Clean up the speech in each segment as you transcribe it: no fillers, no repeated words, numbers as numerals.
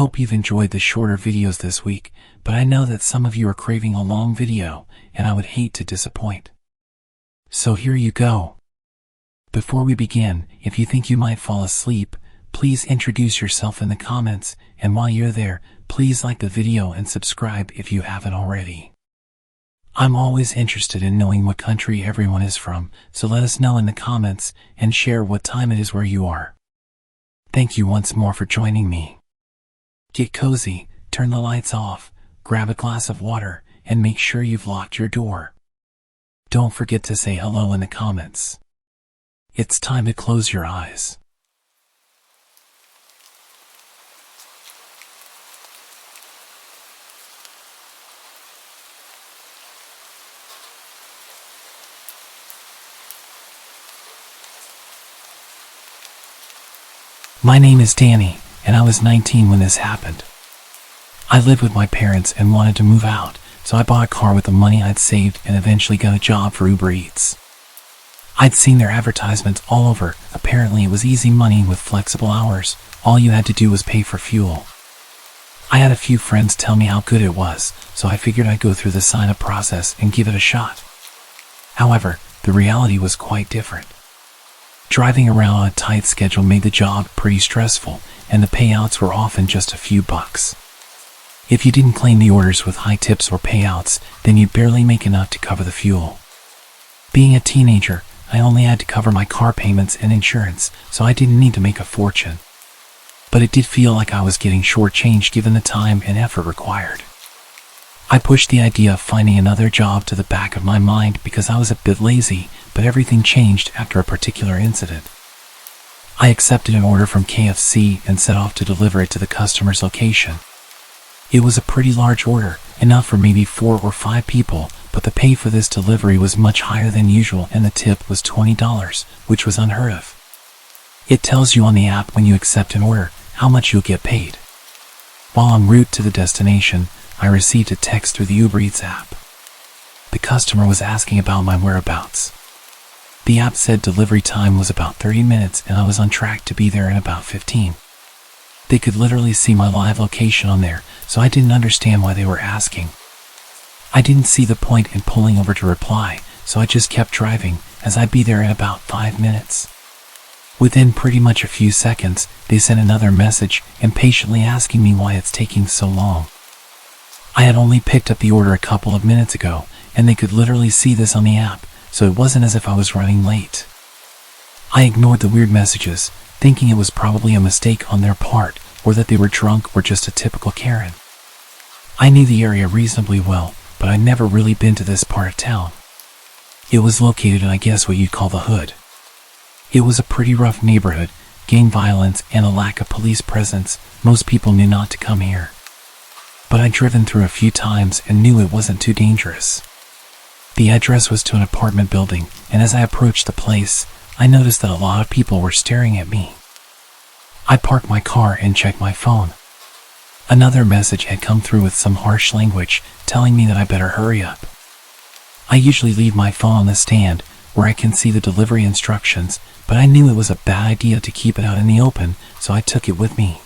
hope you've enjoyed the shorter videos this week, but I know that some of you are craving a long video, and I would hate to disappoint. So here you go. Before we begin, if you think you might fall asleep, please introduce yourself in the comments, and while you're there, please like the video and subscribe if you haven't already. I'm always interested in knowing what country everyone is from, so let us know in the comments and share what time it is where you are. Thank you once more for joining me. Get cozy, turn the lights off, grab a glass of water, and make sure you've locked your door. Don't forget to say hello in the comments. It's time to close your eyes. My name is Danny, and I was 19 when this happened. I lived with my parents and wanted to move out, so I bought a car with the money I'd saved and eventually got a job for Uber Eats. I'd seen their advertisements all over. Apparently it was easy money with flexible hours. All you had to do was pay for fuel. I had a few friends tell me how good it was, so I figured I'd go through the sign-up process and give it a shot. However, the reality was quite different. Driving around on a tight schedule made the job pretty stressful, and the payouts were often just a few bucks. If you didn't claim the orders with high tips or payouts, then you'd barely make enough to cover the fuel. Being a teenager, I only had to cover my car payments and insurance, so I didn't need to make a fortune. But it did feel like I was getting shortchanged given the time and effort required. I pushed the idea of finding another job to the back of my mind because I was a bit lazy, but everything changed after a particular incident. I accepted an order from KFC and set off to deliver it to the customer's location. It was a pretty large order, enough for maybe 4 or 5 people, but the pay for this delivery was much higher than usual and the tip was $20, which was unheard of. It tells you on the app when you accept an order how much you'll get paid. While en route to the destination, I received a text through the Uber Eats app. The customer was asking about my whereabouts. The app said delivery time was about 30 minutes and I was on track to be there in about 15. They could literally see my live location on there, so I didn't understand why they were asking. I didn't see the point in pulling over to reply, so I just kept driving, as I'd be there in about 5 minutes. Within pretty much a few seconds, they sent another message, impatiently asking me why it's taking so long. I had only picked up the order a couple of minutes ago, and they could literally see this on the app, so it wasn't as if I was running late. I ignored the weird messages, thinking it was probably a mistake on their part, or that they were drunk or just a typical Karen. I knew the area reasonably well, but I'd never really been to this part of town. It was located in, I guess, what you'd call the hood. It was a pretty rough neighborhood, gang violence and a lack of police presence. Most people knew not to come here. But I'd driven through a few times and knew it wasn't too dangerous. The address was to an apartment building, and as I approached the place, I noticed that a lot of people were staring at me. I parked my car and checked my phone. Another message had come through with some harsh language, telling me that I better hurry up. I usually leave my phone on the stand, where I can see the delivery instructions, but I knew it was a bad idea to keep it out in the open, so I took it with me.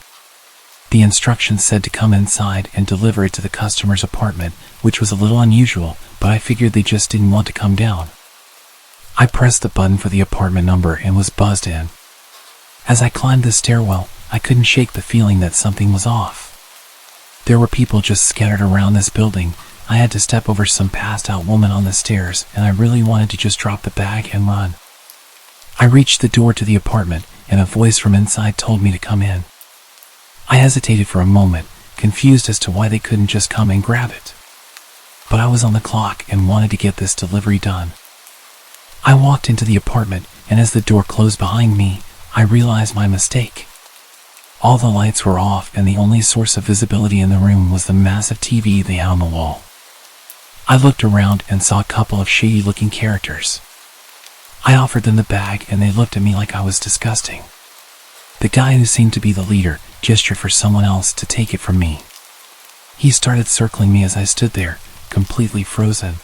The instructions said to come inside and deliver it to the customer's apartment, which was a little unusual, but I figured they just didn't want to come down. I pressed the button for the apartment number and was buzzed in. As I climbed the stairwell, I couldn't shake the feeling that something was off. There were people just scattered around this building. I had to step over some passed out woman on the stairs, and I really wanted to just drop the bag and run. I reached the door to the apartment, and a voice from inside told me to come in. I hesitated for a moment, confused as to why they couldn't just come and grab it. But I was on the clock and wanted to get this delivery done. I walked into the apartment, and as the door closed behind me, I realized my mistake. All the lights were off, and the only source of visibility in the room was the massive TV they had on the wall. I looked around and saw a couple of shady-looking characters. I offered them the bag, and they looked at me like I was disgusting. The guy who seemed to be the leader gestured for someone else to take it from me. He started circling me as I stood there, completely frozen.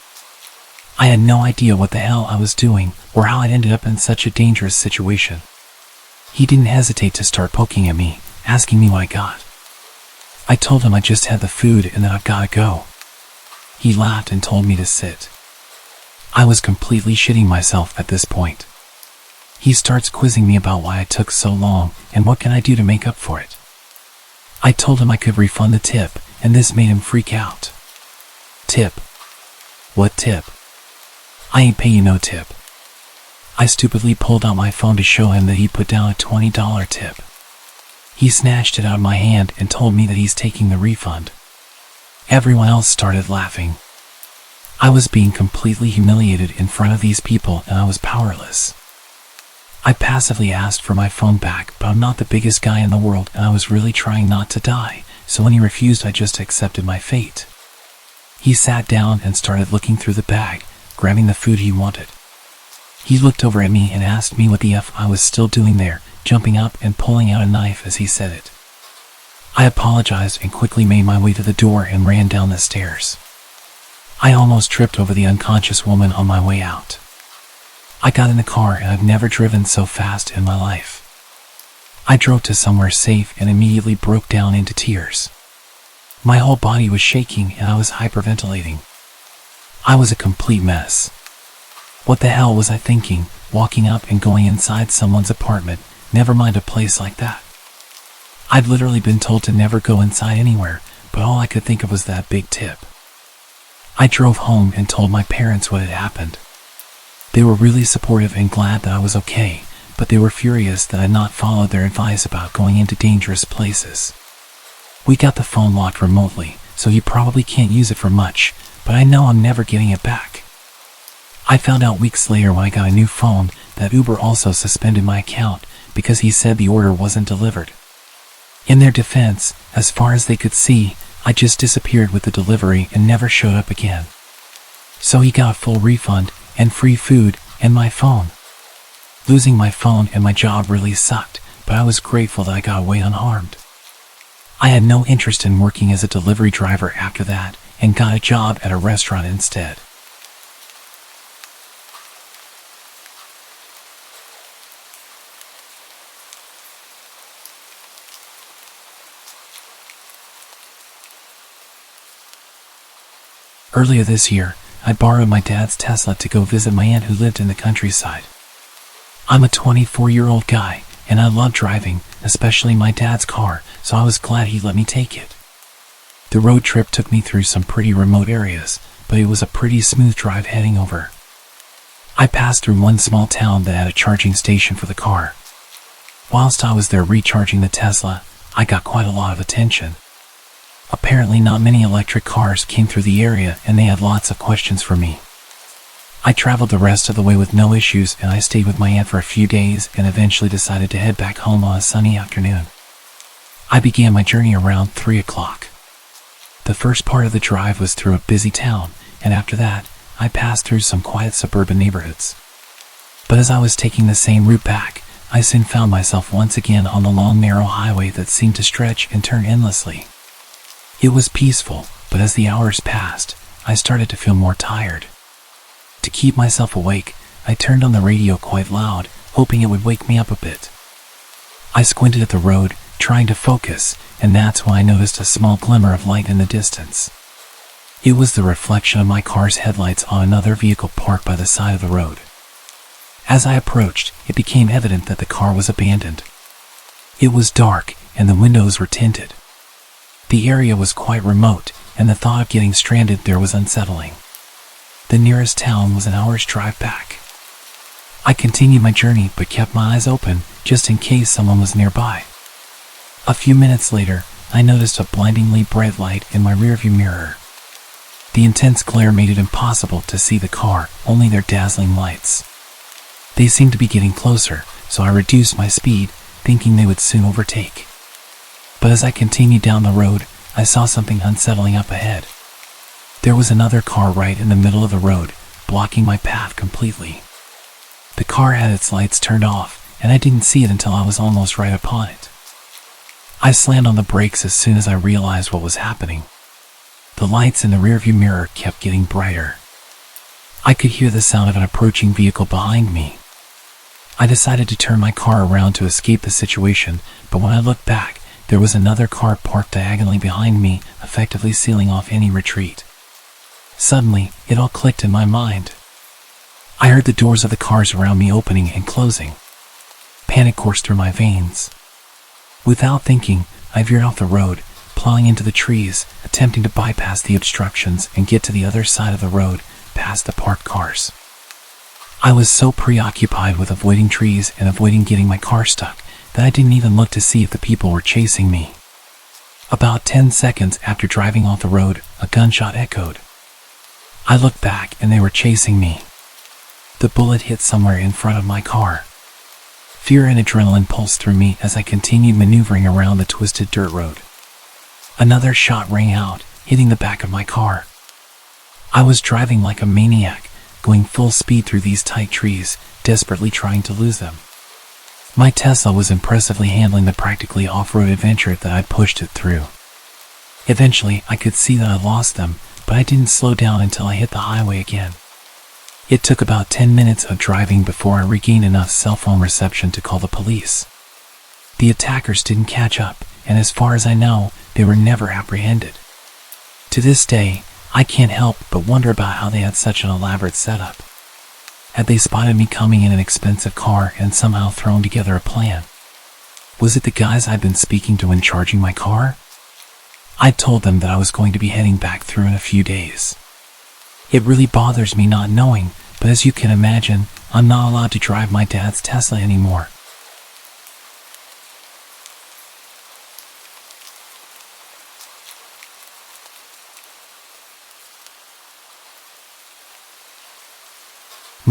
I had no idea what the hell I was doing or how I'd ended up in such a dangerous situation. He didn't hesitate to start poking at me, asking me what I got. I told him I just had the food and that I've gotta go. He laughed and told me to sit. I was completely shitting myself at this point. He starts quizzing me about why I took so long and what can I do to make up for it. I told him I could refund the tip, and this made him freak out. Tip? What tip? I ain't pay you no tip. I stupidly pulled out my phone to show him that he put down a $20 tip. He snatched it out of my hand and told me that he's taking the refund. Everyone else started laughing. I was being completely humiliated in front of these people and I was powerless. I passively asked for my phone back, but I'm not the biggest guy in the world and I was really trying not to die, so when he refused I just accepted my fate. He sat down and started looking through the bag, grabbing the food he wanted. He looked over at me and asked me what the F I was still doing there, jumping up and pulling out a knife as he said it. I apologized and quickly made my way to the door and ran down the stairs. I almost tripped over the unconscious woman on my way out. I got in the car and I've never driven so fast in my life. I drove to somewhere safe and immediately broke down into tears. My whole body was shaking and I was hyperventilating. I was a complete mess. What the hell was I thinking, walking up and going inside someone's apartment, never mind a place like that? I'd literally been told to never go inside anywhere, but all I could think of was that big tip. I drove home and told my parents what had happened. They were really supportive and glad that I was okay, but they were furious that I had not followed their advice about going into dangerous places. We got the phone locked remotely, so you probably can't use it for much, but I know I'm never getting it back. I found out weeks later when I got a new phone that Uber also suspended my account because he said the order wasn't delivered. In their defense, as far as they could see, I just disappeared with the delivery and never showed up again. So he got a full refund and free food and my phone. Losing my phone and my job really sucked, but I was grateful that I got away unharmed. I had no interest in working as a delivery driver after that and got a job at a restaurant instead. Earlier this year, I borrowed my dad's Tesla to go visit my aunt who lived in the countryside. I'm a 24-year-old guy, and I love driving, especially my dad's car, so I was glad he let me take it. The road trip took me through some pretty remote areas, but it was a pretty smooth drive heading over. I passed through one small town that had a charging station for the car. Whilst I was there recharging the Tesla, I got quite a lot of attention. Apparently not many electric cars came through the area and they had lots of questions for me. I traveled the rest of the way with no issues and I stayed with my aunt for a few days and eventually decided to head back home on a sunny afternoon. I began my journey around 3 o'clock. The first part of the drive was through a busy town, and after that, I passed through some quiet suburban neighborhoods. But as I was taking the same route back, I soon found myself once again on the long narrow highway that seemed to stretch and turn endlessly. It was peaceful, but as the hours passed, I started to feel more tired. To keep myself awake, I turned on the radio quite loud, hoping it would wake me up a bit. I squinted at the road, trying to focus, and that's when I noticed a small glimmer of light in the distance. It was the reflection of my car's headlights on another vehicle parked by the side of the road. As I approached, it became evident that the car was abandoned. It was dark, and the windows were tinted. The area was quite remote, and the thought of getting stranded there was unsettling. The nearest town was an hour's drive back. I continued my journey but kept my eyes open, just in case someone was nearby. A few minutes later, I noticed a blindingly bright light in my rearview mirror. The intense glare made it impossible to see the car, only their dazzling lights. They seemed to be getting closer, so I reduced my speed, thinking they would soon overtake. But as I continued down the road, I saw something unsettling up ahead. There was another car right in the middle of the road, blocking my path completely. The car had its lights turned off, and I didn't see it until I was almost right upon it. I slammed on the brakes as soon as I realized what was happening. The lights in the rearview mirror kept getting brighter. I could hear the sound of an approaching vehicle behind me. I decided to turn my car around to escape the situation, but when I looked back, there was another car parked diagonally behind me, effectively sealing off any retreat. Suddenly, it all clicked in my mind. I heard the doors of the cars around me opening and closing. Panic coursed through my veins. Without thinking, I veered off the road, plowing into the trees, attempting to bypass the obstructions and get to the other side of the road, past the parked cars. I was so preoccupied with avoiding trees and avoiding getting my car stuck that I didn't even look to see if the people were chasing me. About 10 seconds after driving off the road, a gunshot echoed. I looked back and they were chasing me. The bullet hit somewhere in front of my car. Fear and adrenaline pulsed through me as I continued maneuvering around the twisted dirt road. Another shot rang out, hitting the back of my car. I was driving like a maniac, going full speed through these tight trees, desperately trying to lose them. My Tesla was impressively handling the practically off-road adventure that I pushed it through. Eventually, I could see that I lost them, but I didn't slow down until I hit the highway again. It took about 10 minutes of driving before I regained enough cell phone reception to call the police. The attackers didn't catch up, and as far as I know, they were never apprehended. To this day, I can't help but wonder about how they had such an elaborate setup. Had they spotted me coming in an expensive car and somehow thrown together a plan? Was it the guys I'd been speaking to when charging my car? I told them that I was going to be heading back through in a few days. It really bothers me not knowing, but as you can imagine, I'm not allowed to drive my dad's Tesla anymore.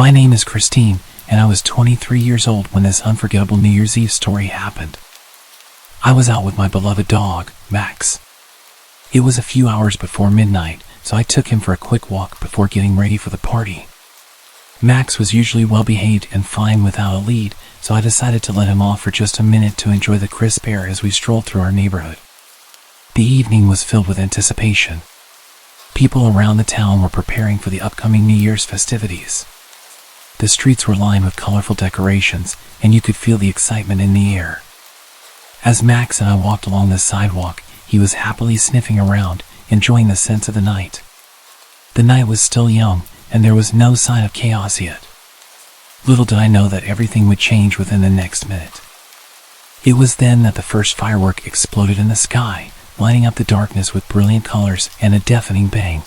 My name is Christine, and I was 23 years old when this unforgettable New Year's Eve story happened. I was out with my beloved dog, Max. It was a few hours before midnight, so I took him for a quick walk before getting ready for the party. Max was usually well behaved and fine without a lead, so I decided to let him off for just a minute to enjoy the crisp air as we strolled through our neighborhood. The evening was filled with anticipation. People around the town were preparing for the upcoming New Year's festivities. The streets were lined with colorful decorations, and you could feel the excitement in the air. As Max and I walked along the sidewalk, he was happily sniffing around, enjoying the scents of the night. The night was still young, and there was no sign of chaos yet. Little did I know that everything would change within the next minute. It was then that the first firework exploded in the sky, lighting up the darkness with brilliant colors and a deafening bang.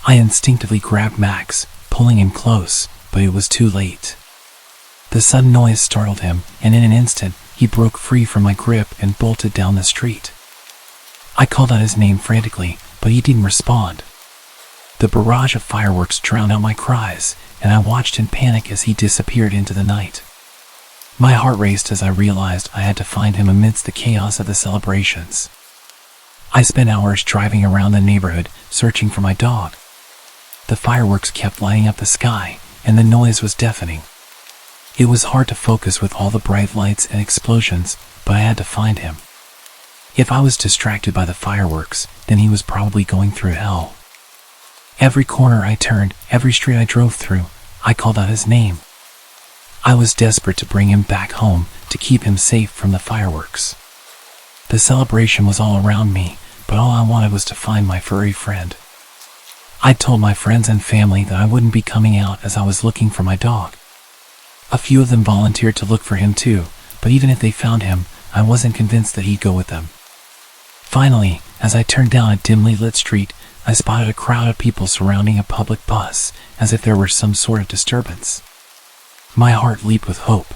I instinctively grabbed Max, pulling him close, but it was too late. The sudden noise startled him, and in an instant, he broke free from my grip and bolted down the street. I called out his name frantically, but he didn't respond. The barrage of fireworks drowned out my cries, and I watched in panic as he disappeared into the night. My heart raced as I realized I had to find him amidst the chaos of the celebrations. I spent hours driving around the neighborhood, searching for my dog. The fireworks kept lighting up the sky, and the noise was deafening. It was hard to focus with all the bright lights and explosions, but I had to find him. If I was distracted by the fireworks, then he was probably going through hell. Every corner I turned, every street I drove through, I called out his name. I was desperate to bring him back home, to keep him safe from the fireworks. The celebration was all around me, but all I wanted was to find my furry friend. I told my friends and family that I wouldn't be coming out as I was looking for my dog. A few of them volunteered to look for him too, but even if they found him, I wasn't convinced that he'd go with them. Finally, as I turned down a dimly lit street, I spotted a crowd of people surrounding a public bus, as if there were some sort of disturbance. My heart leaped with hope.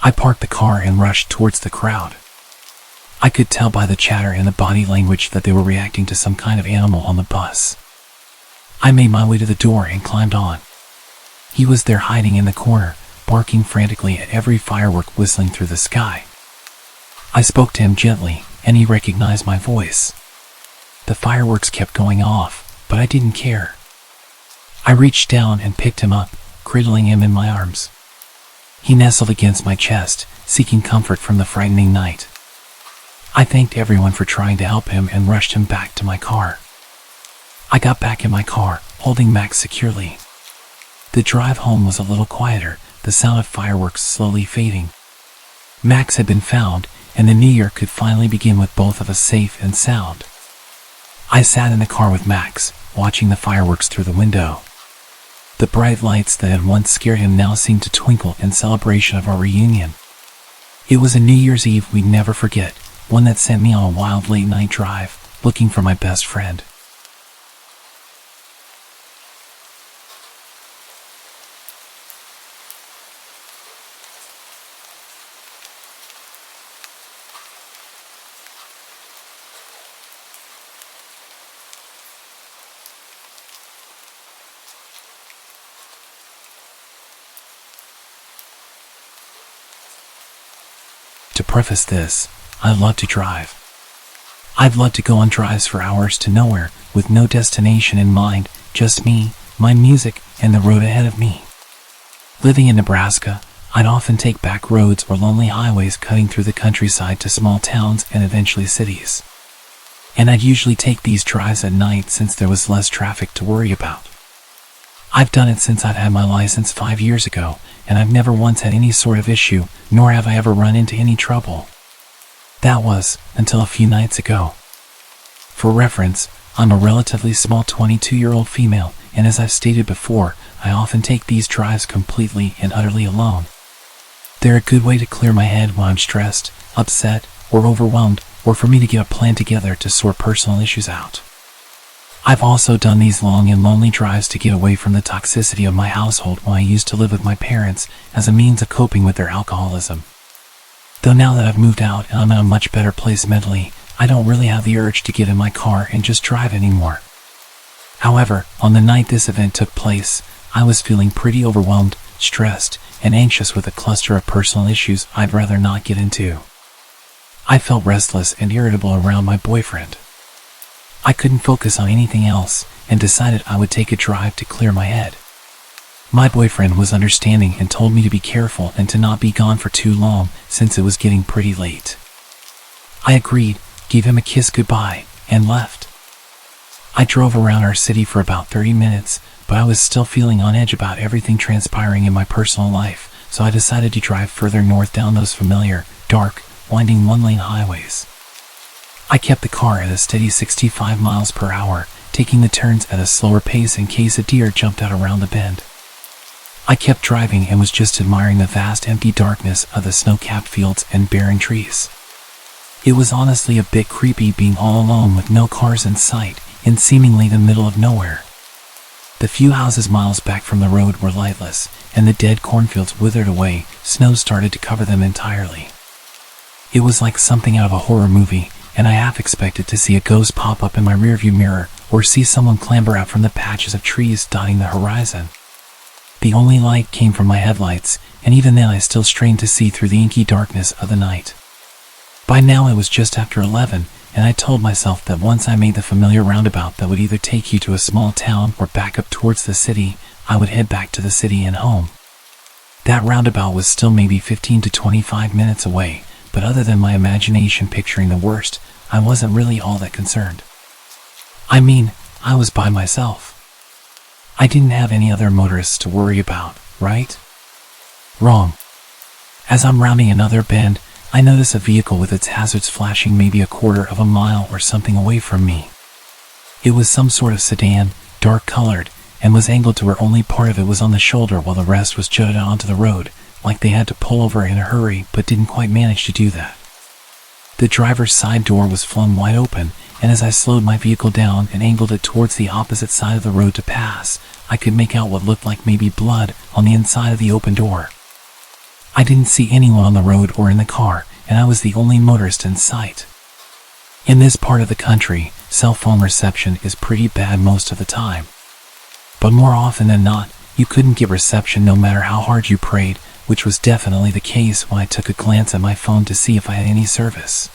I parked the car and rushed towards the crowd. I could tell by the chatter and the body language that they were reacting to some kind of animal on the bus. I made my way to the door and climbed on. He was there hiding in the corner, barking frantically at every firework whistling through the sky. I spoke to him gently, and he recognized my voice. The fireworks kept going off, but I didn't care. I reached down and picked him up, cradling him in my arms. He nestled against my chest, seeking comfort from the frightening night. I thanked everyone for trying to help him and rushed him back to my car. I got back in my car, holding Max securely. The drive home was a little quieter, the sound of fireworks slowly fading. Max had been found, and the new year could finally begin with both of us safe and sound. I sat in the car with Max, watching the fireworks through the window. The bright lights that had once scared him now seemed to twinkle in celebration of our reunion. It was a New Year's Eve we'd never forget, one that sent me on a wild late-night drive, looking for my best friend. To preface this, I love to drive. I've loved to go on drives for hours to nowhere, with no destination in mind, just me, my music, and the road ahead of me. Living in Nebraska, I'd often take back roads or lonely highways cutting through the countryside to small towns and eventually cities. And I'd usually take these drives at night since there was less traffic to worry about. I've done it since I've had my license 5 years ago, and I've never once had any sort of issue, nor have I ever run into any trouble. That was, until a few nights ago. For reference, I'm a relatively small 22-year-old female, and as I've stated before, I often take these drives completely and utterly alone. They're a good way to clear my head when I'm stressed, upset, or overwhelmed, or for me to get a plan together to sort personal issues out. I've also done these long and lonely drives to get away from the toxicity of my household when I used to live with my parents as a means of coping with their alcoholism. Though now that I've moved out and I'm in a much better place mentally, I don't really have the urge to get in my car and just drive anymore. However, on the night this event took place, I was feeling pretty overwhelmed, stressed, and anxious with a cluster of personal issues I'd rather not get into. I felt restless and irritable around my boyfriend. I couldn't focus on anything else and decided I would take a drive to clear my head. My boyfriend was understanding and told me to be careful and to not be gone for too long since it was getting pretty late. I agreed, gave him a kiss goodbye, and left. I drove around our city for about 30 minutes, but I was still feeling on edge about everything transpiring in my personal life, so I decided to drive further north down those familiar, dark, winding one-lane highways. I kept the car at a steady 65 miles per hour, taking the turns at a slower pace in case a deer jumped out around the bend. I kept driving and was just admiring the vast empty darkness of the snow-capped fields and barren trees. It was honestly a bit creepy being all alone with no cars in sight, in seemingly the middle of nowhere. The few houses miles back from the road were lightless, and the dead cornfields withered away, snow started to cover them entirely. It was like something out of a horror movie, and I half expected to see a ghost pop up in my rearview mirror, or see someone clamber out from the patches of trees dotting the horizon. The only light came from my headlights, and even then I still strained to see through the inky darkness of the night. By now it was just after 11, and I told myself that once I made the familiar roundabout that would either take you to a small town or back up towards the city, I would head back to the city and home. That roundabout was still maybe 15 to 25 minutes away, but other than my imagination picturing the worst, I wasn't really all that concerned. I mean, I was by myself. I didn't have any other motorists to worry about, right? Wrong. As I'm rounding another bend, I notice a vehicle with its hazards flashing maybe a quarter of a mile or something away from me. It was some sort of sedan, dark-colored, and was angled to where only part of it was on the shoulder while the rest was jutted onto the road, like they had to pull over in a hurry but didn't quite manage to do that. The driver's side door was flung wide open, and as I slowed my vehicle down and angled it towards the opposite side of the road to pass, I could make out what looked like maybe blood on the inside of the open door. I didn't see anyone on the road or in the car, and I was the only motorist in sight. In this part of the country, cell phone reception is pretty bad most of the time. But more often than not, you couldn't get reception no matter how hard you prayed, which was definitely the case when I took a glance at my phone to see if I had any service.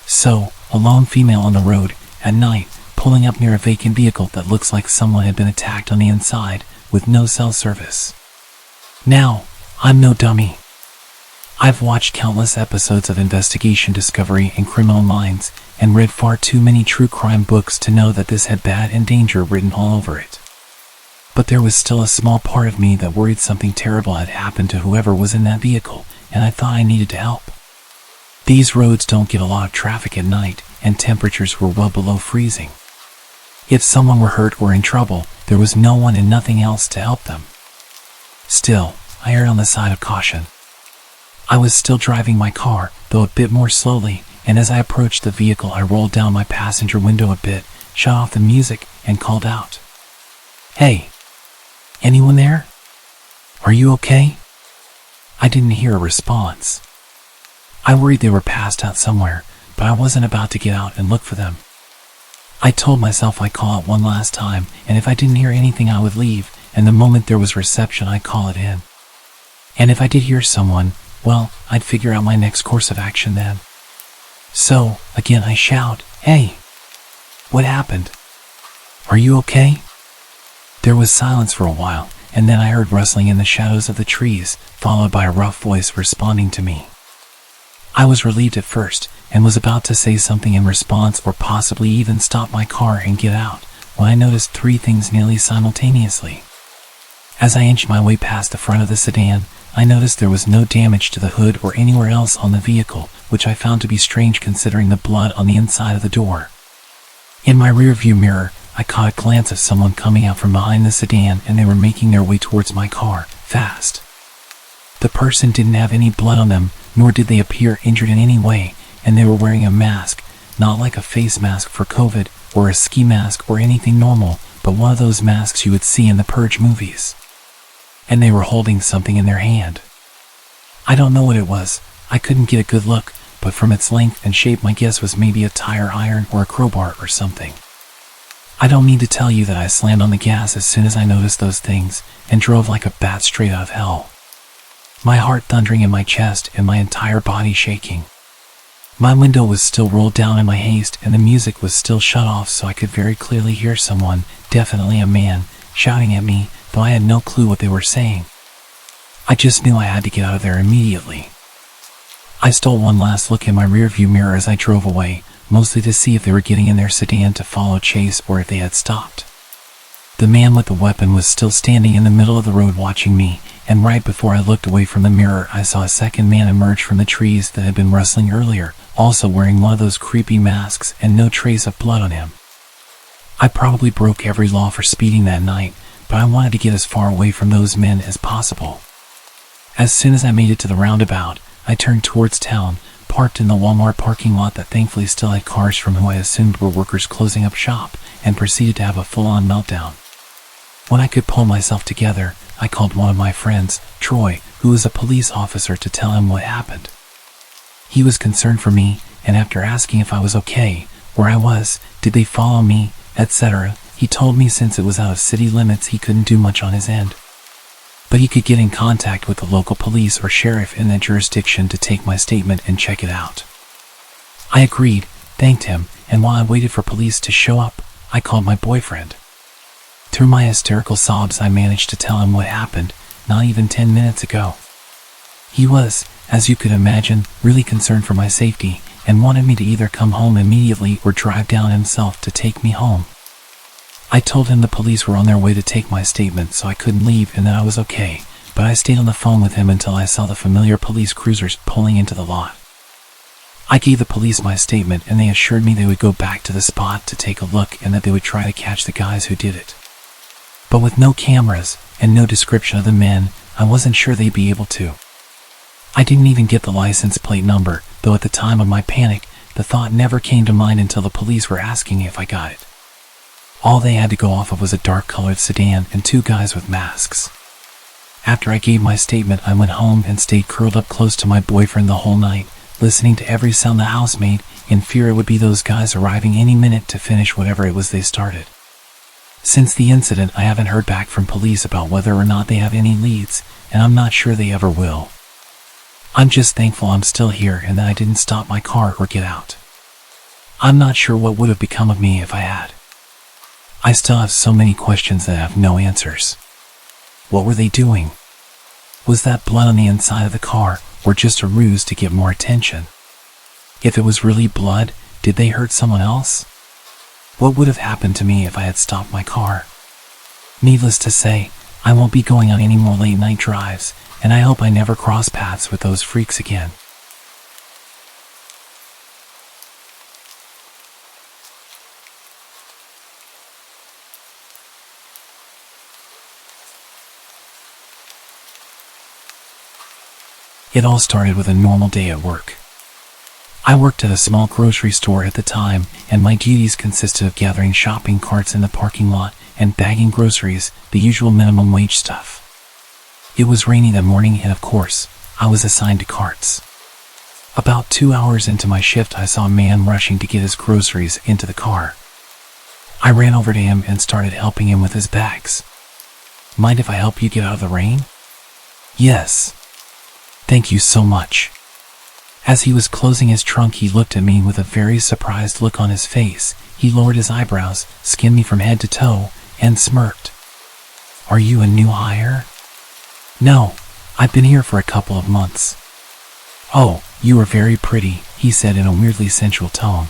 So, a lone female on the road, at night, pulling up near a vacant vehicle that looks like someone had been attacked on the inside, with no cell service. Now, I'm no dummy. I've watched countless episodes of Investigation Discovery and Criminal Minds, and read far too many true crime books to know that this had bad and danger written all over it. But there was still a small part of me that worried something terrible had happened to whoever was in that vehicle, and I thought I needed to help. These roads don't get a lot of traffic at night, and temperatures were well below freezing. If someone were hurt or in trouble, there was no one and nothing else to help them. Still, I erred on the side of caution. I was still driving my car, though a bit more slowly, and as I approached the vehicle I rolled down my passenger window a bit, shut off the music, and called out, "Hey! Anyone there? Are you okay?" I didn't hear a response. I worried they were passed out somewhere, but I wasn't about to get out and look for them. I told myself I'd call out one last time, and if I didn't hear anything I would leave, and the moment there was reception I'd call it in. And if I did hear someone, well, I'd figure out my next course of action then. So, again I shout, "Hey! What happened? Are you okay?" There was silence for a while, and then I heard rustling in the shadows of the trees, followed by a rough voice responding to me. I was relieved at first, and was about to say something in response or possibly even stop my car and get out, when I noticed three things nearly simultaneously. As I inched my way past the front of the sedan, I noticed there was no damage to the hood or anywhere else on the vehicle, which I found to be strange considering the blood on the inside of the door. In my rearview mirror, I caught a glance of someone coming out from behind the sedan, and they were making their way towards my car, fast. The person didn't have any blood on them, nor did they appear injured in any way, and they were wearing a mask, not like a face mask for COVID, or a ski mask or anything normal, but one of those masks you would see in the Purge movies. And they were holding something in their hand. I don't know what it was, I couldn't get a good look, but from its length and shape my guess was maybe a tire iron or a crowbar or something. I don't need to tell you that I slammed on the gas as soon as I noticed those things, and drove like a bat straight out of hell. My heart thundering in my chest and my entire body shaking. My window was still rolled down in my haste, and the music was still shut off, so I could very clearly hear someone, definitely a man, shouting at me, though I had no clue what they were saying. I just knew I had to get out of there immediately. I stole one last look in my rearview mirror as I drove away, mostly to see if they were getting in their sedan to follow chase or if they had stopped. The man with the weapon was still standing in the middle of the road watching me, and right before I looked away from the mirror I saw a second man emerge from the trees that had been rustling earlier, also wearing one of those creepy masks and no trace of blood on him. I probably broke every law for speeding that night, but I wanted to get as far away from those men as possible. As soon as I made it to the roundabout, I turned towards town, parked in the Walmart parking lot that thankfully still had cars from who I assumed were workers closing up shop, and proceeded to have a full-on meltdown. When I could pull myself together, I called one of my friends, Troy, who was a police officer, to tell him what happened. He was concerned for me, and after asking if I was okay, where I was, did they follow me, etc., he told me since it was out of city limits he couldn't do much on his end. But he could get in contact with the local police or sheriff in that jurisdiction to take my statement and check it out. I agreed, thanked him, and while I waited for police to show up, I called my boyfriend. Through my hysterical sobs I managed to tell him what happened, not even 10 minutes ago. He was, as you could imagine, really concerned for my safety, and wanted me to either come home immediately or drive down himself to take me home. I told him the police were on their way to take my statement, so I couldn't leave and that I was okay, but I stayed on the phone with him until I saw the familiar police cruisers pulling into the lot. I gave the police my statement, and they assured me they would go back to the spot to take a look and that they would try to catch the guys who did it. But with no cameras and no description of the men, I wasn't sure they'd be able to. I didn't even get the license plate number, though at the time of my panic, the thought never came to mind until the police were asking if I got it. All they had to go off of was a dark-colored sedan and two guys with masks. After I gave my statement, I went home and stayed curled up close to my boyfriend the whole night, listening to every sound the house made, in fear it would be those guys arriving any minute to finish whatever it was they started. Since the incident, I haven't heard back from police about whether or not they have any leads, and I'm not sure they ever will. I'm just thankful I'm still here and that I didn't stop my car or get out. I'm not sure what would have become of me if I had. I still have so many questions that have no answers. What were they doing? Was that blood on the inside of the car, or just a ruse to get more attention? If it was really blood, did they hurt someone else? What would have happened to me if I had stopped my car? Needless to say, I won't be going on any more late-night drives, and I hope I never cross paths with those freaks again. It all started with a normal day at work. I worked at a small grocery store at the time, and my duties consisted of gathering shopping carts in the parking lot and bagging groceries, the usual minimum wage stuff. It was rainy that morning, and of course, I was assigned to carts. About 2 hours into my shift, I saw a man rushing to get his groceries into the car. I ran over to him and started helping him with his bags. "Mind if I help you get out of the rain?" "Yes. Thank you so much." As he was closing his trunk, he looked at me with a very surprised look on his face. He lowered his eyebrows, skinned me from head to toe, and smirked. "Are you a new hire?" "No, I've been here for a couple of months." "Oh, you are very pretty," he said in a weirdly sensual tone.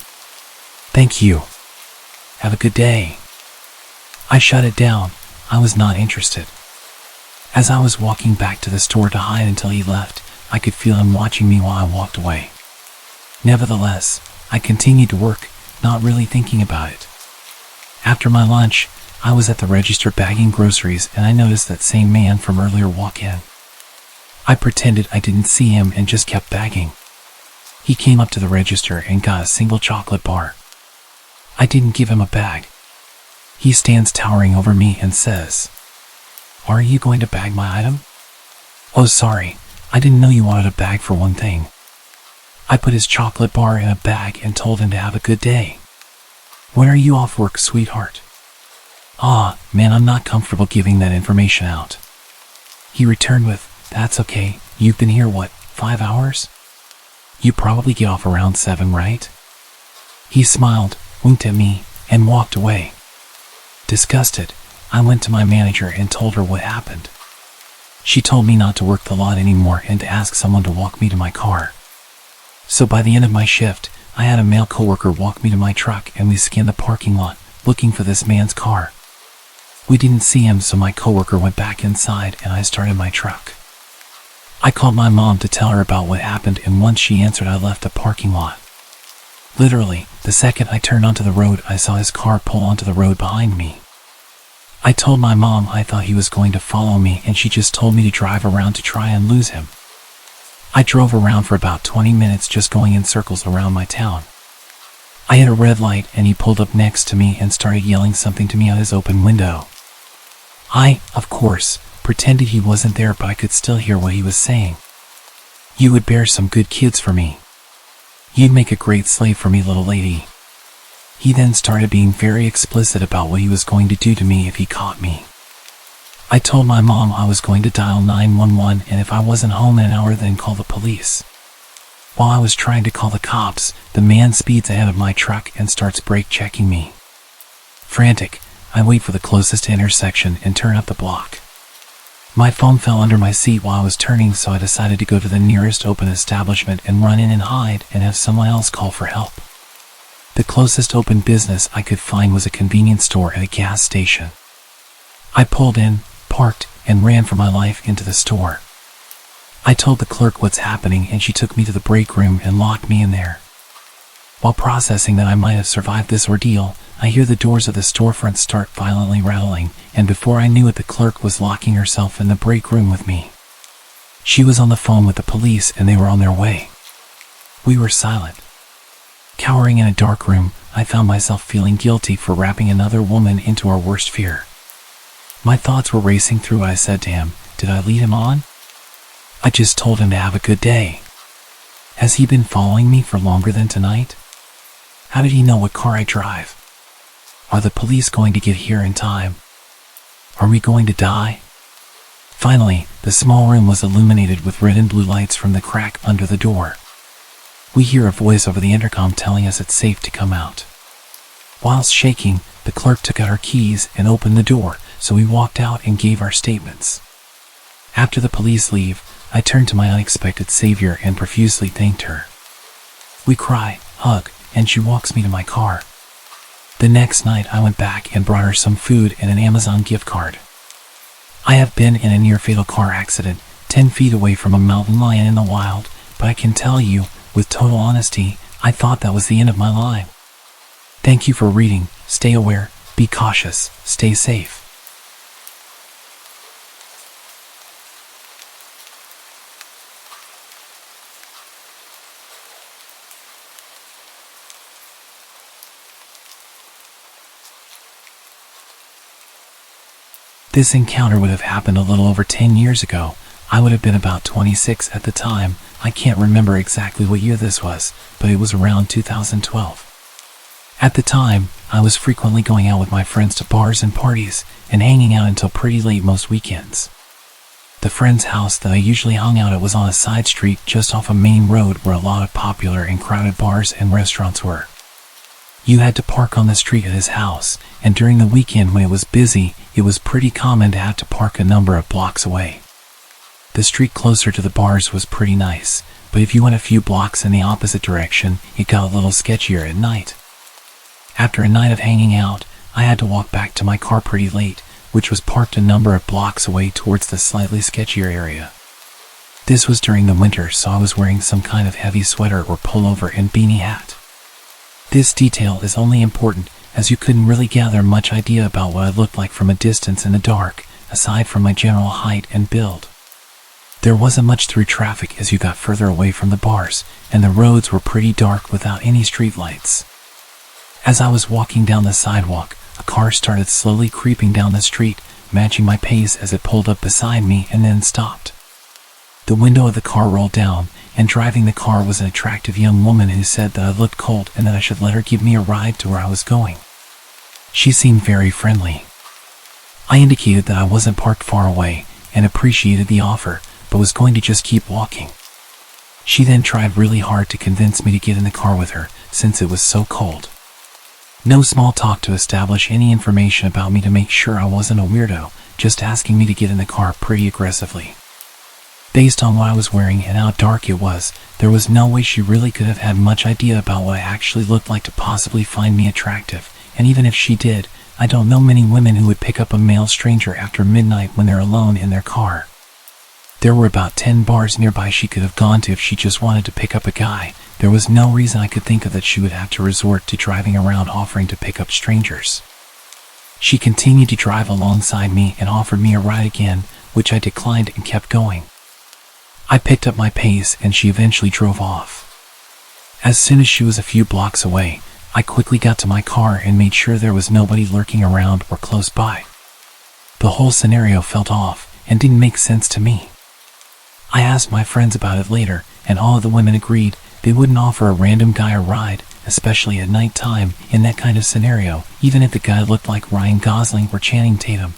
"Thank you. Have a good day." I shut it down. I was not interested. As I was walking back to the store to hide until he left, I could feel him watching me while I walked away. Nevertheless, I continued to work, not really thinking about it. After my lunch, I was at the register bagging groceries, and I noticed that same man from earlier walk in. I pretended I didn't see him and just kept bagging. He came up to the register and got a single chocolate bar. I didn't give him a bag. He stands towering over me and says, "Are you going to bag my item?" "Oh, sorry, I didn't know you wanted a bag for one thing." I put his chocolate bar in a bag and told him to have a good day. "When are you off work, sweetheart?" "Ah, man, I'm not comfortable giving that information out." He returned with, "That's okay, you've been here what, 5 hours? You probably get off around 7, right?" He smiled, winked at me, and walked away. Disgusted, I went to my manager and told her what happened. She told me not to work the lot anymore and to ask someone to walk me to my car. So by the end of my shift, I had a male coworker walk me to my truck, and we scanned the parking lot, looking for this man's car. We didn't see him, so my coworker went back inside and I started my truck. I called my mom to tell her about what happened, and once she answered, I left the parking lot. Literally, the second I turned onto the road, I saw his car pull onto the road behind me. I told my mom I thought he was going to follow me, and she just told me to drive around to try and lose him. I drove around for about 20 minutes, just going in circles around my town. I hit a red light and he pulled up next to me and started yelling something to me out his open window. I, of course, pretended he wasn't there, but I could still hear what he was saying. "You would bear some good kids for me. You'd make a great slave for me, little lady." He then started being very explicit about what he was going to do to me if he caught me. I told my mom I was going to dial 911, and if I wasn't home in an hour, then call the police. While I was trying to call the cops, the man speeds ahead of my truck and starts brake checking me. Frantic, I wait for the closest intersection and turn up the block. My phone fell under my seat while I was turning, so I decided to go to the nearest open establishment and run in and hide and have someone else call for help. The closest open business I could find was a convenience store at a gas station. I pulled in, parked, and ran for my life into the store. I told the clerk what's happening, and she took me to the break room and locked me in there. While processing that I might have survived this ordeal, I hear the doors of the storefront start violently rattling, and before I knew it, the clerk was locking herself in the break room with me. She was on the phone with the police, and they were on their way. We were silent. Cowering in a dark room, I found myself feeling guilty for wrapping another woman into our worst fear. My thoughts were racing through. I said to him, "Did I lead him on? I just told him to have a good day. Has he been following me for longer than tonight? How did he know what car I drive? Are the police going to get here in time? Are we going to die?" Finally, the small room was illuminated with red and blue lights from the crack under the door. We hear a voice over the intercom telling us it's safe to come out. Whilst shaking, the clerk took out her keys and opened the door, so we walked out and gave our statements. After the police leave, I turned to my unexpected savior and profusely thanked her. We cry, hug, and she walks me to my car. The next night, I went back and brought her some food and an Amazon gift card. I have been in a near-fatal car accident, 10 feet away from a mountain lion in the wild, but I can tell you, with total honesty, I thought that was the end of my line. Thank you for reading. Stay aware, be cautious, stay safe. This encounter would have happened a little over 10 years ago. I would have been about 26 at the time. I can't remember exactly what year this was, but it was around 2012. At the time, I was frequently going out with my friends to bars and parties, and hanging out until pretty late most weekends. The friend's house that I usually hung out at was on a side street just off a main road where a lot of popular and crowded bars and restaurants were. You had to park on the street at his house, and during the weekend when it was busy, it was pretty common to have to park a number of blocks away. The street closer to the bars was pretty nice, but if you went a few blocks in the opposite direction, it got a little sketchier at night. After a night of hanging out, I had to walk back to my car pretty late, which was parked a number of blocks away towards the slightly sketchier area. This was during the winter, so I was wearing some kind of heavy sweater or pullover and beanie hat. This detail is only important as you couldn't really gather much idea about what I looked like from a distance in the dark, aside from my general height and build. There wasn't much through traffic as you got further away from the bars, and the roads were pretty dark without any street lights. As I was walking down the sidewalk, a car started slowly creeping down the street, matching my pace as it pulled up beside me and then stopped. The window of the car rolled down, and driving the car was an attractive young woman who said that I looked cold and that I should let her give me a ride to where I was going. She seemed very friendly. I indicated that I wasn't parked far away and appreciated the offer, but was going to just keep walking. She then tried really hard to convince me to get in the car with her, since it was so cold. No small talk to establish any information about me to make sure I wasn't a weirdo, just asking me to get in the car pretty aggressively. Based on what I was wearing and how dark it was, there was no way she really could have had much idea about what I actually looked like to possibly find me attractive, and even if she did, I don't know many women who would pick up a male stranger after midnight when they're alone in their car. There were about 10 bars nearby she could have gone to if she just wanted to pick up a guy. There was no reason I could think of that she would have to resort to driving around offering to pick up strangers. She continued to drive alongside me and offered me a ride again, which I declined and kept going. I picked up my pace and she eventually drove off. As soon as she was a few blocks away, I quickly got to my car and made sure there was nobody lurking around or close by. The whole scenario felt off and didn't make sense to me. I asked my friends about it later, and all of the women agreed they wouldn't offer a random guy a ride, especially at night time, in that kind of scenario, even if the guy looked like Ryan Gosling or Channing Tatum.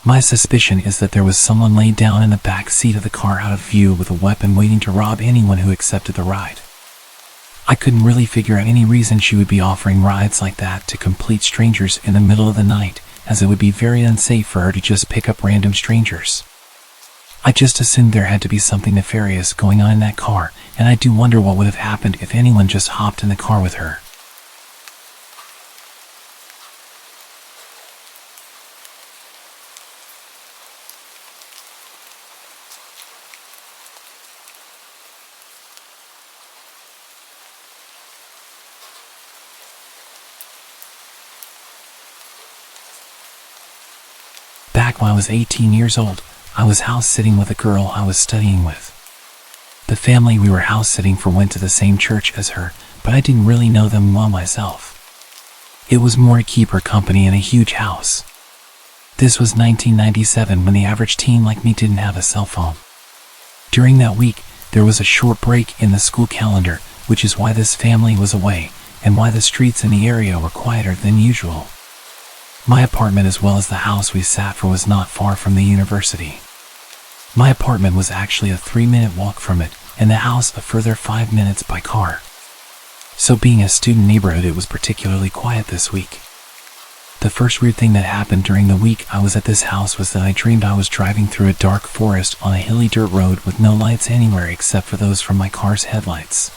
My suspicion is that there was someone laid down in the back seat of the car out of view with a weapon waiting to rob anyone who accepted the ride. I couldn't really figure out any reason she would be offering rides like that to complete strangers in the middle of the night, as it would be very unsafe for her to just pick up random strangers. I just assumed there had to be something nefarious going on in that car, and I do wonder what would have happened if anyone just hopped in the car with her. Back when I was 18 years old, I was house-sitting with a girl I was studying with. The family we were house-sitting for went to the same church as her, but I didn't really know them well myself. It was more to keep her company in a huge house. This was 1997 when the average teen like me didn't have a cell phone. During that week, there was a short break in the school calendar, which is why this family was away, and why the streets in the area were quieter than usual. My apartment, as well as the house we sat for, was not far from the university. My apartment was actually a 3-minute walk from it, and the house a further 5 minutes by car. So being a student neighborhood, it was particularly quiet this week. The first weird thing that happened during the week I was at this house was that I dreamed I was driving through a dark forest on a hilly dirt road with no lights anywhere except for those from my car's headlights.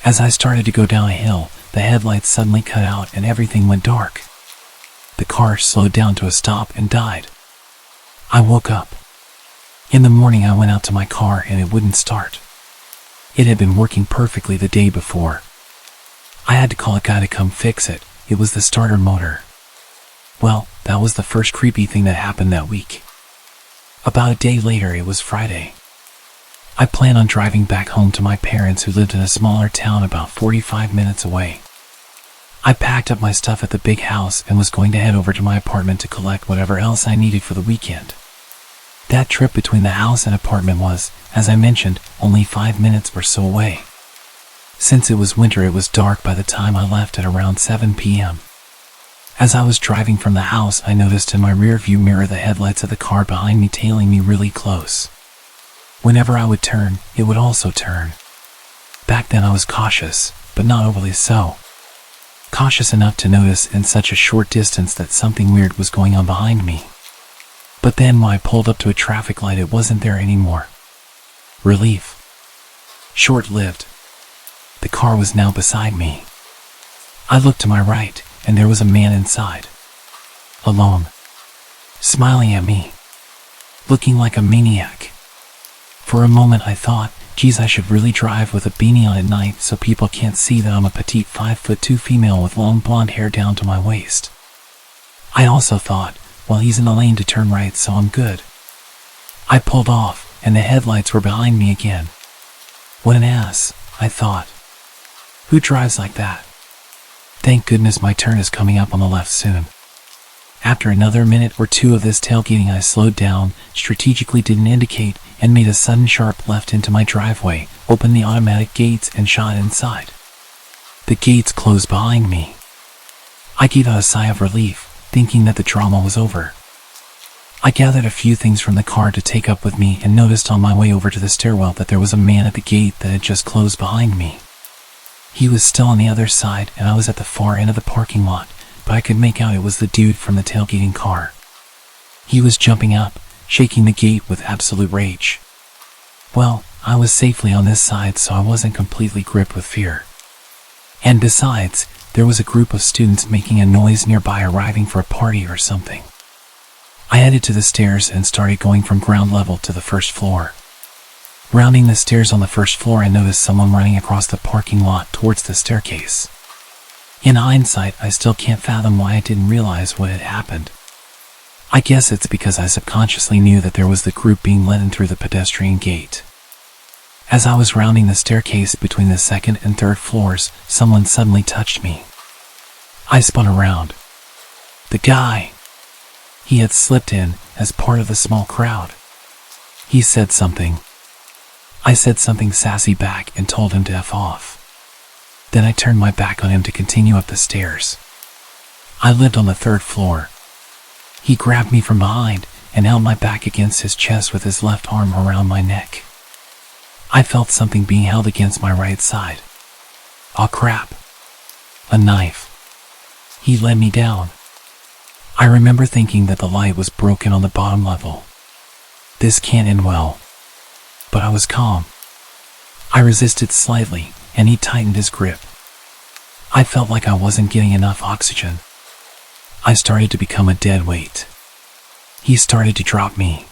As I started to go down a hill, the headlights suddenly cut out and everything went dark. The car slowed down to a stop and died. I woke up. In the morning I went out to my car and it wouldn't start. It had been working perfectly the day before. I had to call a guy to come fix it. It was the starter motor. Well, that was the first creepy thing that happened that week. About a day later, it was Friday. I planned on driving back home to my parents who lived in a smaller town about 45 minutes away. I packed up my stuff at the big house and was going to head over to my apartment to collect whatever else I needed for the weekend. That trip between the house and apartment was, as I mentioned, only 5 minutes or so away. Since it was winter, it was dark by the time I left at around 7 p.m. As I was driving from the house, I noticed in my rearview mirror the headlights of the car behind me tailing me really close. Whenever I would turn, it would also turn. Back then I was cautious, but not overly so. Cautious enough to notice in such a short distance that something weird was going on behind me. But then when I pulled up to a traffic light, it wasn't there anymore. Relief. Short-lived. The car was now beside me. I looked to my right, and there was a man inside. Alone. Smiling at me. Looking like a maniac. For a moment I thought, geez, I should really drive with a beanie on at night so people can't see that I'm a petite 5'2" female with long blonde hair down to my waist. I also thought, well, he's in the lane to turn right, so I'm good. I pulled off, and the headlights were behind me again. What an ass, I thought. Who drives like that? Thank goodness my turn is coming up on the left soon. After another minute or two of this tailgating, I slowed down, strategically didn't indicate, and made a sudden sharp left into my driveway, opened the automatic gates, and shot inside. The gates closed behind me. I gave out a sigh of relief, thinking that the drama was over. I gathered a few things from the car to take up with me and noticed on my way over to the stairwell that there was a man at the gate that had just closed behind me. He was still on the other side, and I was at the far end of the parking lot, but I could make out it was the dude from the tailgating car. He was jumping up, shaking the gate with absolute rage. Well, I was safely on this side, so I wasn't completely gripped with fear. And besides, there was a group of students making a noise nearby, arriving for a party or something. I headed to the stairs and started going from ground level to the first floor. Rounding the stairs on the first floor, I noticed someone running across the parking lot towards the staircase. In hindsight, I still can't fathom why I didn't realize what had happened. I guess it's because I subconsciously knew that there was the group being let in through the pedestrian gate. As I was rounding the staircase between the second and third floors, someone suddenly touched me. I spun around. The guy. He had slipped in as part of the small crowd. He said something. I said something sassy back and told him to F off. Then I turned my back on him to continue up the stairs. I lived on the third floor. He grabbed me from behind and held my back against his chest with his left arm around my neck. I felt something being held against my right side. Aw crap. A knife. He led me down. I remember thinking that the light was broken on the bottom level. This can't end well. But I was calm. I resisted slightly, and he tightened his grip. I felt like I wasn't getting enough oxygen. I started to become a dead weight. He started to drop me.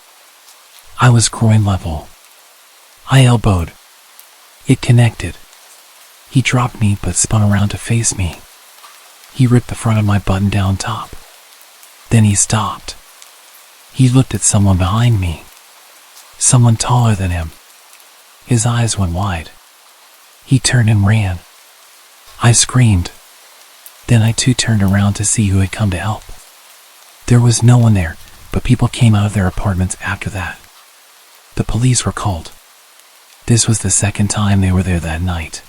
I was groin level. I elbowed. It connected. He dropped me but spun around to face me. He ripped the front of my button-down top. Then he stopped. He looked at someone behind me. Someone taller than him. His eyes went wide. He turned and ran. I screamed. Then I too turned around to see who had come to help. There was no one there, but people came out of their apartments after that. The police were called. This was the second time they were there that night.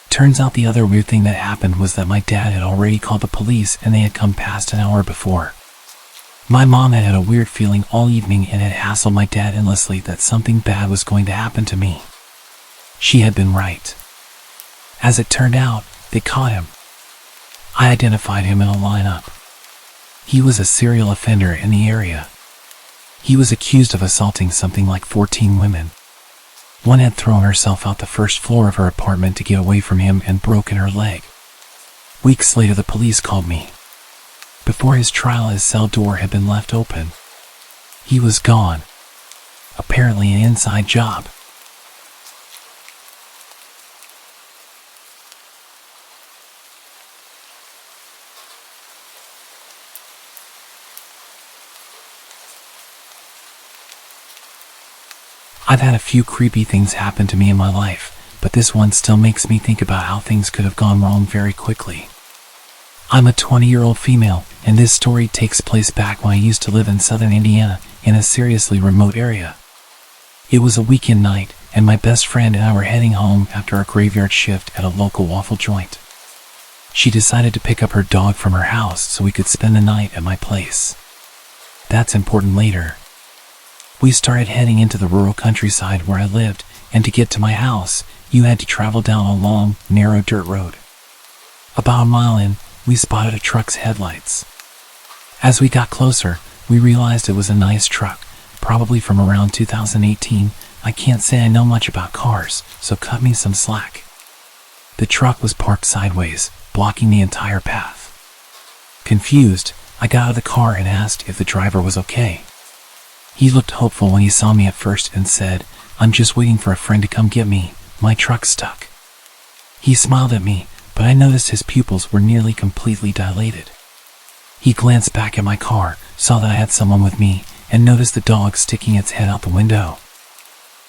Turns out the other weird thing that happened was that my dad had already called the police and they had come past an hour before. My mom had had a weird feeling all evening and had hassled my dad endlessly that something bad was going to happen to me. She had been right. As it turned out, they caught him. I identified him in a lineup. He was a serial offender in the area. He was accused of assaulting something like 14 women. One had thrown herself out the first floor of her apartment to get away from him and broken her leg. Weeks later, the police called me. Before his trial, his cell door had been left open. He was gone. Apparently an inside job. I've had a few creepy things happen to me in my life, but this one still makes me think about how things could have gone wrong very quickly. I'm a 20-year-old female, and this story takes place back when I used to live in southern Indiana, in a seriously remote area. It was a weekend night, and my best friend and I were heading home after a graveyard shift at a local waffle joint. She decided to pick up her dog from her house so we could spend the night at my place. That's important later. We started heading into the rural countryside where I lived, and to get to my house, you had to travel down a long, narrow dirt road. About a mile in, we spotted a truck's headlights. As we got closer, we realized it was a nice truck, probably from around 2018. I can't say I know much about cars, so cut me some slack. The truck was parked sideways, blocking the entire path. Confused, I got out of the car and asked if the driver was okay. He looked hopeful when he saw me at first and said, "I'm just waiting for a friend to come get me. My truck's stuck." He smiled at me, but I noticed his pupils were nearly completely dilated. He glanced back at my car, saw that I had someone with me, and noticed the dog sticking its head out the window.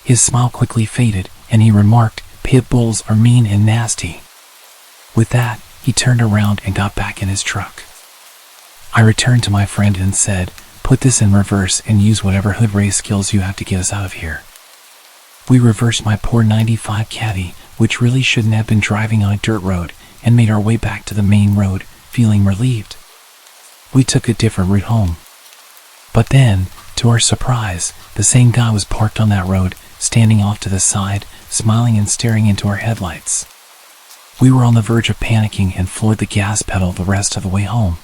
His smile quickly faded, and he remarked, "Pit bulls are mean and nasty." With that, he turned around and got back in his truck. I returned to my friend and said, "Put this in reverse and use whatever hood race skills you have to get us out of here." We reversed my poor 95 Caddy, which really shouldn't have been driving on a dirt road, and made our way back to the main road, feeling relieved. We took a different route home. But then, to our surprise, the same guy was parked on that road, standing off to the side, smiling and staring into our headlights. We were on the verge of panicking and floored the gas pedal the rest of the way home.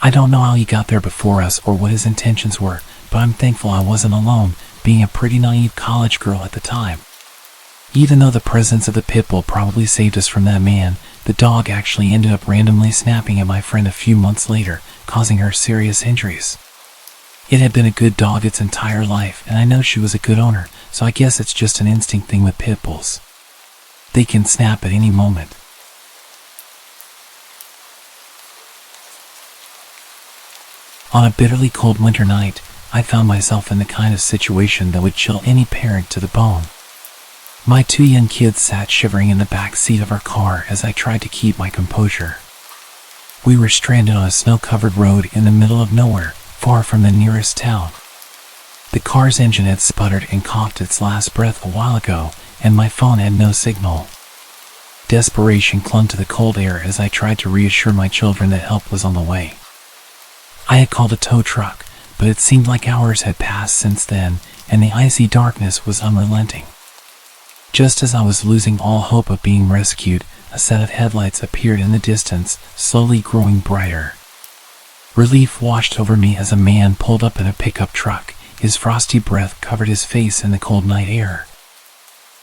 I don't know how he got there before us or what his intentions were, but I'm thankful I wasn't alone, being a pretty naive college girl at the time. Even though the presence of the pit bull probably saved us from that man, the dog actually ended up randomly snapping at my friend a few months later, causing her serious injuries. It had been a good dog its entire life, and I know she was a good owner, so I guess it's just an instinct thing with pit bulls. They can snap at any moment. On a bitterly cold winter night, I found myself in the kind of situation that would chill any parent to the bone. My two young kids sat shivering in the back seat of our car as I tried to keep my composure. We were stranded on a snow-covered road in the middle of nowhere, far from the nearest town. The car's engine had sputtered and coughed its last breath a while ago, and my phone had no signal. Desperation clung to the cold air as I tried to reassure my children that help was on the way. I had called a tow truck, but it seemed like hours had passed since then, and the icy darkness was unrelenting. Just as I was losing all hope of being rescued, a set of headlights appeared in the distance, slowly growing brighter. Relief washed over me as a man pulled up in a pickup truck. His frosty breath covered his face in the cold night air.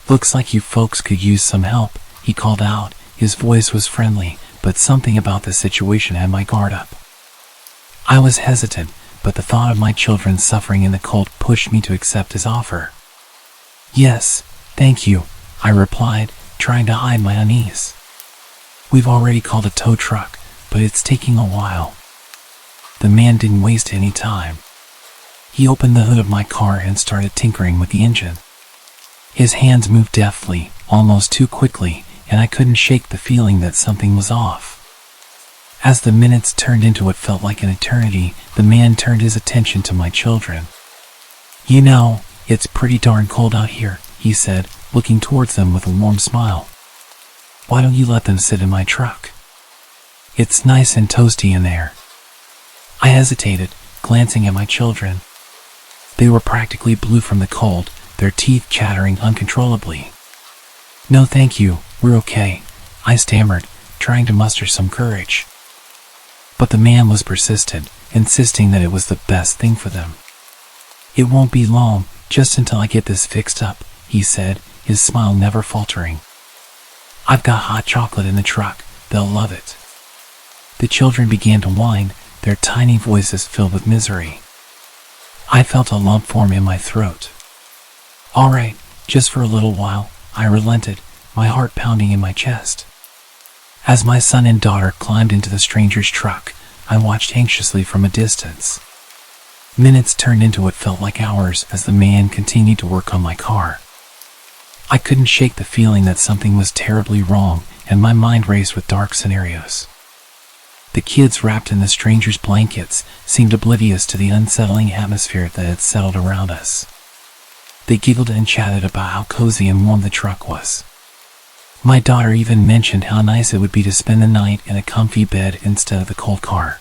"Looks like you folks could use some help," he called out. His voice was friendly, but something about the situation had my guard up. I was hesitant, but the thought of my children suffering in the cold pushed me to accept his offer. "Yes, thank you," I replied, trying to hide my unease. "We've already called a tow truck, but it's taking a while." The man didn't waste any time. He opened the hood of my car and started tinkering with the engine. His hands moved deftly, almost too quickly, and I couldn't shake the feeling that something was off. As the minutes turned into what felt like an eternity, the man turned his attention to my children. "You know, it's pretty darn cold out here," he said, looking towards them with a warm smile. "Why don't you let them sit in my truck? It's nice and toasty in there." I hesitated, glancing at my children. They were practically blue from the cold, their teeth chattering uncontrollably. "No thank you, we're okay," I stammered, trying to muster some courage. But the man was persistent, insisting that it was the best thing for them. "It won't be long, just until I get this fixed up," he said, his smile never faltering. "I've got hot chocolate in the truck, they'll love it." The children began to whine, their tiny voices filled with misery. I felt a lump form in my throat. "All right, just for a little while," I relented, my heart pounding in my chest. As my son and daughter climbed into the stranger's truck, I watched anxiously from a distance. Minutes turned into what felt like hours as the man continued to work on my car. I couldn't shake the feeling that something was terribly wrong, and my mind raced with dark scenarios. The kids, wrapped in the stranger's blankets, seemed oblivious to the unsettling atmosphere that had settled around us. They giggled and chatted about how cozy and warm the truck was. My daughter even mentioned how nice it would be to spend the night in a comfy bed instead of the cold car.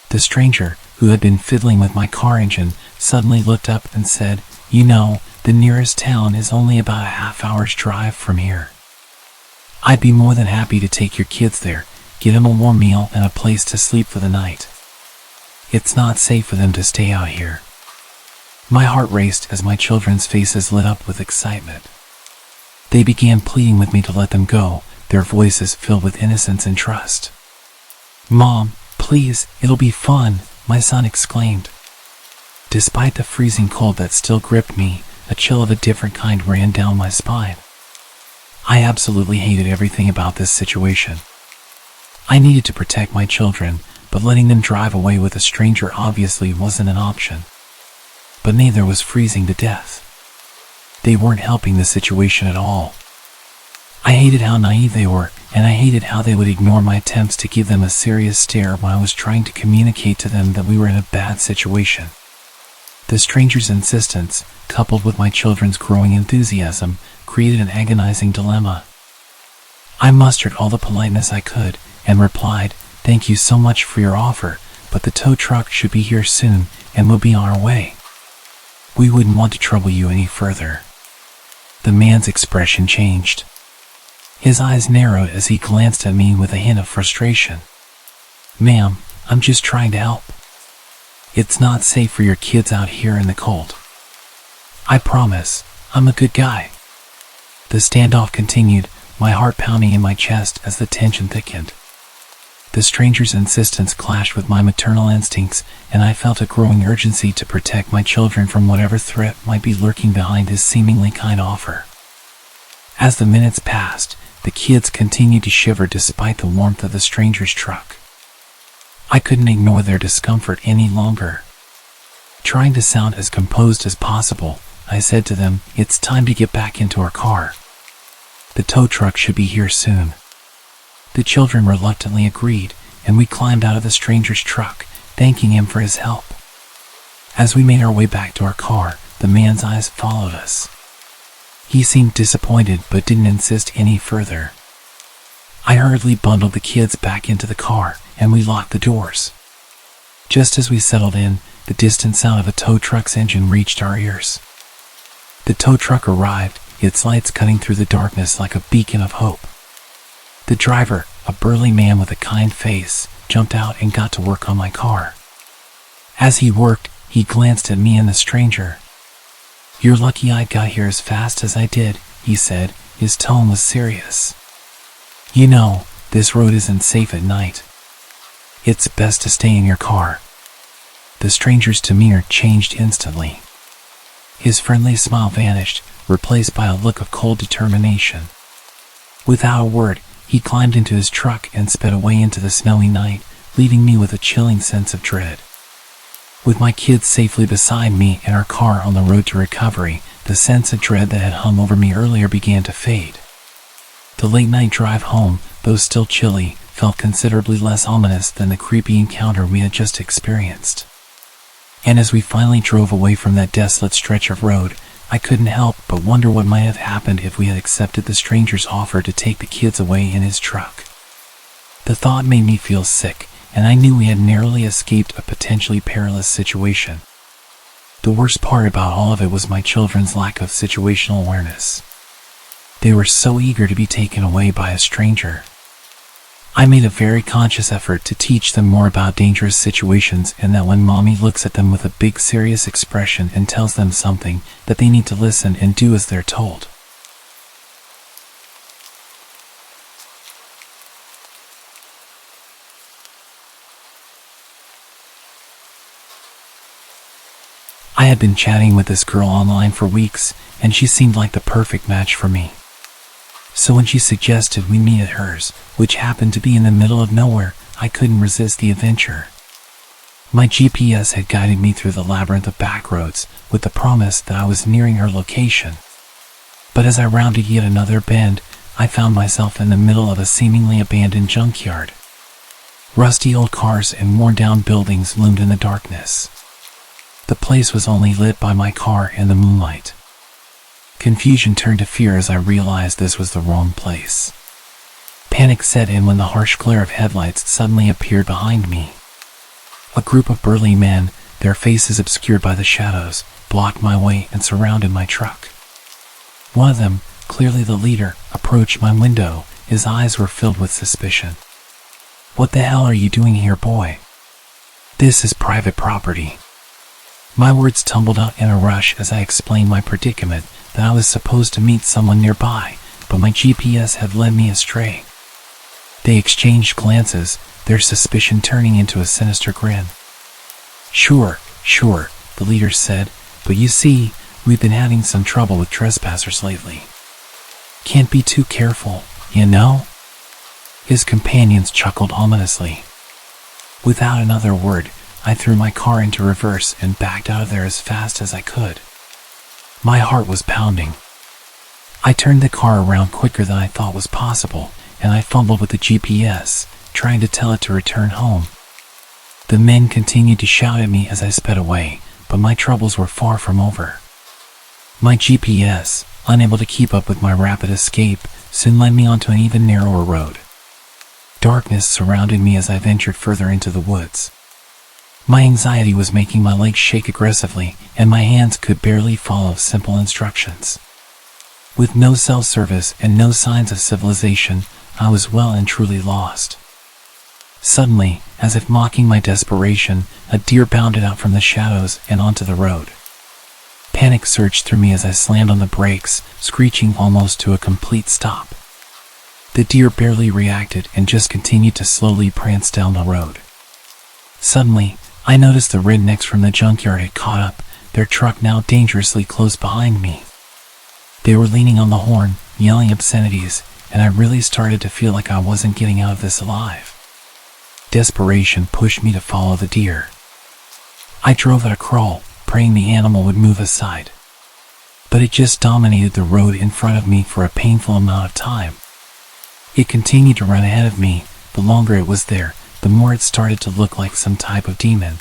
The stranger, who had been fiddling with my car engine, suddenly looked up and said, "You know, the nearest town is only about a half-hour's drive from here. I'd be more than happy to take your kids there, give them a warm meal and a place to sleep for the night. It's not safe for them to stay out here." My heart raced as my children's faces lit up with excitement. They began pleading with me to let them go, their voices filled with innocence and trust. "Mom, please, it'll be fun," my son exclaimed. Despite the freezing cold that still gripped me, a chill of a different kind ran down my spine. I absolutely hated everything about this situation. I needed to protect my children, but letting them drive away with a stranger obviously wasn't an option. But neither was freezing to death. They weren't helping the situation at all. I hated how naive they were, and I hated how they would ignore my attempts to give them a serious stare when I was trying to communicate to them that we were in a bad situation. The stranger's insistence, coupled with my children's growing enthusiasm, created an agonizing dilemma. I mustered all the politeness I could and replied, "Thank you so much for your offer, but the tow truck should be here soon and we'll be on our way. We wouldn't want to trouble you any further." The man's expression changed. His eyes narrowed as he glanced at me with a hint of frustration. "Ma'am, I'm just trying to help. It's not safe for your kids out here in the cold. I promise, I'm a good guy." The standoff continued, my heart pounding in my chest as the tension thickened. The stranger's insistence clashed with my maternal instincts, and I felt a growing urgency to protect my children from whatever threat might be lurking behind his seemingly kind offer. As the minutes passed, the kids continued to shiver despite the warmth of the stranger's truck. I couldn't ignore their discomfort any longer. Trying to sound as composed as possible, I said to them, "It's time to get back into our car. The tow truck should be here soon." The children reluctantly agreed, and we climbed out of the stranger's truck, thanking him for his help. As we made our way back to our car, the man's eyes followed us. He seemed disappointed but didn't insist any further. I hurriedly bundled the kids back into the car, and we locked the doors. Just as we settled in, the distant sound of a tow truck's engine reached our ears. The tow truck arrived, its lights cutting through the darkness like a beacon of hope. The driver, a burly man with a kind face, jumped out and got to work on my car. As he worked, he glanced at me and the stranger. "You're lucky I got here as fast as I did," he said. His tone was serious. "You know, this road isn't safe at night. It's best to stay in your car." The stranger's demeanor changed instantly. His friendly smile vanished, replaced by a look of cold determination. Without a word, he climbed into his truck and sped away into the snowy night, leaving me with a chilling sense of dread. With my kids safely beside me and our car on the road to recovery, the sense of dread that had hung over me earlier began to fade. The late-night drive home, though still chilly, felt considerably less ominous than the creepy encounter we had just experienced. And as we finally drove away from that desolate stretch of road, I couldn't help but wonder what might have happened if we had accepted the stranger's offer to take the kids away in his truck. The thought made me feel sick, and I knew we had narrowly escaped a potentially perilous situation. The worst part about all of it was my children's lack of situational awareness. They were so eager to be taken away by a stranger. I made a very conscious effort to teach them more about dangerous situations, and that when mommy looks at them with a big serious expression and tells them something, that they need to listen and do as they're told. I had been chatting with this girl online for weeks, and she seemed like the perfect match for me. So when she suggested we meet at hers, which happened to be in the middle of nowhere, I couldn't resist the adventure. My GPS had guided me through the labyrinth of back roads, with the promise that I was nearing her location. But as I rounded yet another bend, I found myself in the middle of a seemingly abandoned junkyard. Rusty old cars and worn-down buildings loomed in the darkness. The place was only lit by my car and the moonlight. Confusion turned to fear as I realized this was the wrong place. Panic set in when the harsh glare of headlights suddenly appeared behind me. A group of burly men, their faces obscured by the shadows, blocked my way and surrounded my truck. One of them, clearly the leader, approached my window. His eyes were filled with suspicion. "What the hell are you doing here, boy? This is private property." My words tumbled out in a rush as I explained my predicament, that I was supposed to meet someone nearby, but my GPS had led me astray. They exchanged glances, their suspicion turning into a sinister grin. Sure, the leader said, "but you see, we've been having some trouble with trespassers lately. Can't be too careful, you know?" His companions chuckled ominously. Without another word, I threw my car into reverse and backed out of there as fast as I could. My heart was pounding. I turned the car around quicker than I thought was possible, and I fumbled with the GPS, trying to tell it to return home. The men continued to shout at me as I sped away, but my troubles were far from over. My GPS, unable to keep up with my rapid escape, soon led me onto an even narrower road. Darkness surrounded me as I ventured further into the woods. My anxiety was making my legs shake aggressively, and my hands could barely follow simple instructions. With no cell service and no signs of civilization, I was well and truly lost. Suddenly, as if mocking my desperation, a deer bounded out from the shadows and onto the road. Panic surged through me as I slammed on the brakes, screeching almost to a complete stop. The deer barely reacted and just continued to slowly prance down the road. Suddenly, I noticed the rednecks from the junkyard had caught up, their truck now dangerously close behind me. They were leaning on the horn, yelling obscenities, and I really started to feel like I wasn't getting out of this alive. Desperation pushed me to follow the deer. I drove at a crawl, praying the animal would move aside. But it just dominated the road in front of me for a painful amount of time. It continued to run ahead of me. The longer it was there, the more it started to look like some type of demon.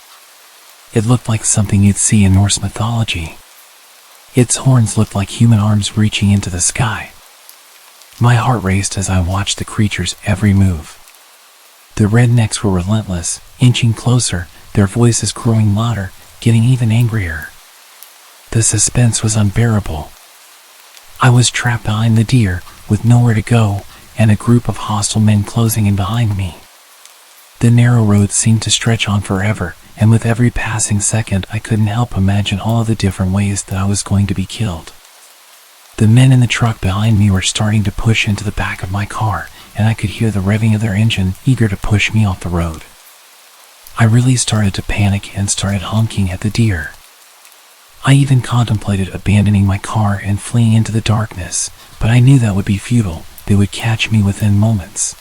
It looked like something you'd see in Norse mythology. Its horns looked like human arms reaching into the sky. My heart raced as I watched the creature's every move. The rednecks were relentless, inching closer, their voices growing louder, getting even angrier. The suspense was unbearable. I was trapped behind the deer, with nowhere to go, and a group of hostile men closing in behind me. The narrow road seemed to stretch on forever, and with every passing second I couldn't help imagine all of the different ways that I was going to be killed. The men in the truck behind me were starting to push into the back of my car, and I could hear the revving of their engine, eager to push me off the road. I really started to panic and started honking at the deer. I even contemplated abandoning my car and fleeing into the darkness, but I knew that would be futile. They would catch me within moments.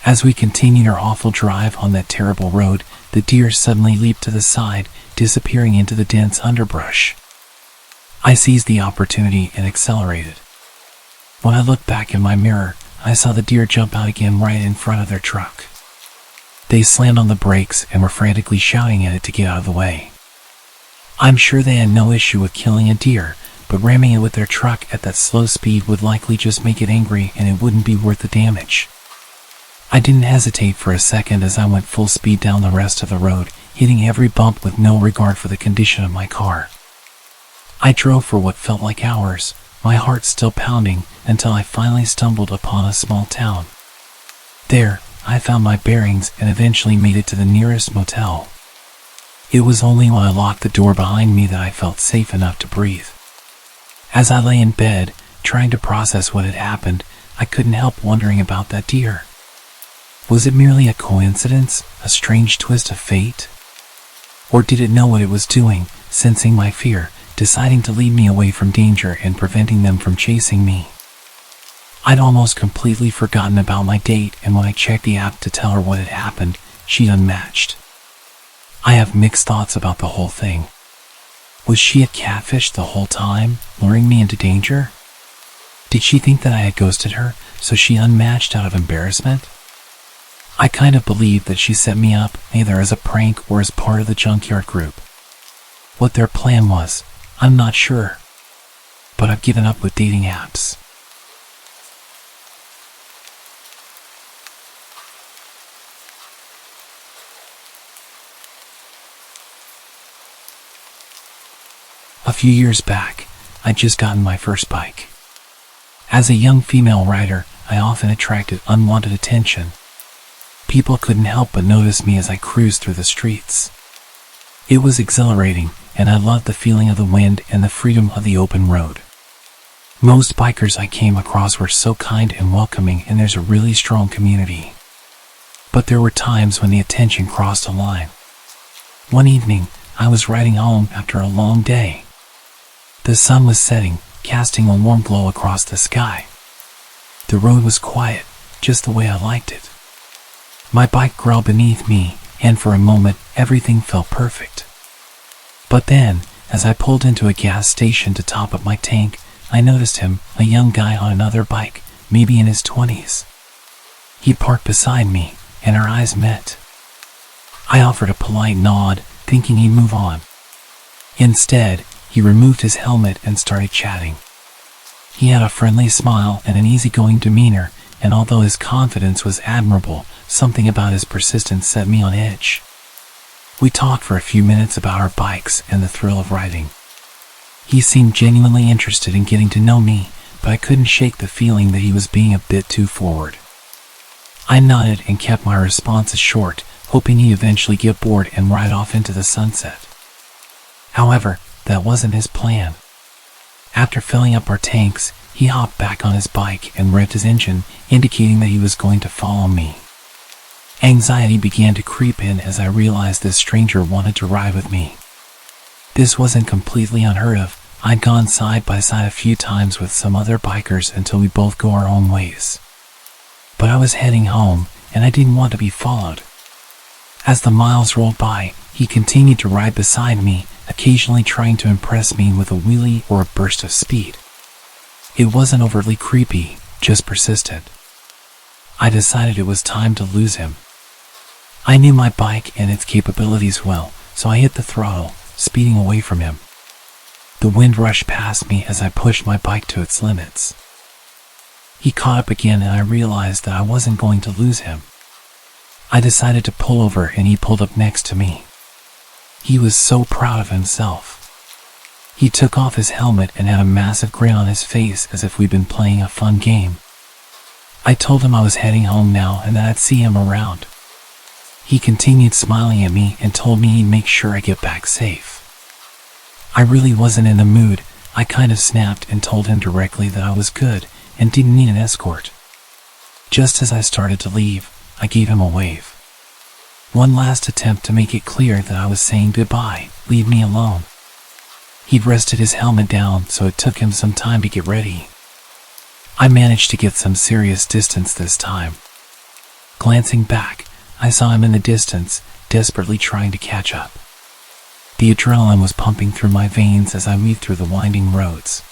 As we continued our awful drive on that terrible road, the deer suddenly leaped to the side, disappearing into the dense underbrush. I seized the opportunity and accelerated. When I looked back in my mirror, I saw the deer jump out again right in front of their truck. They slammed on the brakes and were frantically shouting at it to get out of the way. I'm sure they had no issue with killing a deer, but ramming it with their truck at that slow speed would likely just make it angry, and it wouldn't be worth the damage. I didn't hesitate for a second as I went full speed down the rest of the road, hitting every bump with no regard for the condition of my car. I drove for what felt like hours, my heart still pounding, until I finally stumbled upon a small town. There, I found my bearings and eventually made it to the nearest motel. It was only when I locked the door behind me that I felt safe enough to breathe. As I lay in bed, trying to process what had happened, I couldn't help wondering about that deer. Was it merely a coincidence, a strange twist of fate? Or did it know what it was doing, sensing my fear, deciding to lead me away from danger and preventing them from chasing me? I'd almost completely forgotten about my date, and when I checked the app to tell her what had happened, she'd unmatched. I have mixed thoughts about the whole thing. Was she a catfish the whole time, luring me into danger? Did she think that I had ghosted her, so she unmatched out of embarrassment? I kind of believe that she set me up either as a prank or as part of the junkyard group. What their plan was, I'm not sure. But I've given up with dating apps. A few years back, I'd just gotten my first bike. As a young female rider, I often attracted unwanted attention. People couldn't help but notice me as I cruised through the streets. It was exhilarating, and I loved the feeling of the wind and the freedom of the open road. Most bikers I came across were so kind and welcoming, and there's a really strong community. But there were times when the attention crossed a line. One evening, I was riding home after a long day. The sun was setting, casting a warm glow across the sky. The road was quiet, just the way I liked it. My bike growled beneath me, and for a moment, everything felt perfect. But then, as I pulled into a gas station to top up my tank, I noticed him, a young guy on another bike, maybe in his 20s. He parked beside me, and our eyes met. I offered a polite nod, thinking he'd move on. Instead, he removed his helmet and started chatting. He had a friendly smile and an easygoing demeanor, and although his confidence was admirable, something about his persistence set me on edge. We talked for a few minutes about our bikes and the thrill of riding. He seemed genuinely interested in getting to know me, but I couldn't shake the feeling that he was being a bit too forward. I nodded and kept my responses short, hoping he'd eventually get bored and ride off into the sunset. However, that wasn't his plan. After filling up our tanks, he hopped back on his bike and revved his engine, indicating that he was going to follow me. Anxiety began to creep in as I realized this stranger wanted to ride with me. This wasn't completely unheard of. I'd gone side by side a few times with some other bikers until we both go our own ways. But I was heading home, and I didn't want to be followed. As the miles rolled by, he continued to ride beside me, occasionally trying to impress me with a wheelie or a burst of speed. It wasn't overtly creepy, just persistent. I decided it was time to lose him. I knew my bike and its capabilities well, so I hit the throttle, speeding away from him. The wind rushed past me as I pushed my bike to its limits. He caught up again, and I realized that I wasn't going to lose him. I decided to pull over, and he pulled up next to me. He was so proud of himself. He took off his helmet and had a massive grin on his face as if we'd been playing a fun game. I told him I was heading home now and that I'd see him around. He continued smiling at me and told me he'd make sure I get back safe. I really wasn't in the mood. I kind of snapped and told him directly that I was good and didn't need an escort. Just as I started to leave, I gave him a wave. One last attempt to make it clear that I was saying goodbye, leave me alone. He'd rested his helmet down, so it took him some time to get ready. I managed to get some serious distance this time. Glancing back, I saw him in the distance, desperately trying to catch up. The adrenaline was pumping through my veins as I weaved through the winding roads.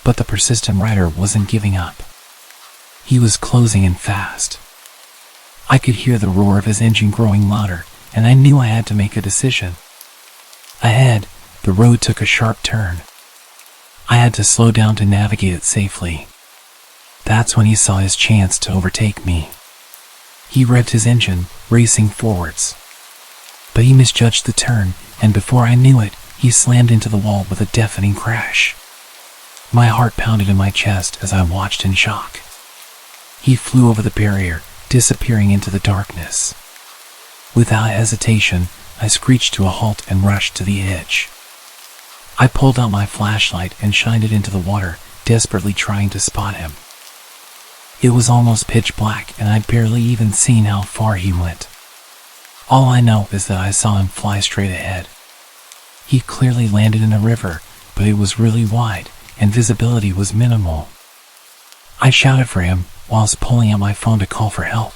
But the persistent rider wasn't giving up. He was closing in fast. I could hear the roar of his engine growing louder, and I knew I had to make a decision. Ahead, the road took a sharp turn. I had to slow down to navigate it safely. That's when he saw his chance to overtake me. He revved his engine, racing forwards. But he misjudged the turn, and before I knew it, he slammed into the wall with a deafening crash. My heart pounded in my chest as I watched in shock. He flew over the barrier, disappearing into the darkness. Without hesitation, I screeched to a halt and rushed to the edge. I pulled out my flashlight and shined it into the water, desperately trying to spot him. It was almost pitch black, and I'd barely even seen how far he went. All I know is that I saw him fly straight ahead. He clearly landed in a river, but it was really wide, and visibility was minimal. I shouted for him, whilst pulling out my phone to call for help.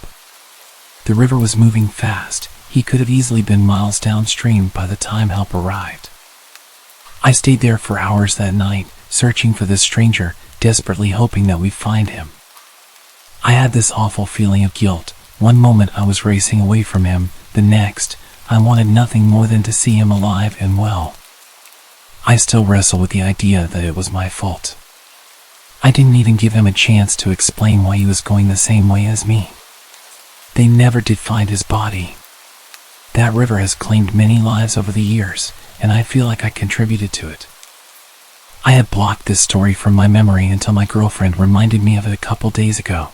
The river was moving fast. He could have easily been miles downstream by the time help arrived. I stayed there for hours that night, searching for this stranger, desperately hoping that we'd find him. I had this awful feeling of guilt, One moment I was racing away from him, the next, I wanted nothing more than to see him alive and well. I still wrestle with the idea that it was my fault. I didn't even give him a chance to explain why he was going the same way as me. They never did find his body. That river has claimed many lives over the years, and I feel like I contributed to it. I had blocked this story from my memory until my girlfriend reminded me of it a couple days ago.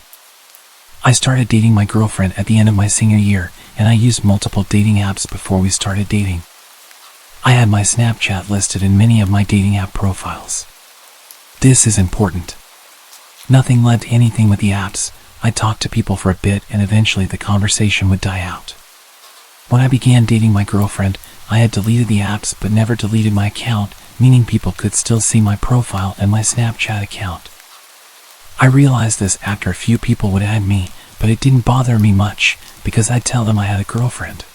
I started dating my girlfriend at the end of my senior year, and I used multiple dating apps before we started dating. I had my Snapchat listed in many of my dating app profiles. This is important. Nothing led to anything with the apps. I talked to people for a bit and eventually the conversation would die out. When I began dating my girlfriend, I had deleted the apps but never deleted my account, meaning people could still see my profile and my Snapchat account. I realized this after a few people would add me, but it didn't bother me much because I'd tell them I had a girlfriend.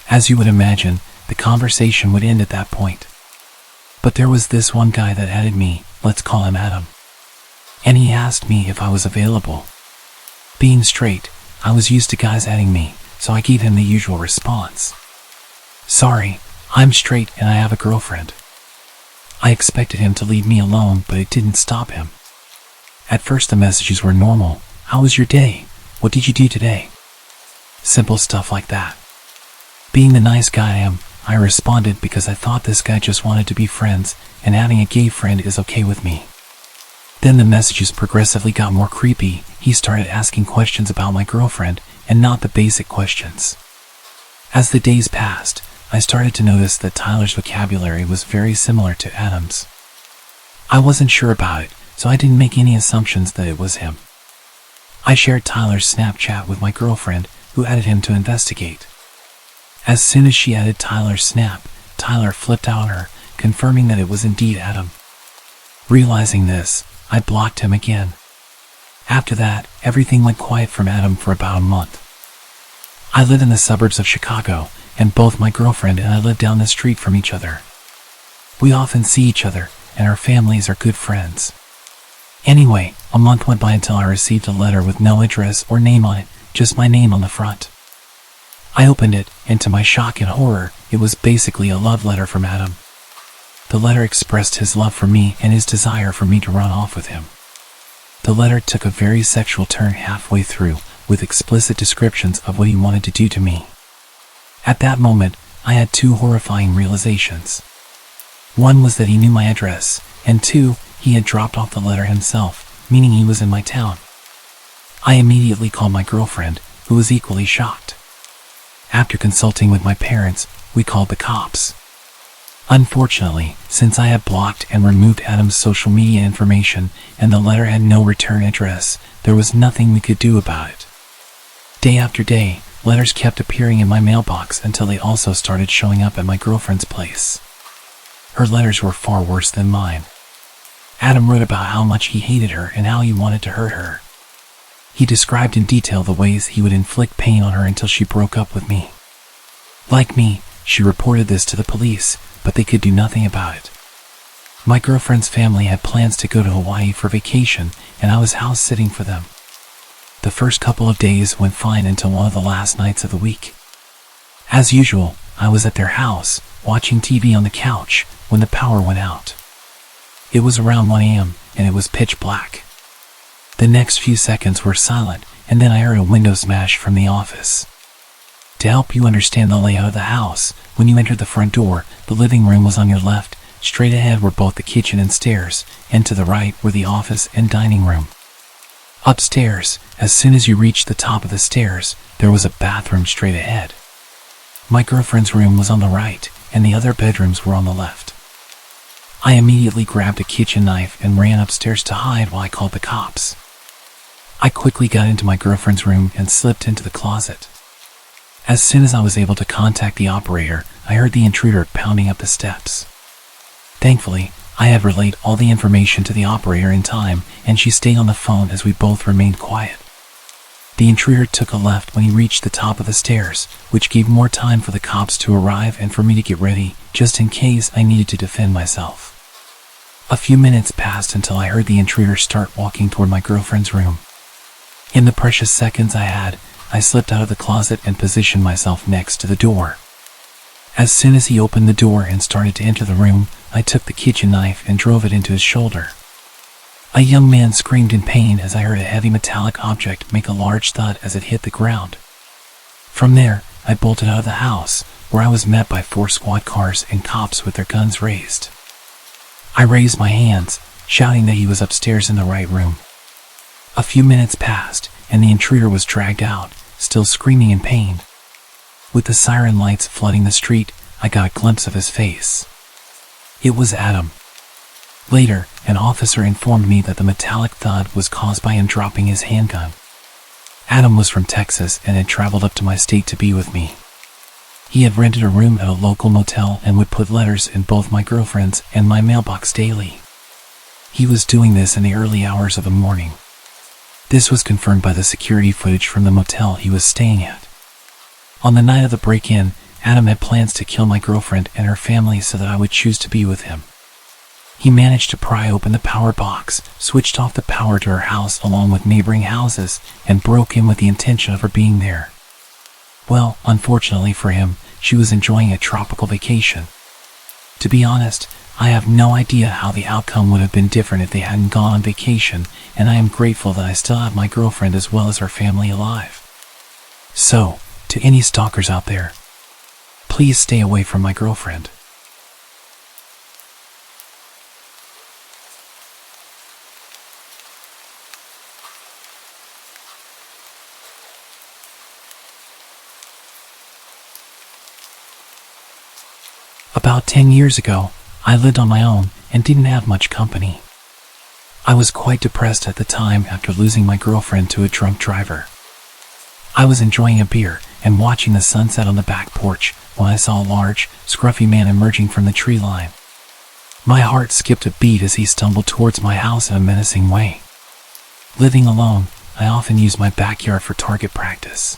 As you would imagine, the conversation would end at that point. But there was this one guy that added me, let's call him Adam. And he asked me if I was available. Being straight, I was used to guys adding me, so I gave him the usual response. Sorry, I'm straight and I have a girlfriend. I expected him to leave me alone, but it didn't stop him. At first the messages were normal. How was your day? What did you do today? Simple stuff like that. Being the nice guy I am, I responded because I thought this guy just wanted to be friends, and adding a gay friend is okay with me. Then the messages progressively got more creepy. He started asking questions about my girlfriend, and not the basic questions. As the days passed, I started to notice that Tyler's vocabulary was very similar to Adam's. I wasn't sure about it, so I didn't make any assumptions that it was him. I shared Tyler's Snapchat with my girlfriend, who added him to investigate. As soon as she added Tyler's snap, Tyler flipped out on her, confirming that it was indeed Adam. Realizing this, I blocked him again. After that, everything went quiet from Adam for about a month. I live in the suburbs of Chicago, and both my girlfriend and I live down the street from each other. We often see each other, and our families are good friends. Anyway, a month went by until I received a letter with no address or name on it, just my name on the front. I opened it, and to my shock and horror, it was basically a love letter from Adam. The letter expressed his love for me and his desire for me to run off with him. The letter took a very sexual turn halfway through, with explicit descriptions of what he wanted to do to me. At that moment, I had two horrifying realizations. One was that he knew my address, and two, he had dropped off the letter himself, meaning he was in my town. I immediately called my girlfriend, who was equally shocked. After consulting with my parents, we called the cops. Unfortunately, since I had blocked and removed Adam's social media information and the letter had no return address, there was nothing we could do about it. Day after day, letters kept appearing in my mailbox until they also started showing up at my girlfriend's place. Her letters were far worse than mine. Adam wrote about how much he hated her and how he wanted to hurt her. He described in detail the ways he would inflict pain on her until she broke up with me. Like me, she reported this to the police, but they could do nothing about it. My girlfriend's family had plans to go to Hawaii for vacation, and I was house sitting for them. The first couple of days went fine until one of the last nights of the week. As usual, I was at their house, watching TV on the couch, when the power went out. It was around 1 a.m., and it was pitch black. The next few seconds were silent, and then I heard a window smash from the office. To help you understand the layout of the house, when you entered the front door, the living room was on your left, straight ahead were both the kitchen and stairs, and to the right were the office and dining room. Upstairs, as soon as you reached the top of the stairs, there was a bathroom straight ahead. My girlfriend's room was on the right, and the other bedrooms were on the left. I immediately grabbed a kitchen knife and ran upstairs to hide while I called the cops. I quickly got into my girlfriend's room and slipped into the closet. As soon as I was able to contact the operator, I heard the intruder pounding up the steps. Thankfully, I had relayed all the information to the operator in time, and she stayed on the phone as we both remained quiet. The intruder took a left when he reached the top of the stairs, which gave more time for the cops to arrive and for me to get ready, just in case I needed to defend myself. A few minutes passed until I heard the intruder start walking toward my girlfriend's room. In the precious seconds I had, I slipped out of the closet and positioned myself next to the door. As soon as he opened the door and started to enter the room, I took the kitchen knife and drove it into his shoulder. A young man screamed in pain as I heard a heavy metallic object make a large thud as it hit the ground. From there, I bolted out of the house, where I was met by 4 squad cars and cops with their guns raised. I raised my hands, shouting that he was upstairs in the right room. A few minutes passed, and the intruder was dragged out, still screaming in pain. With the siren lights flooding the street, I got a glimpse of his face. It was Adam. Later, an officer informed me that the metallic thud was caused by him dropping his handgun. Adam was from Texas and had traveled up to my state to be with me. He had rented a room at a local motel and would put letters in both my girlfriend's and my mailbox daily. He was doing this in the early hours of the morning. This was confirmed by the security footage from the motel he was staying at. On the night of the break-in, Adam had plans to kill my girlfriend and her family so that I would choose to be with him. He managed to pry open the power box, switched off the power to her house along with neighboring houses, and broke in with the intention of her being there. Well, unfortunately for him, she was enjoying a tropical vacation. To be honest, I have no idea how the outcome would have been different if they hadn't gone on vacation, and I am grateful that I still have my girlfriend as well as her family alive. So, to any stalkers out there, please stay away from my girlfriend. About 10 years ago, I lived on my own and didn't have much company. I was quite depressed at the time after losing my girlfriend to a drunk driver. I was enjoying a beer and watching the sunset on the back porch when I saw a large, scruffy man emerging from the tree line. My heart skipped a beat as he stumbled towards my house in a menacing way. Living alone, I often used my backyard for target practice.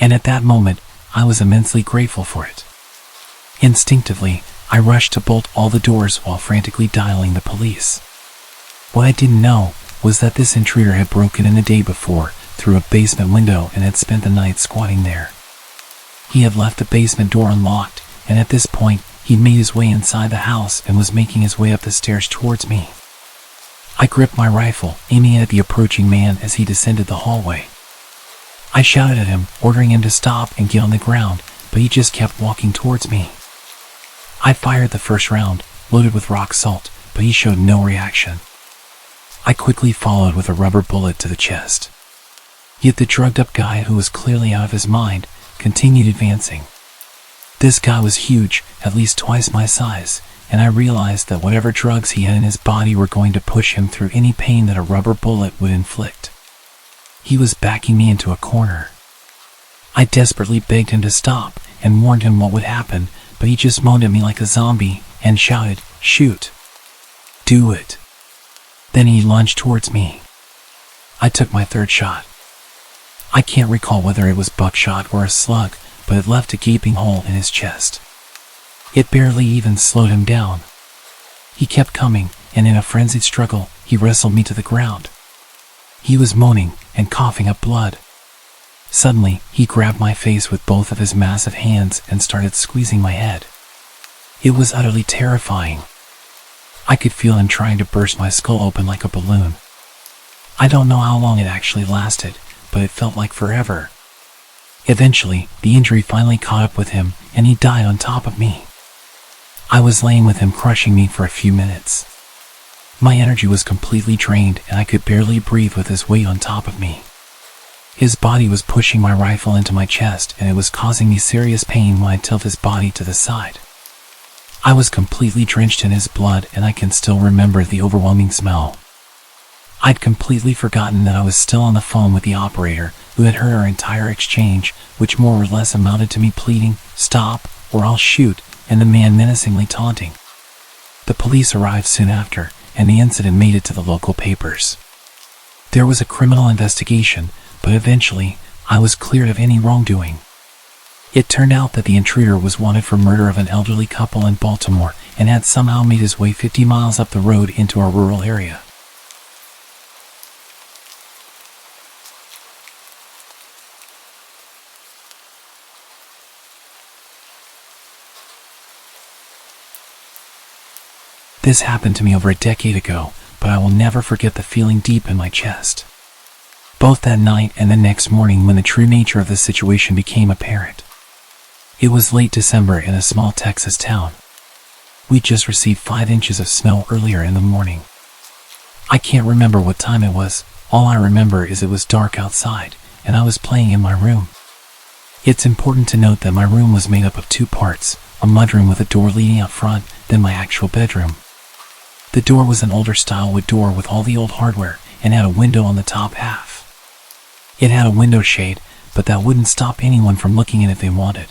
And at that moment, I was immensely grateful for it. Instinctively, I rushed to bolt all the doors while frantically dialing the police. What I didn't know was that this intruder had broken in the day before through a basement window and had spent the night squatting there. He had left the basement door unlocked, and at this point, he'd made his way inside the house and was making his way up the stairs towards me. I gripped my rifle, aiming it at the approaching man as he descended the hallway. I shouted at him, ordering him to stop and get on the ground, but he just kept walking towards me. I fired the first round, loaded with rock salt, but he showed no reaction. I quickly followed with a rubber bullet to the chest. Yet the drugged-up guy, who was clearly out of his mind, continued advancing. This guy was huge, at least twice my size, and I realized that whatever drugs he had in his body were going to push him through any pain that a rubber bullet would inflict. He was backing me into a corner. I desperately begged him to stop and warned him what would happen, but he just moaned at me like a zombie and shouted, "Shoot! Do it!" Then he lunged towards me. I took my third shot. I can't recall whether it was buckshot or a slug, but it left a gaping hole in his chest. It barely even slowed him down. He kept coming, and in a frenzied struggle, he wrestled me to the ground. He was moaning and coughing up blood. Suddenly, he grabbed my face with both of his massive hands and started squeezing my head. It was utterly terrifying. I could feel him trying to burst my skull open like a balloon. I don't know how long it actually lasted, but it felt like forever. Eventually, the injury finally caught up with him, and he died on top of me. I was laying with him crushing me for a few minutes. My energy was completely drained, and I could barely breathe with his weight on top of me. His body was pushing my rifle into my chest, and it was causing me serious pain when I tilted his body to the side. I was completely drenched in his blood, and I can still remember the overwhelming smell. I'd completely forgotten that I was still on the phone with the operator, who had heard our entire exchange, which more or less amounted to me pleading, "Stop, or I'll shoot," and the man menacingly taunting. The police arrived soon after, and the incident made it to the local papers. There was a criminal investigation, but eventually, I was cleared of any wrongdoing. It turned out that the intruder was wanted for murder of an elderly couple in Baltimore and had somehow made his way 50 miles up the road into a rural area. This happened to me over a decade ago, but I will never forget the feeling deep in my chest. Both that night and the next morning when the true nature of the situation became apparent. It was late December in a small Texas town. We'd just received 5 inches of snow earlier in the morning. I can't remember what time it was. All I remember is it was dark outside, and I was playing in my room. It's important to note that my room was made up of 2 parts, a mudroom with a door leading out front, then my actual bedroom. The door was an older style wood door with all the old hardware and had a window on the top half. It had a window shade, but that wouldn't stop anyone from looking in if they wanted.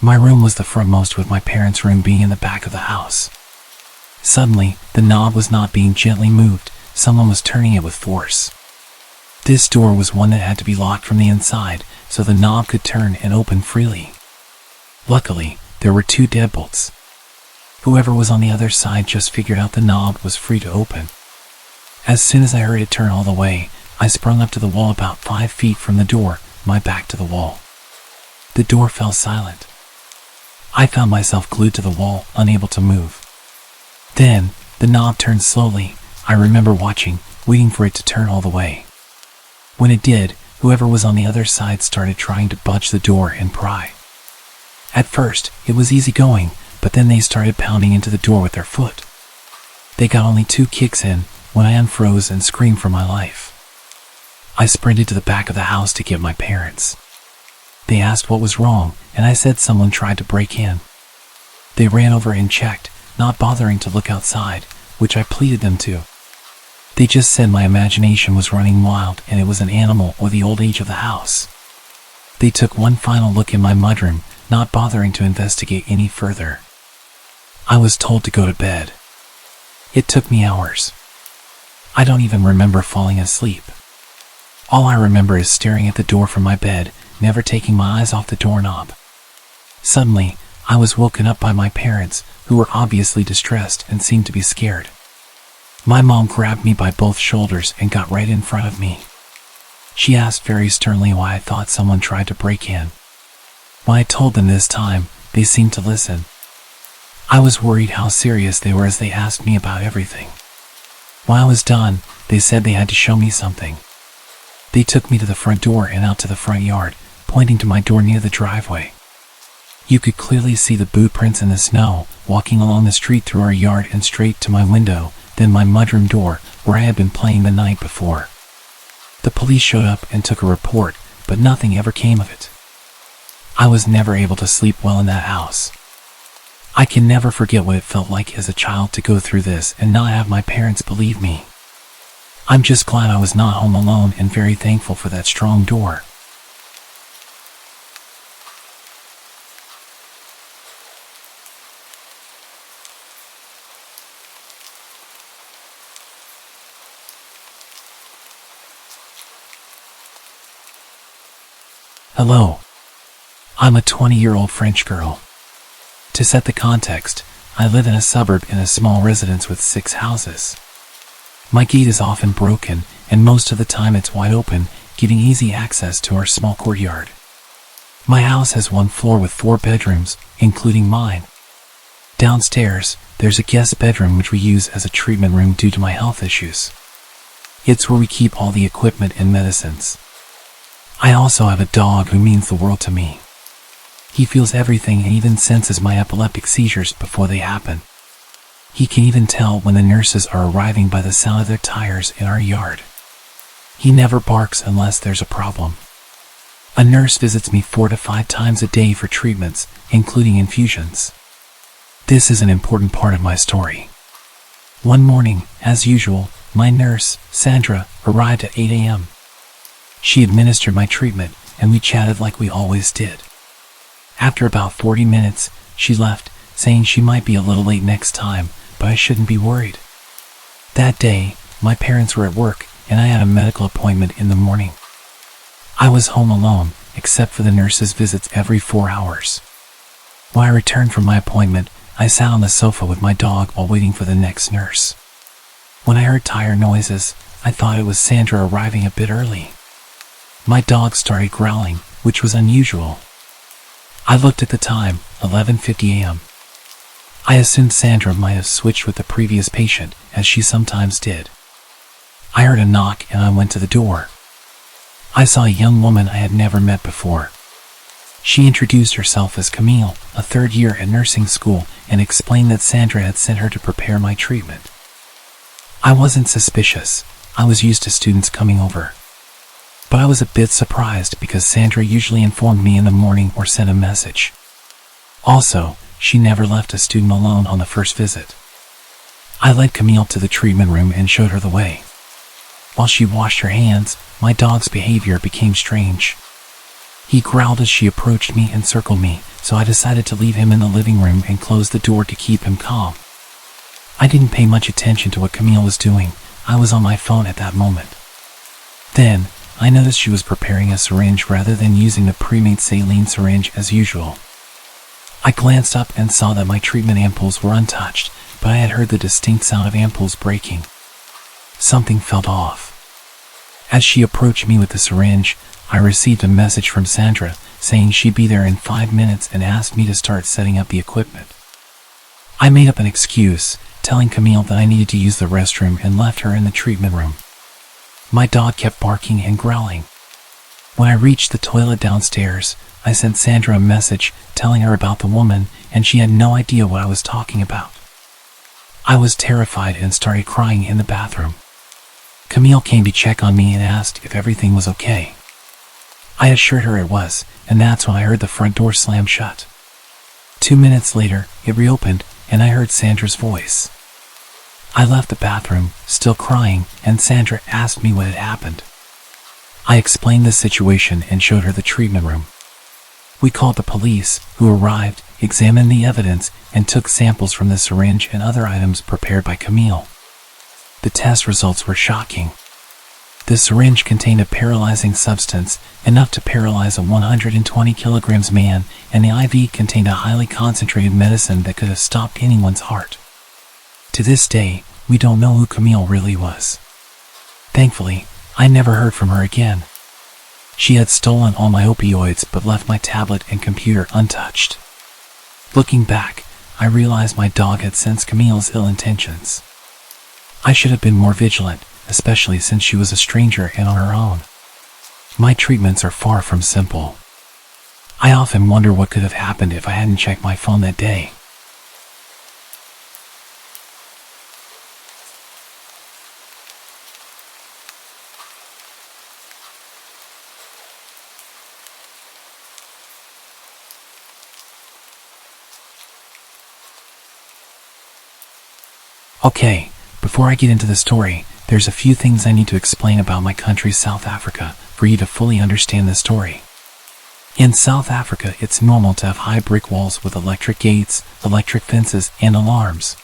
My room was the frontmost, with my parents' room being in the back of the house. Suddenly, the knob was not being gently moved, someone was turning it with force. This door was one that had to be locked from the inside, so the knob could turn and open freely. Luckily, there were 2 deadbolts. Whoever was on the other side just figured out the knob was free to open. As soon as I heard it turn all the way, I sprung up to the wall about 5 feet from the door, my back to the wall. The door fell silent. I found myself glued to the wall, unable to move. Then, the knob turned slowly. I remember watching, waiting for it to turn all the way. When it did, whoever was on the other side started trying to budge the door and pry. At first, it was easy going, but then they started pounding into the door with their foot. They got only 2 kicks in when I unfroze and screamed for my life. I sprinted to the back of the house to get my parents. They asked what was wrong, and I said someone tried to break in. They ran over and checked, not bothering to look outside, which I pleaded them to. They just said my imagination was running wild and it was an animal or the old age of the house. They took one final look in my mudroom, not bothering to investigate any further. I was told to go to bed. It took me hours. I don't even remember falling asleep. All I remember is staring at the door from my bed, never taking my eyes off the doorknob. Suddenly, I was woken up by my parents, who were obviously distressed and seemed to be scared. My mom grabbed me by both shoulders and got right in front of me. She asked very sternly why I thought someone tried to break in. When I told them this time, they seemed to listen. I was worried how serious they were as they asked me about everything. When I was done, they said they had to show me something. They took me to the front door and out to the front yard, pointing to my door near the driveway. You could clearly see the boot prints in the snow, walking along the street through our yard and straight to my window, then my mudroom door, where I had been playing the night before. The police showed up and took a report, but nothing ever came of it. I was never able to sleep well in that house. I can never forget what it felt like as a child to go through this and not have my parents believe me. I'm just glad I was not home alone and very thankful for that strong door. Hello. I'm a 20-year-old French girl. To set the context, I live in a suburb in a small residence with 6 houses. My gate is often broken, and most of the time it's wide open, giving easy access to our small courtyard. My house has 1 floor with 4 bedrooms, including mine. Downstairs, there's a guest bedroom which we use as a treatment room due to my health issues. It's where we keep all the equipment and medicines. I also have a dog who means the world to me. He feels everything and even senses my epileptic seizures before they happen. He can even tell when the nurses are arriving by the sound of their tires in our yard. He never barks unless there's a problem. A nurse visits me 4 to 5 times a day for treatments, including infusions. This is an important part of my story. One morning, as usual, my nurse, Sandra, arrived at 8 a.m. She administered my treatment, and we chatted like we always did. After about 40 minutes, she left, saying she might be a little late next time, but I shouldn't be worried. That day, my parents were at work, and I had a medical appointment in the morning. I was home alone, except for the nurse's visits every 4 hours. When I returned from my appointment, I sat on the sofa with my dog while waiting for the next nurse. When I heard tire noises, I thought it was Sandra arriving a bit early. My dog started growling, which was unusual. I looked at the time, 11:50 a.m. I assumed Sandra might have switched with the previous patient, as she sometimes did. I heard a knock and I went to the door. I saw a young woman I had never met before. She introduced herself as Camille, a third year at nursing school, and explained that Sandra had sent her to prepare my treatment. I wasn't suspicious. I was used to students coming over. But I was a bit surprised because Sandra usually informed me in the morning or sent a message. Also, she never left a student alone on the first visit. I led Camille to the treatment room and showed her the way. While she washed her hands, my dog's behavior became strange. He growled as she approached me and circled me, so I decided to leave him in the living room and close the door to keep him calm. I didn't pay much attention to what Camille was doing. I was on my phone at that moment. Then, I noticed she was preparing a syringe rather than using the pre-made saline syringe as usual. I glanced up and saw that my treatment ampoules were untouched, but I had heard the distinct sound of ampoules breaking. Something felt off. As she approached me with the syringe, I received a message from Sandra saying she'd be there in 5 minutes and asked me to start setting up the equipment. I made up an excuse, telling Camille that I needed to use the restroom and left her in the treatment room. My dog kept barking and growling. When I reached the toilet downstairs, I sent Sandra a message telling her about the woman, and she had no idea what I was talking about. I was terrified and started crying in the bathroom. Camille came to check on me and asked if everything was okay. I assured her it was, and that's when I heard the front door slam shut. 2 minutes later, it reopened, and I heard Sandra's voice. I left the bathroom, still crying, and Sandra asked me what had happened. I explained the situation and showed her the treatment room. We called the police, who arrived, examined the evidence, and took samples from the syringe and other items prepared by Camille. The test results were shocking. The syringe contained a paralyzing substance, enough to paralyze a 120 kilograms man, and the IV contained a highly concentrated medicine that could have stopped anyone's heart. To this day, we don't know who Camille really was. Thankfully, I never heard from her again. She had stolen all my opioids but left my tablet and computer untouched. Looking back, I realized my dog had sensed Camille's ill intentions. I should have been more vigilant, especially since she was a stranger and on her own. My treatments are far from simple. I often wonder what could have happened if I hadn't checked my phone that day. Okay, before I get into the story, there's a few things I need to explain about my country, South Africa, for you to fully understand the story. In South Africa, it's normal to have high brick walls with electric gates, electric fences, and alarms.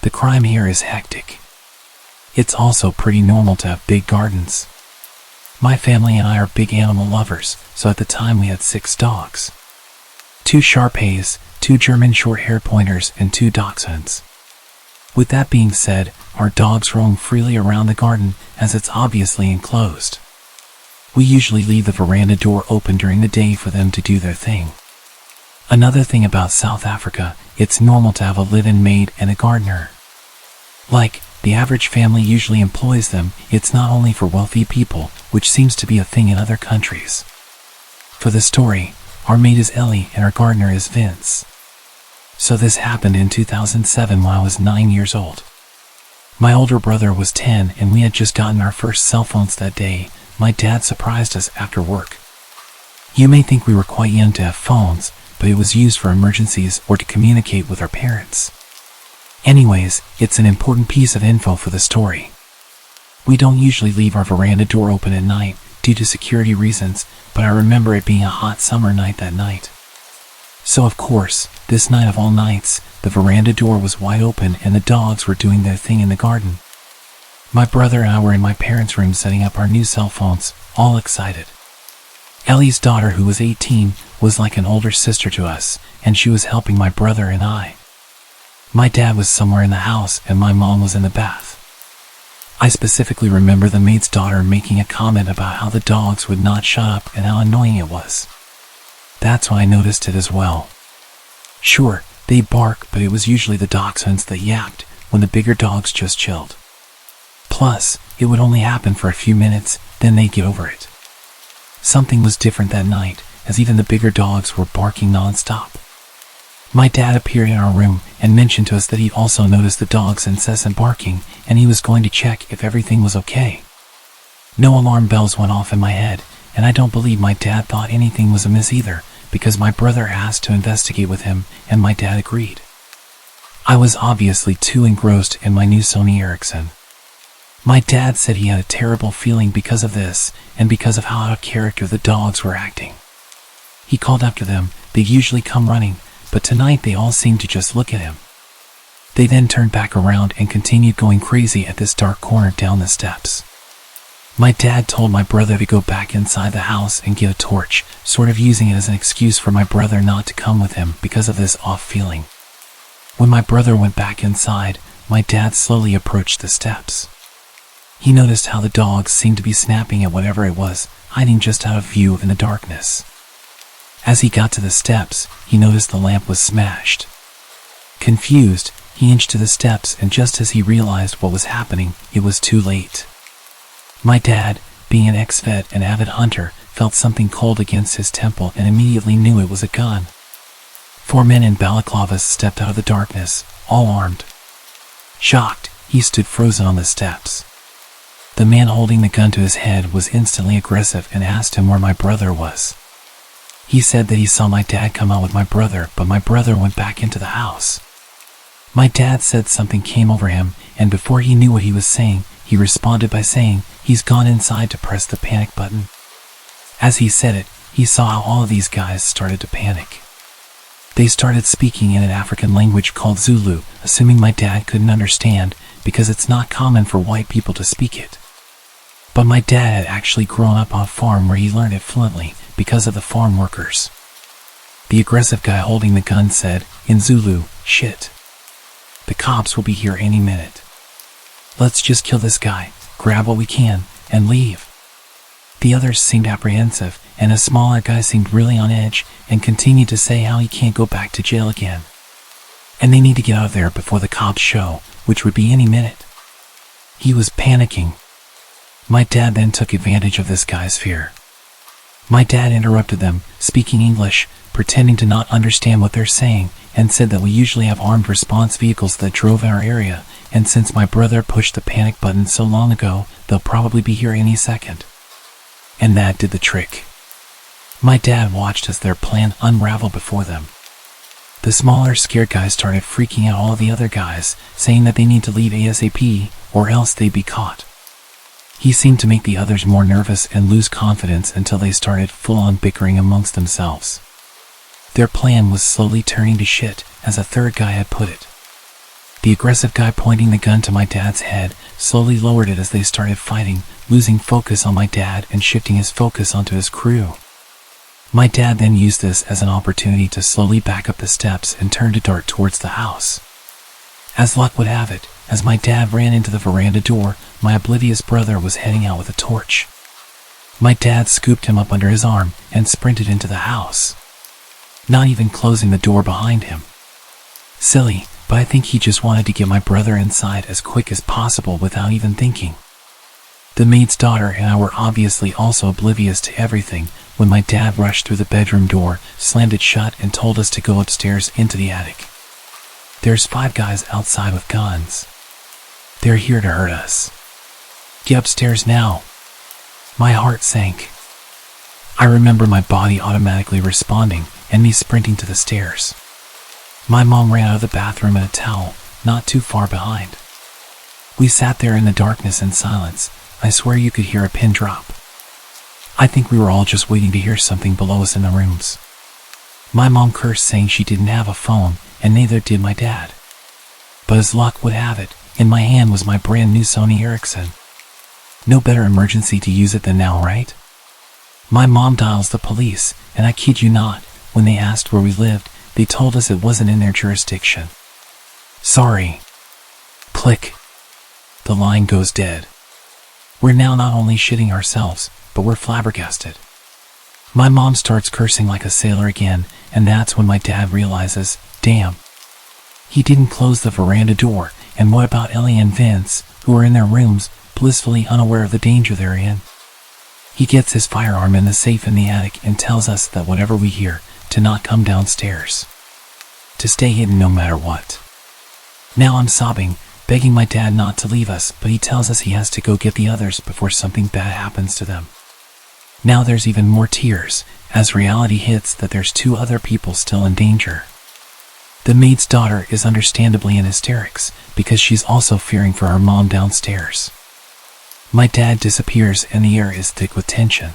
The crime here is hectic. It's also pretty normal to have big gardens. My family and I are big animal lovers, so at the time we had 6 dogs. 2 Shar-Peis, 2 German short-haired pointers, and 2 dachshunds. With that being said, our dogs roam freely around the garden as it's obviously enclosed. We usually leave the veranda door open during the day for them to do their thing. Another thing about South Africa, it's normal to have a live-in maid and a gardener. Like, the average family usually employs them. It's not only for wealthy people, which seems to be a thing in other countries. For the story, our maid is Ellie and our gardener is Vince. So this happened in 2007 when I was 9 years old. My older brother was 10 and we had just gotten our first cell phones that day. My dad surprised us after work. You may think we were quite young to have phones, but it was used for emergencies or to communicate with our parents. Anyways, it's an important piece of info for the story. We don't usually leave our veranda door open at night due to security reasons, but I remember it being a hot summer night that night. So of course, this night of all nights, the veranda door was wide open and the dogs were doing their thing in the garden. My brother and I were in my parents' room setting up our new cell phones, all excited. Ellie's daughter, who was 18, was like an older sister to us, and she was helping my brother and I. My dad was somewhere in the house and my mom was in the bath. I specifically remember the maid's daughter making a comment about how the dogs would not shut up and how annoying it was. That's when I noticed it as well. Sure, They'd bark, but it was usually the dachshunds that yapped when the bigger dogs just chilled. Plus, it would only happen for a few minutes, then they'd get over it. Something was different that night, as even the bigger dogs were barking non-stop. My dad appeared in our room and mentioned to us that he'd also noticed the dog's incessant barking, and he was going to check if everything was okay. No alarm bells went off in my head, and I don't believe my dad thought anything was amiss either, because my brother asked to investigate with him, and my dad agreed. I was obviously too engrossed in my new Sony Ericsson. My dad said he had a terrible feeling because of this, and because of how out of character the dogs were acting. He called after them. They'd usually come running, but tonight they all seemed to just look at him. They then turned back around and continued going crazy at this dark corner down the steps. My dad told my brother to go back inside the house and get a torch, sort of using it as an excuse for my brother not to come with him because of this off feeling. When my brother went back inside, my dad slowly approached the steps. He noticed how the dogs seemed to be snapping at whatever it was, hiding just out of view in the darkness. As he got to the steps, he noticed the lamp was smashed. Confused, he inched to the steps, and just as he realized what was happening, it was too late. My dad, being an ex-vet and avid hunter, felt something cold against his temple and immediately knew it was a gun. 4 men in balaclavas stepped out of the darkness, all armed. Shocked, he stood frozen on the steps. The man holding the gun to his head was instantly aggressive and asked him where my brother was. He said that he saw my dad come out with my brother, but my brother went back into the house. My dad said something came over him, and before he knew what he was saying, he responded by saying he's gone inside to press the panic button. As he said it, he saw how all of these guys started to panic. They started speaking in an African language called Zulu, assuming my dad couldn't understand because it's not common for white people to speak it. But my dad had actually grown up on a farm where he learned it fluently because of the farm workers. The aggressive guy holding the gun said, in Zulu, "Shit. The cops will be here any minute. Let's just kill this guy, grab what we can, and leave." The others seemed apprehensive, and a smaller guy seemed really on edge and continued to say how he can't go back to jail again. And they need to get out of there before the cops show, which would be any minute. He was panicking. My dad then took advantage of this guy's fear. My dad interrupted them, speaking English, pretending to not understand what they're saying, and said that we usually have armed response vehicles that drove in our area, and since my brother pushed the panic button so long ago, they'll probably be here any second. And that did the trick. My dad watched as their plan unraveled before them. The smaller, scared guys started freaking out all of the other guys, saying that they need to leave ASAP, or else they'd be caught. He seemed to make the others more nervous and lose confidence until they started full-on bickering amongst themselves. Their plan was slowly turning to shit, as a third guy had put it. The aggressive guy pointing the gun to my dad's head slowly lowered it as they started fighting, losing focus on my dad and shifting his focus onto his crew. My dad then used this as an opportunity to slowly back up the steps and turn to dart towards the house. As luck would have it, as my dad ran into the veranda door, my oblivious brother was heading out with a torch. My dad scooped him up under his arm and sprinted into the house, not even closing the door behind him. Silly, but I think he just wanted to get my brother inside as quick as possible without even thinking. The maid's daughter and I were obviously also oblivious to everything when my dad rushed through the bedroom door, slammed it shut, and told us to go upstairs into the attic. There's 5 guys outside with guns. They're here to hurt us. Get upstairs now. My heart sank. I remember my body automatically responding and me sprinting to the stairs. My mom ran out of the bathroom in a towel, not too far behind. We sat there in the darkness and silence. I swear you could hear a pin drop. I think we were all just waiting to hear something below us in the rooms. My mom cursed, saying she didn't have a phone, and neither did my dad. But as luck would have it, in my hand was my brand new Sony Ericsson. No better emergency to use it than now, right? My mom dials the police, and I kid you not, when they asked where we lived, they told us it wasn't in their jurisdiction. Sorry. Click. The line goes dead. We're now not only shitting ourselves, but we're flabbergasted. My mom starts cursing like a sailor again, and that's when my dad realizes, damn, He didn't close the veranda door, and what about Ellie and Vince, who are in their rooms, blissfully unaware of the danger they're in? He gets his firearm in the safe in the attic and tells us that whatever we hear, to not come downstairs. To stay hidden no matter what. Now I'm sobbing, begging my dad not to leave us, but he tells us he has to go get the others before something bad happens to them. Now there's even more tears, as reality hits that there's 2 other people still in danger. The maid's daughter is understandably in hysterics, because she's also fearing for her mom downstairs. My dad disappears and the air is thick with tension.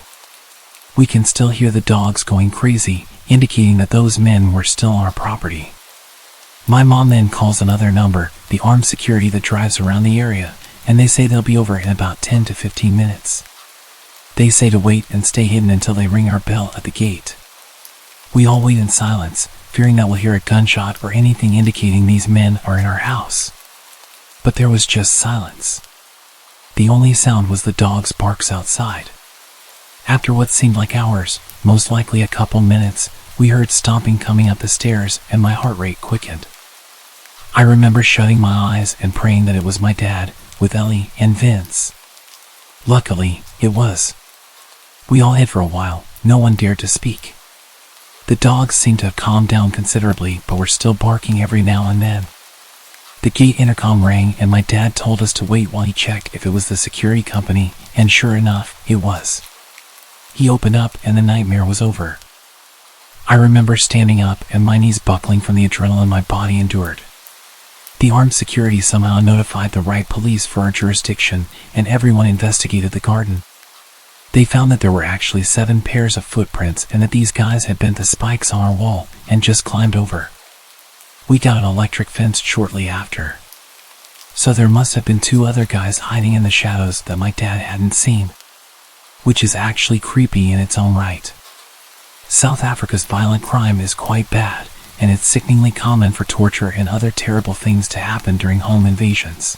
We can still hear the dogs going crazy, indicating that those men were still on our property. My mom then calls another number, the armed security that drives around the area, and they say they'll be over in about 10 to 15 minutes. They say to wait and stay hidden until they ring our bell at the gate. We all wait in silence, fearing that we'll hear a gunshot or anything indicating these men are in our house. But there was just silence. The only sound was the dog's barks outside. After what seemed like hours, most likely a couple minutes, we heard stomping coming up the stairs and my heart rate quickened. I remember shutting my eyes and praying that it was my dad, with Ellie and Vince. Luckily, it was. We all hid for a while, no one dared to speak. The dogs seemed to have calmed down considerably, but were still barking every now and then. The gate intercom rang and my dad told us to wait while he checked if it was the security company, and sure enough, it was. He opened up and the nightmare was over. I remember standing up and my knees buckling from the adrenaline my body endured. The armed security somehow notified the right police for our jurisdiction, and everyone investigated the garden. They found that there were actually 7 pairs of footprints and that these guys had bent the spikes on our wall and just climbed over. We got an electric fence shortly after. So there must have been 2 other guys hiding in the shadows that my dad hadn't seen. Which is actually creepy in its own right. South Africa's violent crime is quite bad, and it's sickeningly common for torture and other terrible things to happen during home invasions.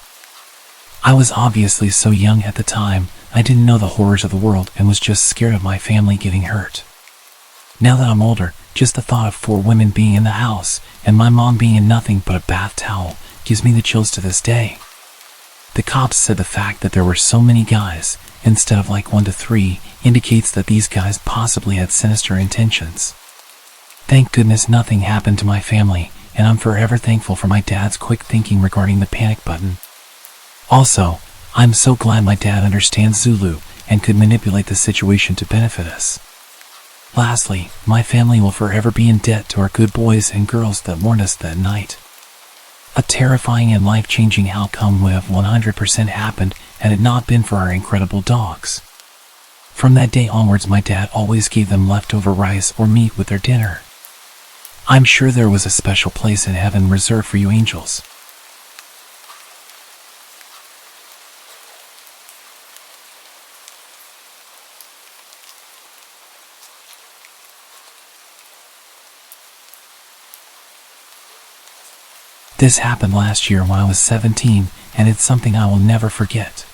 I was obviously so young at the time, I didn't know the horrors of the world and was just scared of my family getting hurt. Now that I'm older, just the thought of 4 women being in the house, and my mom being in nothing but a bath towel, gives me the chills to this day. The cops said the fact that there were so many guys, instead of like 1 to 3, indicates that these guys possibly had sinister intentions. Thank goodness nothing happened to my family, and I'm forever thankful for my dad's quick thinking regarding the panic button. Also, I'm so glad my dad understands Zulu and could manipulate the situation to benefit us. Lastly, my family will forever be in debt to our good boys and girls that warned us that night. A terrifying and life-changing outcome would have 100% happened had it not been for our incredible dogs. From that day onwards, my dad always gave them leftover rice or meat with their dinner. I'm sure there was a special place in heaven reserved for you angels. This happened last year when I was 17, and it's something I will never forget.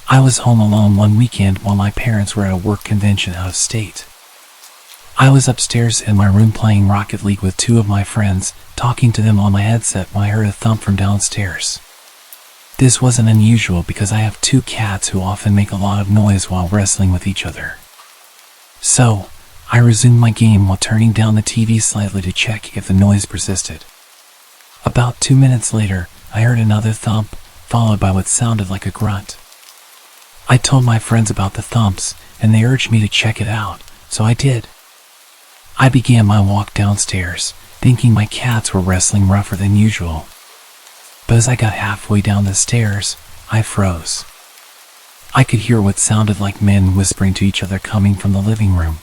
I was home alone one weekend while my parents were at a work convention out of state. I was upstairs in my room playing Rocket League with 2 of my friends, talking to them on my headset when I heard a thump from downstairs. This wasn't unusual because I have 2 cats who often make a lot of noise while wrestling with each other. So, I resumed my game while turning down the TV slightly to check if the noise persisted. About 2 minutes later, I heard another thump, followed by what sounded like a grunt. I told my friends about the thumps, and they urged me to check it out, so I did. I began my walk downstairs, thinking my cats were wrestling rougher than usual. But as I got halfway down the stairs, I froze. I could hear what sounded like men whispering to each other coming from the living room.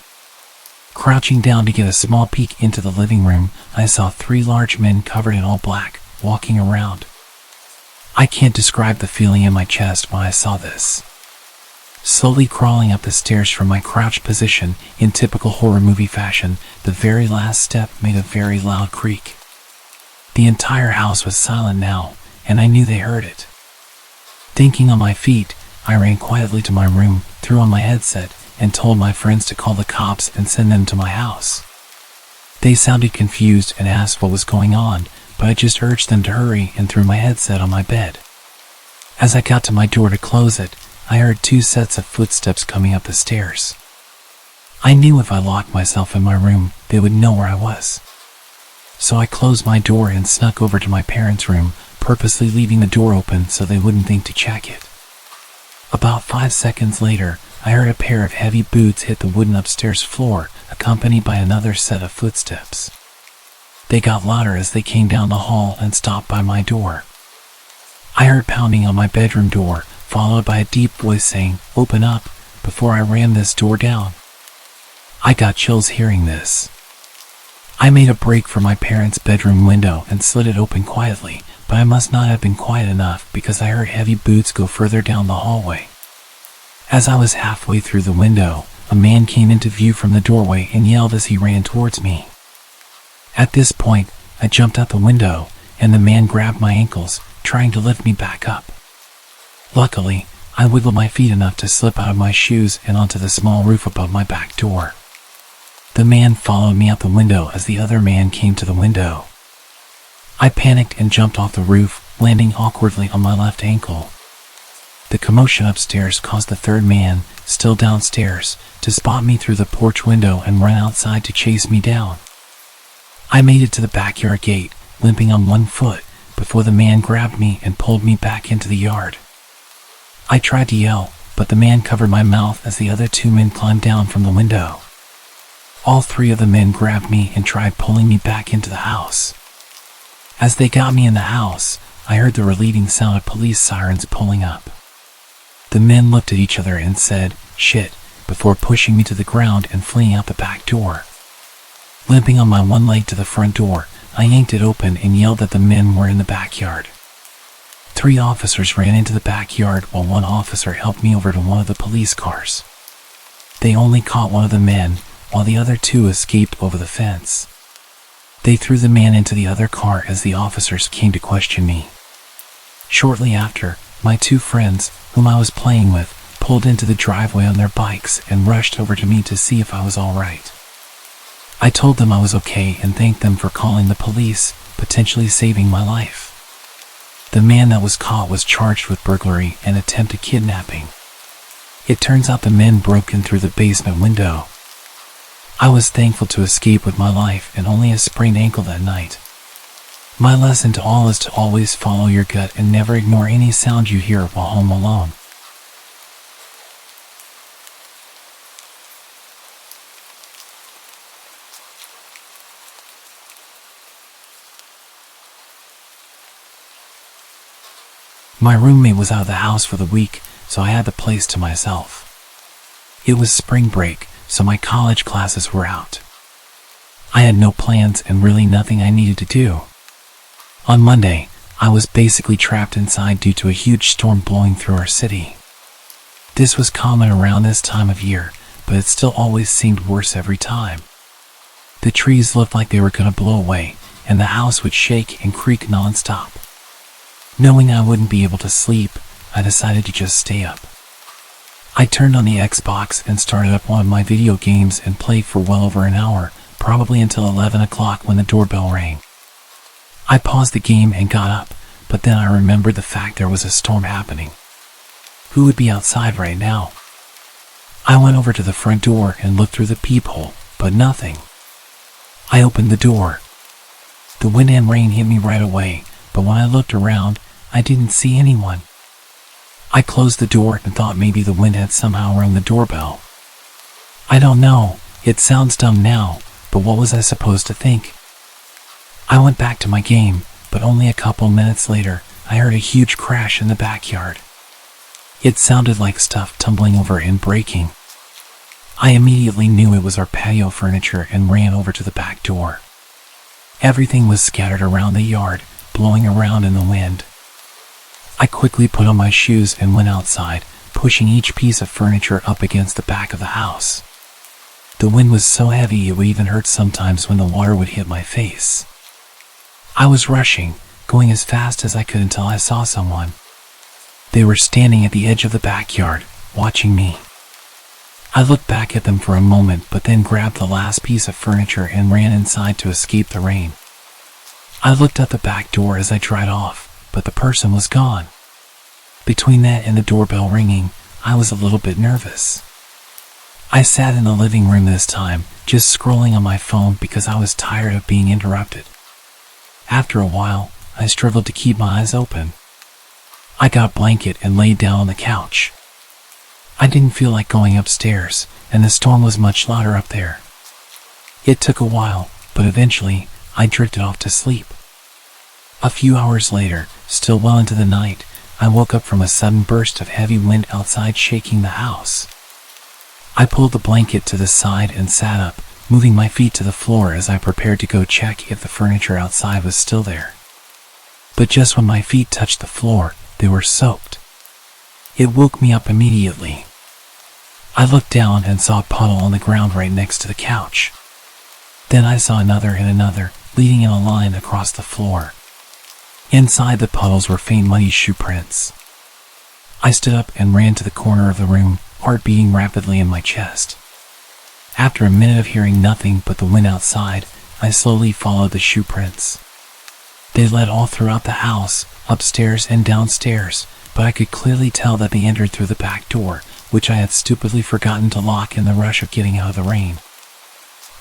Crouching down to get a small peek into the living room, I saw 3 large men covered in all black, walking around. I can't describe the feeling in my chest when I saw this. Slowly crawling up the stairs from my crouched position, in typical horror movie fashion, the very last step made a very loud creak. The entire house was silent now, and I knew they heard it. Thinking on my feet, I ran quietly to my room, threw on my headset, and told my friends to call the cops and send them to my house. They sounded confused and asked what was going on, but but I just urged them to hurry and threw my headset on my bed. As I got to my door to close it, I heard 2 sets of footsteps coming up the stairs. I knew if I locked myself in my room, they would know where I was. So I closed my door and snuck over to my parents' room, purposely leaving the door open so they wouldn't think to check it. About 5 seconds later, I heard a pair of heavy boots hit the wooden upstairs floor, accompanied by another set of footsteps. They got louder as they came down the hall and stopped by my door. I heard pounding on my bedroom door, followed by a deep voice saying, "Open up," before I rammed this door down. I got chills hearing this. I made a break for my parents' bedroom window and slid it open quietly, but I must not have been quiet enough because I heard heavy boots go further down the hallway. As I was halfway through the window, a man came into view from the doorway and yelled as he ran towards me. At this point, I jumped out the window, and the man grabbed my ankles, trying to lift me back up. Luckily, I wiggled my feet enough to slip out of my shoes and onto the small roof above my back door. The man followed me out the window as the other man came to the window. I panicked and jumped off the roof, landing awkwardly on my left ankle. The commotion upstairs caused the third man, still downstairs, to spot me through the porch window and run outside to chase me down. I made it to the backyard gate, limping on one foot, before the man grabbed me and pulled me back into the yard. I tried to yell, but the man covered my mouth as the other 2 men climbed down from the window. All 3 of the men grabbed me and tried pulling me back into the house. As they got me in the house, I heard the relieving sound of police sirens pulling up. The men looked at each other and said, "Shit," before pushing me to the ground and fleeing out the back door. Limping on my one leg to the front door, I yanked it open and yelled that the men were in the backyard. 3 officers ran into the backyard while 1 officer helped me over to one of the police cars. They only caught one of the men, while the other 2 escaped over the fence. They threw the man into the other car as the officers came to question me. Shortly after, my 2 friends, whom I was playing with, pulled into the driveway on their bikes and rushed over to me to see if I was all right. I told them I was okay and thanked them for calling the police, potentially saving my life. The man that was caught was charged with burglary and attempted kidnapping. It turns out the men broke in through the basement window. I was thankful to escape with my life and only a sprained ankle that night. My lesson to all is to always follow your gut and never ignore any sound you hear while home alone. My roommate was out of the house for the week, so I had the place to myself. It was spring break, so my college classes were out. I had no plans and really nothing I needed to do. On Monday, I was basically trapped inside due to a huge storm blowing through our city. This was common around this time of year, but it still always seemed worse every time. The trees looked like they were going to blow away, and the house would shake and creak non-stop. Knowing I wouldn't be able to sleep, I decided to just stay up. I turned on the Xbox and started up one of my video games and played for well over an hour, probably until 11 o'clock when the doorbell rang. I paused the game and got up, but then I remembered the fact there was a storm happening. Who would be outside right now? I went over to the front door and looked through the peephole, but nothing. I opened the door. The wind and rain hit me right away, but when I looked around, I didn't see anyone. I closed the door and thought maybe the wind had somehow rung the doorbell. I don't know, it sounds dumb now, but what was I supposed to think? I went back to my game, but only a couple minutes later, I heard a huge crash in the backyard. It sounded like stuff tumbling over and breaking. I immediately knew it was our patio furniture and ran over to the back door. Everything was scattered around the yard, blowing around in the wind. I quickly put on my shoes and went outside, pushing each piece of furniture up against the back of the house. The wind was so heavy it would even hurt sometimes when the water would hit my face. I was rushing, going as fast as I could until I saw someone. They were standing at the edge of the backyard, watching me. I looked back at them for a moment but then grabbed the last piece of furniture and ran inside to escape the rain. I looked at the back door as I tried off, but the person was gone. Between that and the doorbell ringing, I was a little bit nervous. I sat in the living room this time, just scrolling on my phone because I was tired of being interrupted. After a while, I struggled to keep my eyes open. I got a blanket and laid down on the couch. I didn't feel like going upstairs, and the storm was much louder up there. It took a while, but eventually, I drifted off to sleep. A few hours later, still well into the night, I woke up from a sudden burst of heavy wind outside shaking the house. I pulled the blanket to the side and sat up, moving my feet to the floor as I prepared to go check if the furniture outside was still there. But just when my feet touched the floor, they were soaked. It woke me up immediately. I looked down and saw a puddle on the ground right next to the couch. Then I saw another and another, leading in a line across the floor. Inside the puddles were faint muddy shoe prints. I stood up and ran to the corner of the room, heart beating rapidly in my chest. After a minute of hearing nothing but the wind outside, I slowly followed the shoe prints. They led all throughout the house, upstairs and downstairs, but I could clearly tell that they entered through the back door, which I had stupidly forgotten to lock in the rush of getting out of the rain.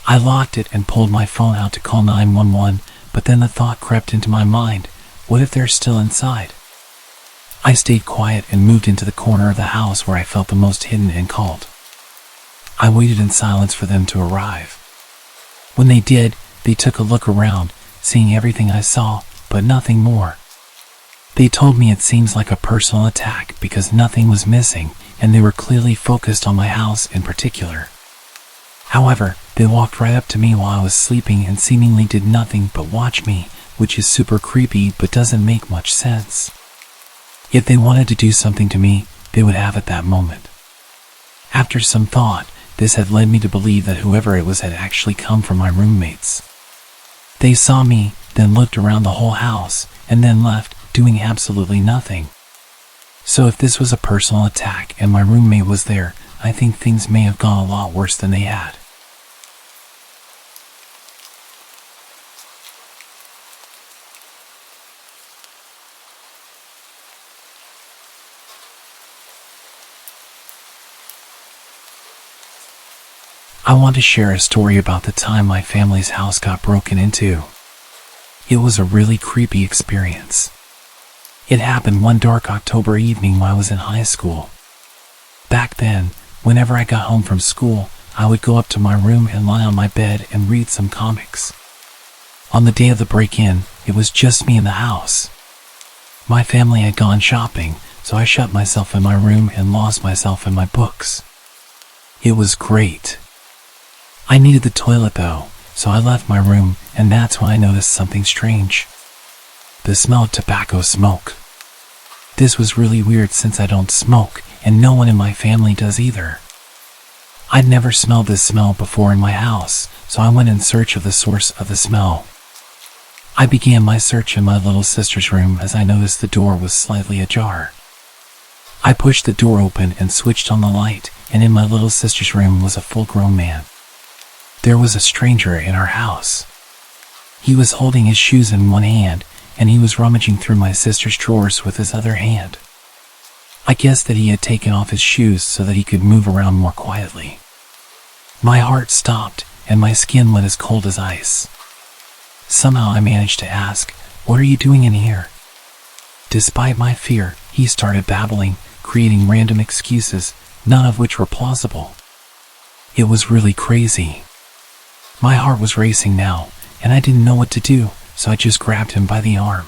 I locked it and pulled my phone out to call 911, but then the thought crept into my mind, what if they're still inside? I stayed quiet and moved into the corner of the house where I felt the most hidden and called. I waited in silence for them to arrive. When they did, they took a look around, seeing everything I saw, but nothing more. They told me it seems like a personal attack because nothing was missing, and they were clearly focused on my house in particular. However, they walked right up to me while I was sleeping and seemingly did nothing but watch me, which is super creepy but doesn't make much sense. If they wanted to do something to me, they would have at that moment. After some thought, this had led me to believe that whoever it was had actually come from my roommates. They saw me, then looked around the whole house, and then left, doing absolutely nothing. So if this was a personal attack and my roommate was there, I think things may have gone a lot worse than they had. I want to share a story about the time my family's house got broken into. It was a really creepy experience. It happened one dark October evening while I was in high school. Back then, whenever I got home from school, I would go up to my room and lie on my bed and read some comics. On the day of the break-in, it was just me in the house. My family had gone shopping, so I shut myself in my room and lost myself in my books. It was great. I needed the toilet though, so I left my room, and that's when I noticed something strange. The smell of tobacco smoke. This was really weird since I don't smoke, and no one in my family does either. I'd never smelled this smell before in my house, so I went in search of the source of the smell. I began my search in my little sister's room as I noticed the door was slightly ajar. I pushed the door open and switched on the light, and in my little sister's room was a full-grown man. There was a stranger in our house. He was holding his shoes in one hand, and he was rummaging through my sister's drawers with his other hand. I guessed that he had taken off his shoes so that he could move around more quietly. My heart stopped, and my skin went as cold as ice. Somehow I managed to ask, "What are you doing in here?" Despite my fear, he started babbling, creating random excuses, none of which were plausible. It was really crazy. My heart was racing now, and I didn't know what to do, so I just grabbed him by the arm.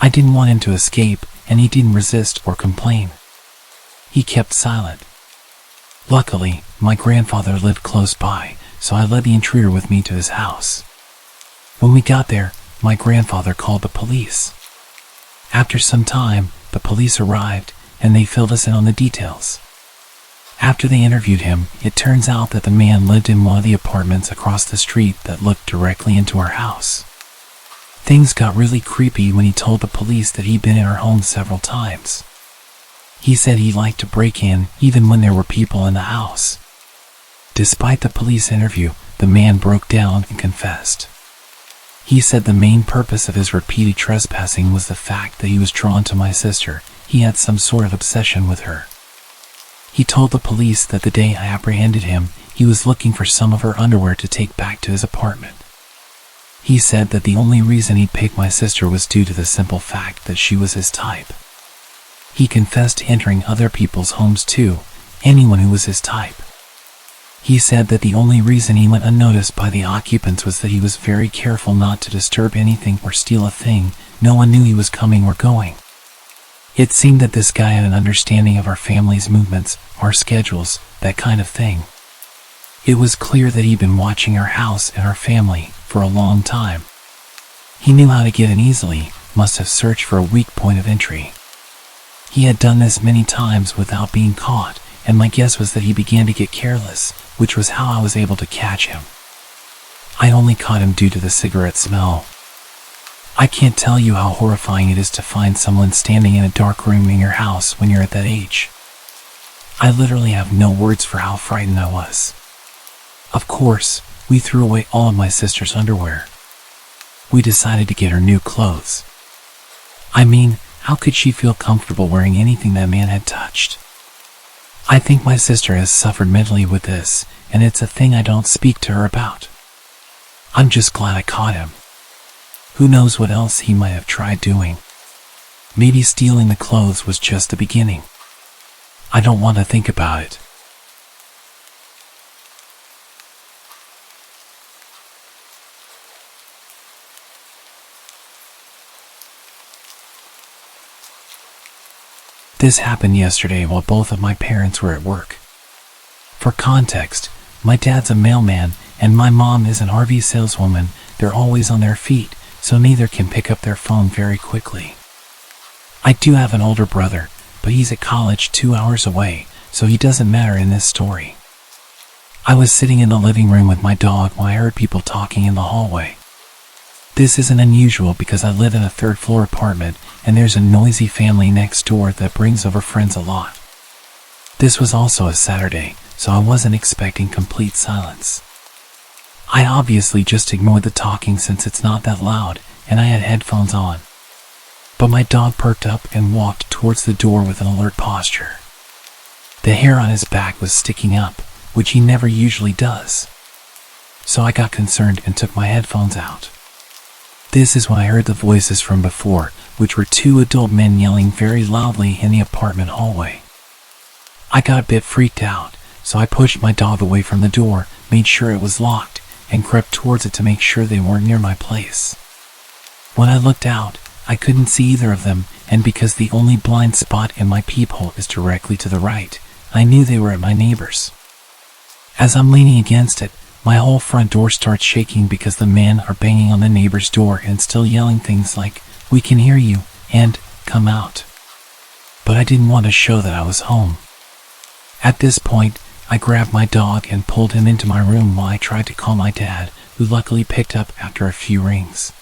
I didn't want him to escape, and he didn't resist or complain. He kept silent. Luckily, my grandfather lived close by, so I led the intruder with me to his house. When we got there, my grandfather called the police. After some time, the police arrived, and they filled us in on the details. After they interviewed him, it turns out that the man lived in one of the apartments across the street that looked directly into our house. Things got really creepy when he told the police that he'd been in our home several times. He said he liked to break in even when there were people in the house. Despite the police interview, the man broke down and confessed. He said the main purpose of his repeated trespassing was the fact that he was drawn to my sister. He had some sort of obsession with her. He told the police that the day I apprehended him, he was looking for some of her underwear to take back to his apartment. He said that the only reason he'd pick my sister was due to the simple fact that she was his type. He confessed to entering other people's homes too, anyone who was his type. He said that the only reason he went unnoticed by the occupants was that he was very careful not to disturb anything or steal a thing. No one knew he was coming or going. It seemed that this guy had an understanding of our family's movements, our schedules, that kind of thing. It was clear that he'd been watching our house and our family for a long time. He knew how to get in easily, must have searched for a weak point of entry. He had done this many times without being caught, and my guess was that he began to get careless, which was how I was able to catch him. I only caught him due to the cigarette smell. I can't tell you how horrifying it is to find someone standing in a dark room in your house when you're at that age. I literally have no words for how frightened I was. Of course, we threw away all of my sister's underwear. We decided to get her new clothes. I mean, how could she feel comfortable wearing anything that man had touched? I think my sister has suffered mentally with this, and it's a thing I don't speak to her about. I'm just glad I caught him. Who knows what else he might have tried doing? Maybe stealing the clothes was just the beginning. I don't want to think about it. This happened yesterday while both of my parents were at work. For context, my dad's a mailman and my mom is an RV saleswoman. They're always on their feet, so neither can pick up their phone very quickly. I do have an older brother, but he's at college 2 hours away, so he doesn't matter in this story. I was sitting in the living room with my dog when I heard people talking in the hallway. This isn't unusual because I live in a third-floor apartment and there's a noisy family next door that brings over friends a lot. This was also a Saturday, so I wasn't expecting complete silence. I obviously just ignored the talking since it's not that loud and I had headphones on. But my dog perked up and walked towards the door with an alert posture. The hair on his back was sticking up, which he never usually does. So I got concerned and took my headphones out. This is when I heard the voices from before, which were 2 adult men yelling very loudly in the apartment hallway. I got a bit freaked out, so I pushed my dog away from the door, made sure it was locked, and crept towards it to make sure they weren't near my place. When I looked out, I couldn't see either of them, and because the only blind spot in my peephole is directly to the right, I knew they were at my neighbor's. As I'm leaning against it, my whole front door starts shaking because the men are banging on the neighbor's door and still yelling things like, "We can hear you," and "Come out." But I didn't want to show that I was home. At this point, I grabbed my dog and pulled him into my room while I tried to call my dad, who luckily picked up after a few rings.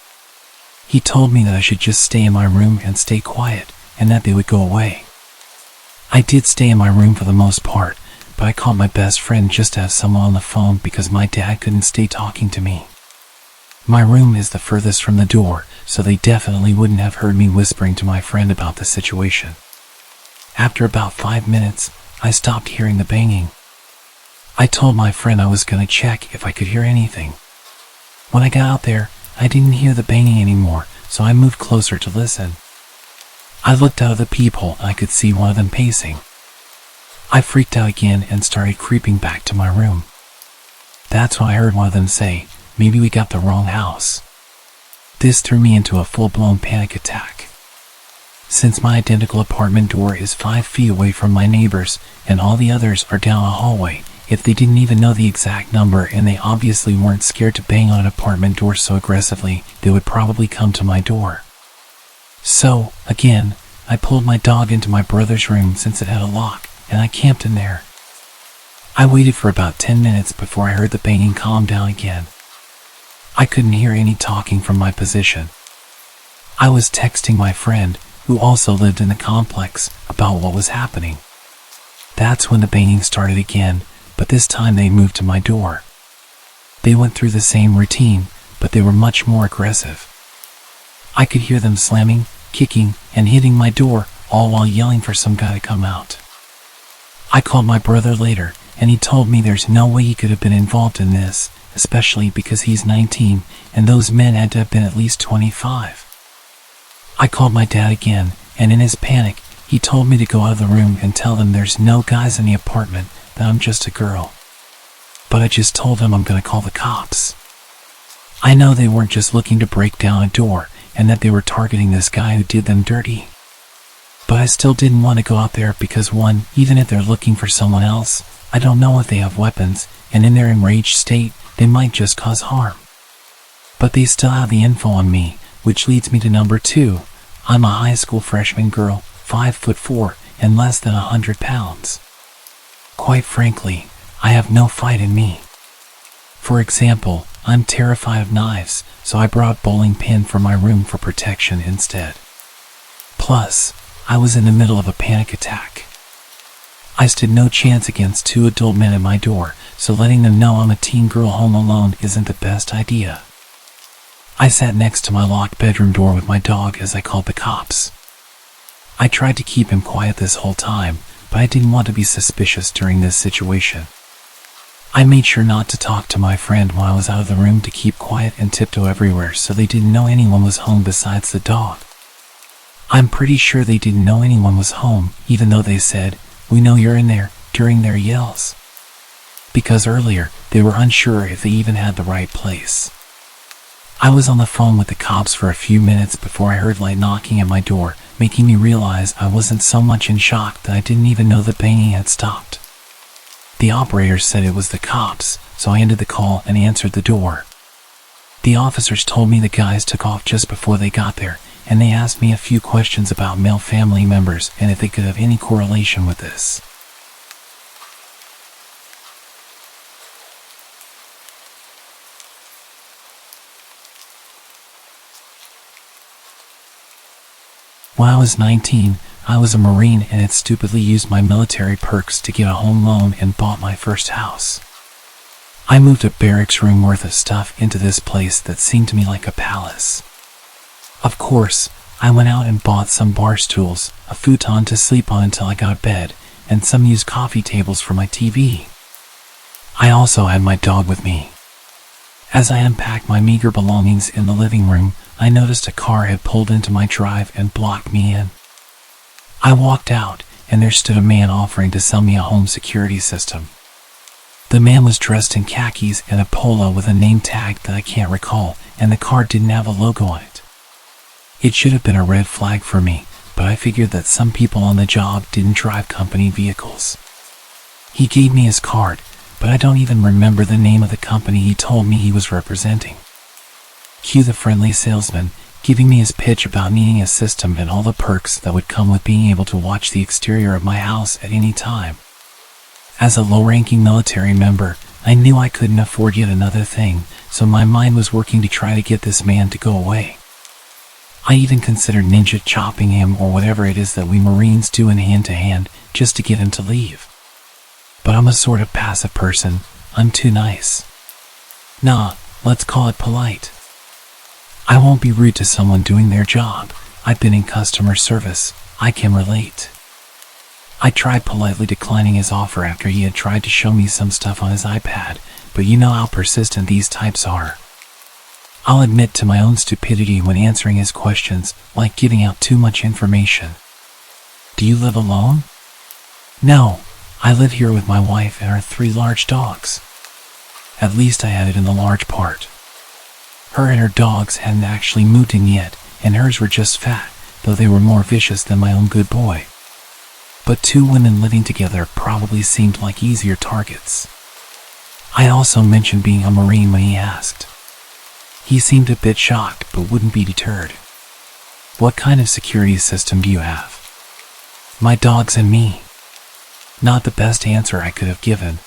He told me that I should just stay in my room and stay quiet, and that they would go away. I did stay in my room for the most part, but I called my best friend just to have someone on the phone because my dad couldn't stay talking to me. My room is the furthest from the door, so they definitely wouldn't have heard me whispering to my friend about the situation. After about 5 minutes, I stopped hearing the banging. I told my friend I was going to check if I could hear anything. When I got out there, I didn't hear the banging anymore, so I moved closer to listen. I looked out of the peephole and I could see one of them pacing. I freaked out again and started creeping back to my room. That's when I heard one of them say, "Maybe we got the wrong house." This threw me into a full-blown panic attack. Since my identical apartment door is 5 feet away from my neighbor's and all the others are down a hallway, if they didn't even know the exact number and they obviously weren't scared to bang on an apartment door so aggressively, they would probably come to my door. So, again, I pulled my dog into my brother's room since it had a lock, and I camped in there. I waited for about 10 minutes before I heard the banging calm down again. I couldn't hear any talking from my position. I was texting my friend, who also lived in the complex, about what was happening. That's when the banging started again, but this time they moved to my door. They went through the same routine, but they were much more aggressive. I could hear them slamming, kicking, and hitting my door, all while yelling for some guy to come out. I called my brother later, and he told me there's no way he could have been involved in this, especially because he's 19, and those men had to have been at least 25. I called my dad again, and in his panic, he told me to go out of the room and tell them there's no guys in the apartment, that I'm just a girl. But I just told them I'm gonna call the cops. I know they weren't just looking to break down a door, and that they were targeting this guy who did them dirty. But I still didn't want to go out there because one, even if they're looking for someone else, I don't know if they have weapons, and in their enraged state, they might just cause harm. But they still have the info on me, which leads me to number 2. I'm a high school freshman girl, 5'4", and less than 100 pounds. Quite frankly, I have no fight in me. For example, I'm terrified of knives, so I brought a bowling pin from my room for protection instead. Plus, I was in the middle of a panic attack. I stood no chance against 2 adult men at my door, so letting them know I'm a teen girl home alone isn't the best idea. I sat next to my locked bedroom door with my dog as I called the cops. I tried to keep him quiet this whole time, but I didn't want to be suspicious during this situation. I made sure not to talk to my friend while I was out of the room to keep quiet and tiptoe everywhere so they didn't know anyone was home besides the dog. I'm pretty sure they didn't know anyone was home, even though they said, "We know you're in there," during their yells. Because earlier, they were unsure if they even had the right place. I was on the phone with the cops for a few minutes before I heard light knocking at my door, making me realize I wasn't so much in shock that I didn't even know the banging had stopped. The operator said it was the cops, so I ended the call and answered the door. The officers told me the guys took off just before they got there, and they asked me a few questions about male family members and if they could have any correlation with this. When I was 19, I was a Marine and had stupidly used my military perks to get a home loan and bought my first house. I moved a barracks room worth of stuff into this place that seemed to me like a palace. Of course, I went out and bought some bar stools, a futon to sleep on until I got bed, and some used coffee tables for my TV. I also had my dog with me. As I unpacked my meager belongings in the living room, I noticed a car had pulled into my drive and blocked me in. I walked out, and there stood a man offering to sell me a home security system. The man was dressed in khakis and a polo with a name tag that I can't recall, and the car didn't have a logo on it. It should have been a red flag for me, but I figured that some people on the job didn't drive company vehicles. He gave me his card, but I don't even remember the name of the company he told me he was representing. Cue the friendly salesman, giving me his pitch about needing a system and all the perks that would come with being able to watch the exterior of my house at any time. As a low-ranking military member, I knew I couldn't afford yet another thing, so my mind was working to try to get this man to go away. I even considered ninja chopping him or whatever it is that we Marines do in hand-to-hand just to get him to leave. But I'm a sort of passive person. I'm too nice. Nah, let's call it polite. I won't be rude to someone doing their job. I've been in customer service. I can relate. I tried politely declining his offer after he had tried to show me some stuff on his iPad, but you know how persistent these types are. I'll admit to my own stupidity when answering his questions, like giving out too much information. Do you live alone? No, I live here with my wife and our 3 large dogs. At least I had it in the large part. Her and her dogs hadn't actually moved in yet, and hers were just fat, though they were more vicious than my own good boy. But 2 women living together probably seemed like easier targets. I also mentioned being a Marine when he asked. He seemed a bit shocked, but wouldn't be deterred. What kind of security system do you have? My dogs and me. Not the best answer I could have given.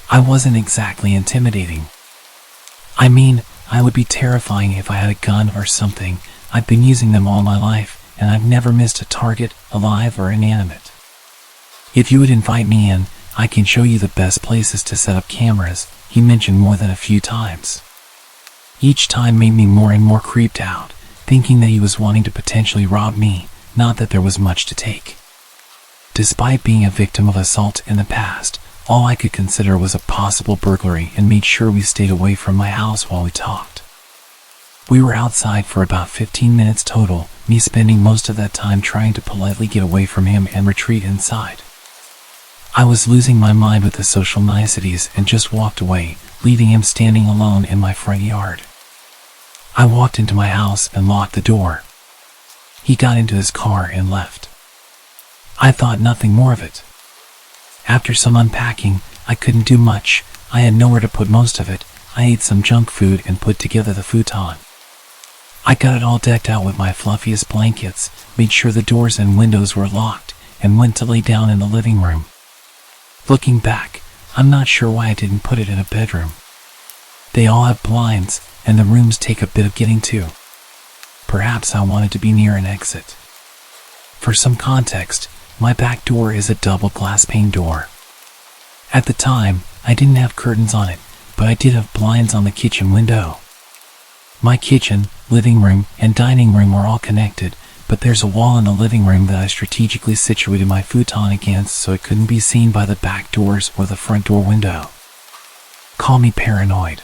I wasn't exactly intimidating. I mean, I would be terrifying if I had a gun or something. I've been using them all my life, and I've never missed a target, alive or inanimate. If you would invite me in, I can show you the best places to set up cameras, he mentioned more than a few times. Each time made me more and more creeped out, thinking that he was wanting to potentially rob me, not that there was much to take. Despite being a victim of assault in the past, all I could consider was a possible burglary and made sure we stayed away from my house while we talked. We were outside for about 15 minutes total, me spending most of that time trying to politely get away from him and retreat inside. I was losing my mind with the social niceties and just walked away, leaving him standing alone in my front yard. I walked into my house and locked the door. He got into his car and left. I thought nothing more of it. After some unpacking, I couldn't do much. I had nowhere to put most of it. I ate some junk food and put together the futon. I got it all decked out with my fluffiest blankets, made sure the doors and windows were locked, and went to lay down in the living room. Looking back, I'm not sure why I didn't put it in a bedroom. They all have blinds, and the rooms take a bit of getting to. Perhaps I wanted to be near an exit. For some context, my back door is a double glass pane door. At the time, I didn't have curtains on it, but I did have blinds on the kitchen window. My kitchen, living room, and dining room are all connected, but there's a wall in the living room that I strategically situated my futon against so it couldn't be seen by the back doors or the front door window. Call me paranoid.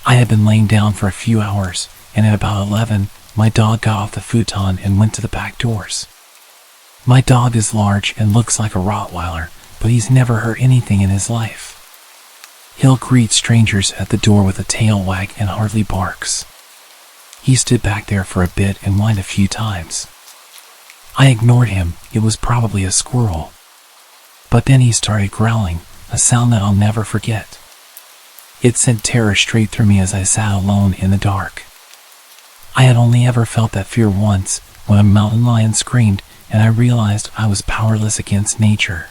I had been laying down for a few hours, and at about 11, my dog got off the futon and went to the back doors. My dog is large and looks like a Rottweiler, but he's never hurt anything in his life. He'll greet strangers at the door with a tail wag and hardly barks. He stood back there for a bit and whined a few times. I ignored him, it was probably a squirrel. But then he started growling, a sound that I'll never forget. It sent terror straight through me as I sat alone in the dark. I had only ever felt that fear once, when a mountain lion screamed, and I realized I was powerless against nature.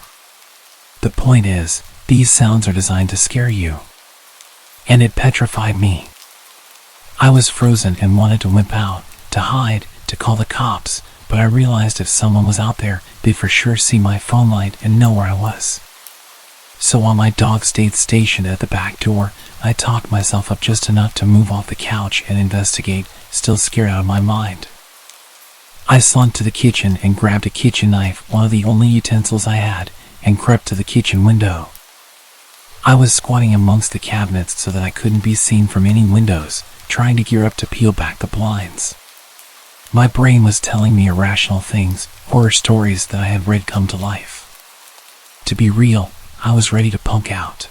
The point is, these sounds are designed to scare you. And it petrified me. I was frozen and wanted to wimp out, to hide, to call the cops, but I realized if someone was out there, they'd for sure see my phone light and know where I was. So while my dog stayed stationed at the back door, I talked myself up just enough to move off the couch and investigate, still scared out of my mind. I slunk to the kitchen and grabbed a kitchen knife, one of the only utensils I had, and crept to the kitchen window. I was squatting amongst the cabinets so that I couldn't be seen from any windows, trying to gear up to peel back the blinds. My brain was telling me irrational things, horror stories that I had read come to life. To be real, I was ready to punk out.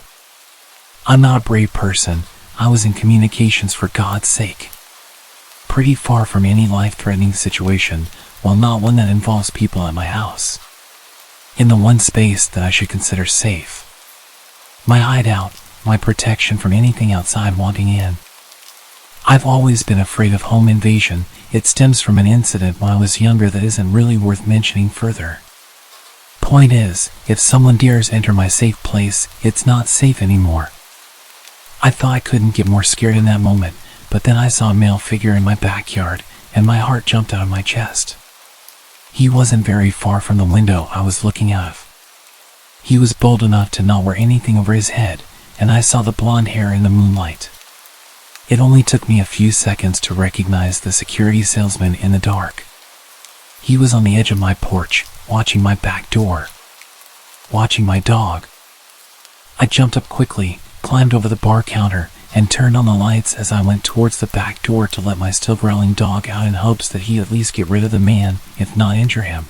I'm not a brave person. I was in communications for God's sake. Pretty far from any life-threatening situation, while not one that involves people at my house. In the one space that I should consider safe. My hideout, my protection from anything outside wanting in. I've always been afraid of home invasion. It stems from an incident when I was younger that isn't really worth mentioning further. Point is, if someone dares enter my safe place, it's not safe anymore. I thought I couldn't get more scared in that moment, but then I saw a male figure in my backyard, and my heart jumped out of my chest. He wasn't very far from the window I was looking out of. He was bold enough to not wear anything over his head, and I saw the blonde hair in the moonlight. It only took me a few seconds to recognize the security salesman in the dark. He was on the edge of my porch, watching my back door. Watching my dog. I jumped up quickly, climbed over the bar counter, and turned on the lights as I went towards the back door to let my still growling dog out in hopes that he'd at least get rid of the man, if not injure him.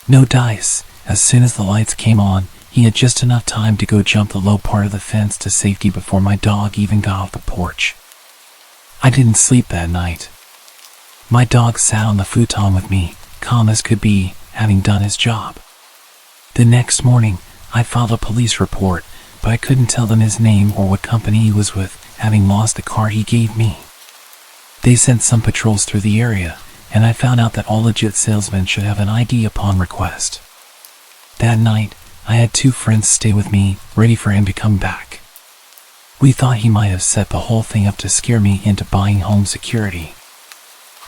No dice. As soon as the lights came on, he had just enough time to go jump the low part of the fence to safety before my dog even got off the porch. I didn't sleep that night. My dog sat on the futon with me, calm as could be, having done his job. The next morning, I filed a police report, but I couldn't tell them his name or what company he was with, having lost the car he gave me. They sent some patrols through the area, and I found out that all legit salesmen should have an ID upon request. That night, I had 2 friends stay with me, ready for him to come back. We thought he might have set the whole thing up to scare me into buying home security.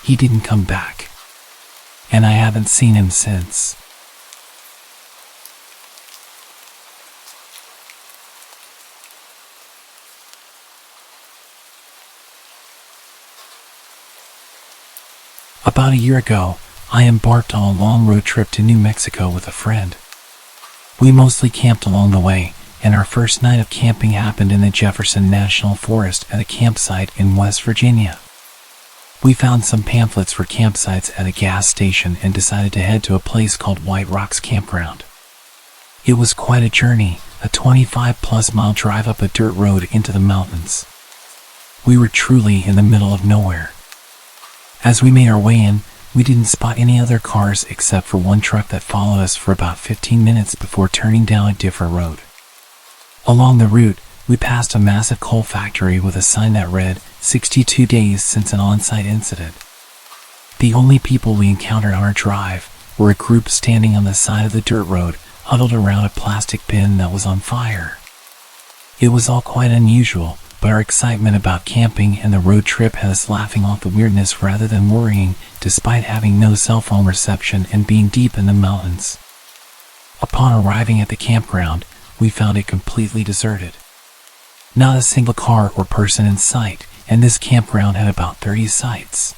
He didn't come back. And I haven't seen him since. About a year ago, I embarked on a long road trip to New Mexico with a friend. We mostly camped along the way, and our first night of camping happened in the Jefferson National Forest at a campsite in West Virginia. We found some pamphlets for campsites at a gas station and decided to head to a place called White Rocks Campground. It was quite a journey, a 25-plus mile drive up a dirt road into the mountains. We were truly in the middle of nowhere. As we made our way in, we didn't spot any other cars except for one truck that followed us for about 15 minutes before turning down a different road. Along the route, we passed a massive coal factory with a sign that read, 62 days since an on-site incident. The only people we encountered on our drive were a group standing on the side of the dirt road, huddled around a plastic bin that was on fire. It was all quite unusual, but our excitement about camping and the road trip had us laughing off the weirdness rather than worrying, despite having no cell phone reception and being deep in the mountains. Upon arriving at the campground, we found it completely deserted. Not a single car or person in sight, and this campground had about 30 sites.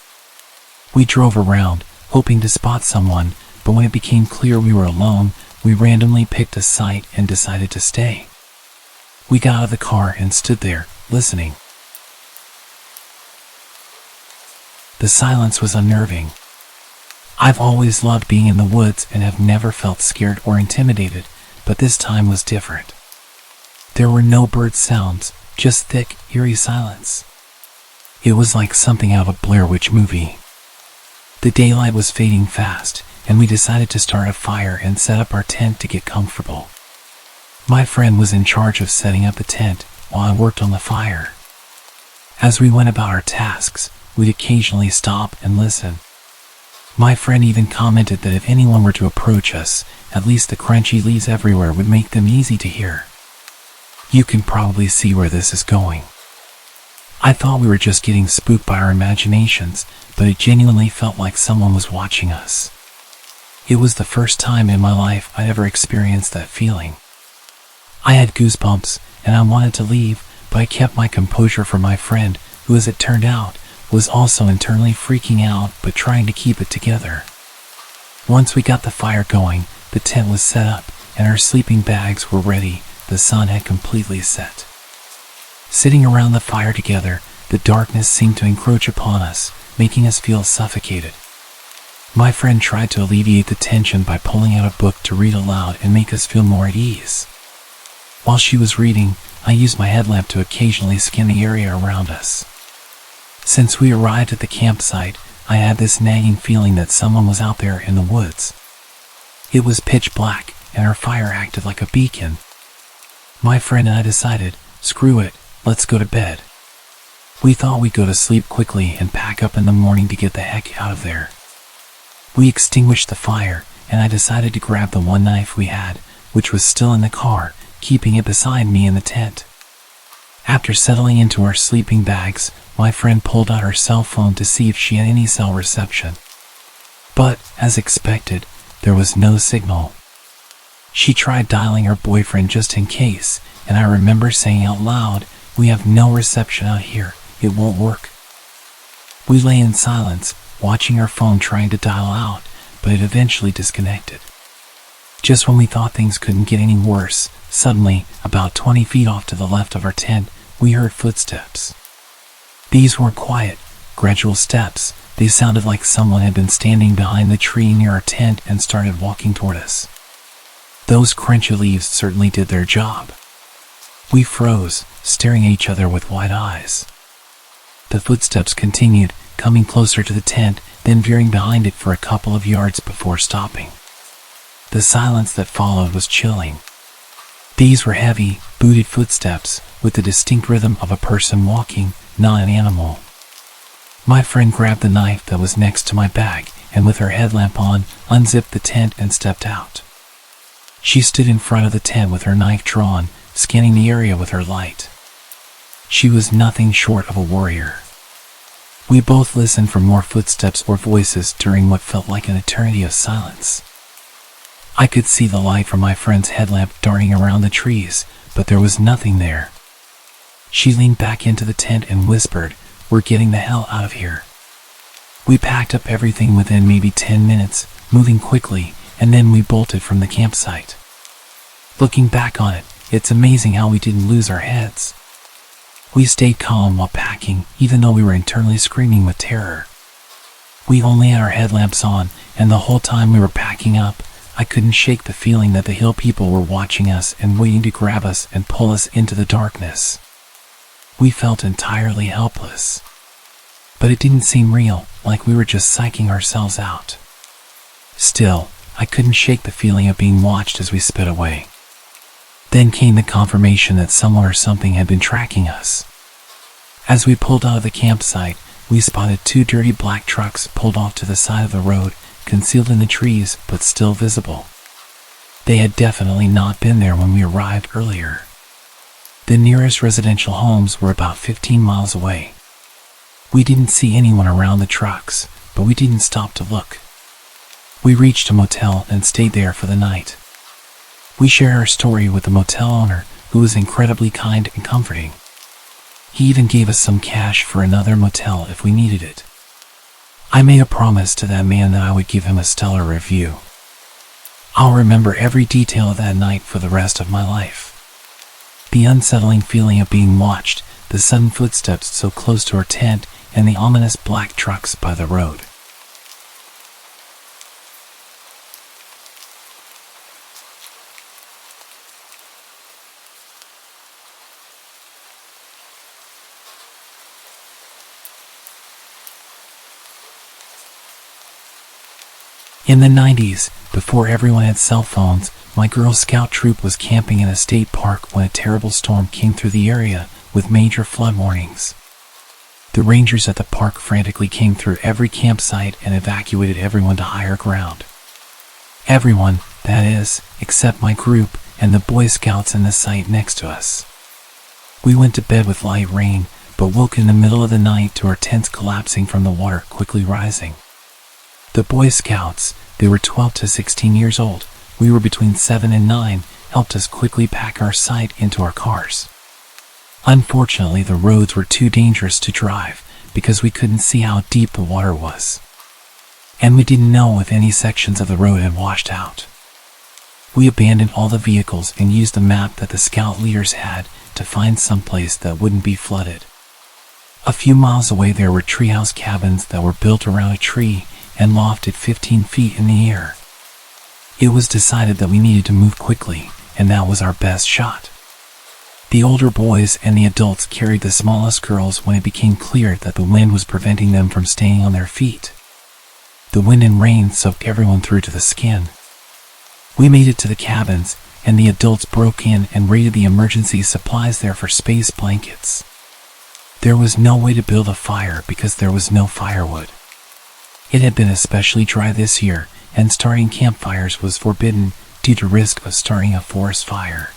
We drove around, hoping to spot someone, but when it became clear we were alone, we randomly picked a site and decided to stay. We got out of the car and stood there, listening. The silence was unnerving. I've always loved being in the woods and have never felt scared or intimidated, but this time was different. There were no bird sounds, just thick, eerie silence. It was like something out of a Blair Witch movie. The daylight was fading fast, and we decided to start a fire and set up our tent to get comfortable. My friend was in charge of setting up the tent while I worked on the fire. As we went about our tasks, we'd occasionally stop and listen. My friend even commented that if anyone were to approach us, at least the crunchy leaves everywhere would make them easy to hear. You can probably see where this is going. I thought we were just getting spooked by our imaginations, but it genuinely felt like someone was watching us. It was the first time in my life I'd ever experienced that feeling. I had goosebumps, and I wanted to leave, but I kept my composure for my friend, who, as it turned out, was also internally freaking out but trying to keep it together. Once we got the fire going, the tent was set up, and our sleeping bags were ready. The sun had completely set. Sitting around the fire together, the darkness seemed to encroach upon us, making us feel suffocated. My friend tried to alleviate the tension by pulling out a book to read aloud and make us feel more at ease. While she was reading, I used my headlamp to occasionally scan the area around us. Since we arrived at the campsite, I had this nagging feeling that someone was out there in the woods. It was pitch black, and our fire acted like a beacon. My friend and I decided, screw it, let's go to bed. We thought we'd go to sleep quickly and pack up in the morning to get the heck out of there. We extinguished the fire, and I decided to grab the one knife we had, which was still in the car, keeping it beside me in the tent. After settling into our sleeping bags, my friend pulled out her cell phone to see if she had any cell reception. But, as expected, there was no signal. She tried dialing her boyfriend just in case, and I remember saying out loud, "We have no reception out here, it won't work." We lay in silence, watching our phone trying to dial out, but it eventually disconnected. Just when we thought things couldn't get any worse, suddenly, about 20 feet off to the left of our tent, we heard footsteps. These weren't quiet, gradual steps. They sounded like someone had been standing behind the tree near our tent and started walking toward us. Those crunchy leaves certainly did their job. We froze, staring at each other with wide eyes. The footsteps continued, coming closer to the tent, then veering behind it for a couple of yards before stopping. The silence that followed was chilling. These were heavy, booted footsteps, with the distinct rhythm of a person walking, not an animal. My friend grabbed the knife that was next to my bag, and with her headlamp on, unzipped the tent and stepped out. She stood in front of the tent with her knife drawn, scanning the area with her light. She was nothing short of a warrior. We both listened for more footsteps or voices during what felt like an eternity of silence. I could see the light from my friend's headlamp darting around the trees, but there was nothing there. She leaned back into the tent and whispered, "We're getting the hell out of here." We packed up everything within maybe 10 minutes, moving quickly, and then we bolted from the campsite. Looking back on it, it's amazing how we didn't lose our heads. We stayed calm while packing, even though we were internally screaming with terror. We only had our headlamps on, and the whole time we were packing up, I couldn't shake the feeling that the hill people were watching us and waiting to grab us and pull us into the darkness. We felt entirely helpless. But it didn't seem real, like we were just psyching ourselves out. Still, I couldn't shake the feeling of being watched as we sped away. Then came the confirmation that someone or something had been tracking us. As we pulled out of the campsite, we spotted 2 dirty black trucks pulled off to the side of the road, concealed in the trees but still visible. They had definitely not been there when we arrived earlier. The nearest residential homes were about 15 miles away. We didn't see anyone around the trucks, but we didn't stop to look. We reached a motel and stayed there for the night. We shared our story with the motel owner, who was incredibly kind and comforting. He even gave us some cash for another motel if we needed it. I made a promise to that man that I would give him a stellar review. I'll remember every detail of that night for the rest of my life. The unsettling feeling of being watched, the sudden footsteps so close to our tent, and the ominous black trucks by the road. In the 90s, before everyone had cell phones, my Girl Scout troop was camping in a state park when a terrible storm came through the area with major flood warnings. The rangers at the park frantically came through every campsite and evacuated everyone to higher ground. Everyone, that is, except my group and the Boy Scouts in the site next to us. We went to bed with light rain, but woke in the middle of the night to our tents collapsing from the water quickly rising. The Boy Scouts, they were 12 to 16 years old, we were between 7 and 9, helped us quickly pack our site into our cars. Unfortunately, the roads were too dangerous to drive because we couldn't see how deep the water was. And we didn't know if any sections of the road had washed out. We abandoned all the vehicles and used the map that the scout leaders had to find someplace that wouldn't be flooded. A few miles away there were treehouse cabins that were built around a tree and lofted 15 feet in the air. It was decided that we needed to move quickly, and that was our best shot. The older boys and the adults carried the smallest girls when it became clear that the wind was preventing them from staying on their feet. The wind and rain soaked everyone through to the skin. We made it to the cabins, and the adults broke in and raided the emergency supplies there for space blankets. There was no way to build a fire because there was no firewood. It had been especially dry this year, and starting campfires was forbidden due to risk of starting a forest fire.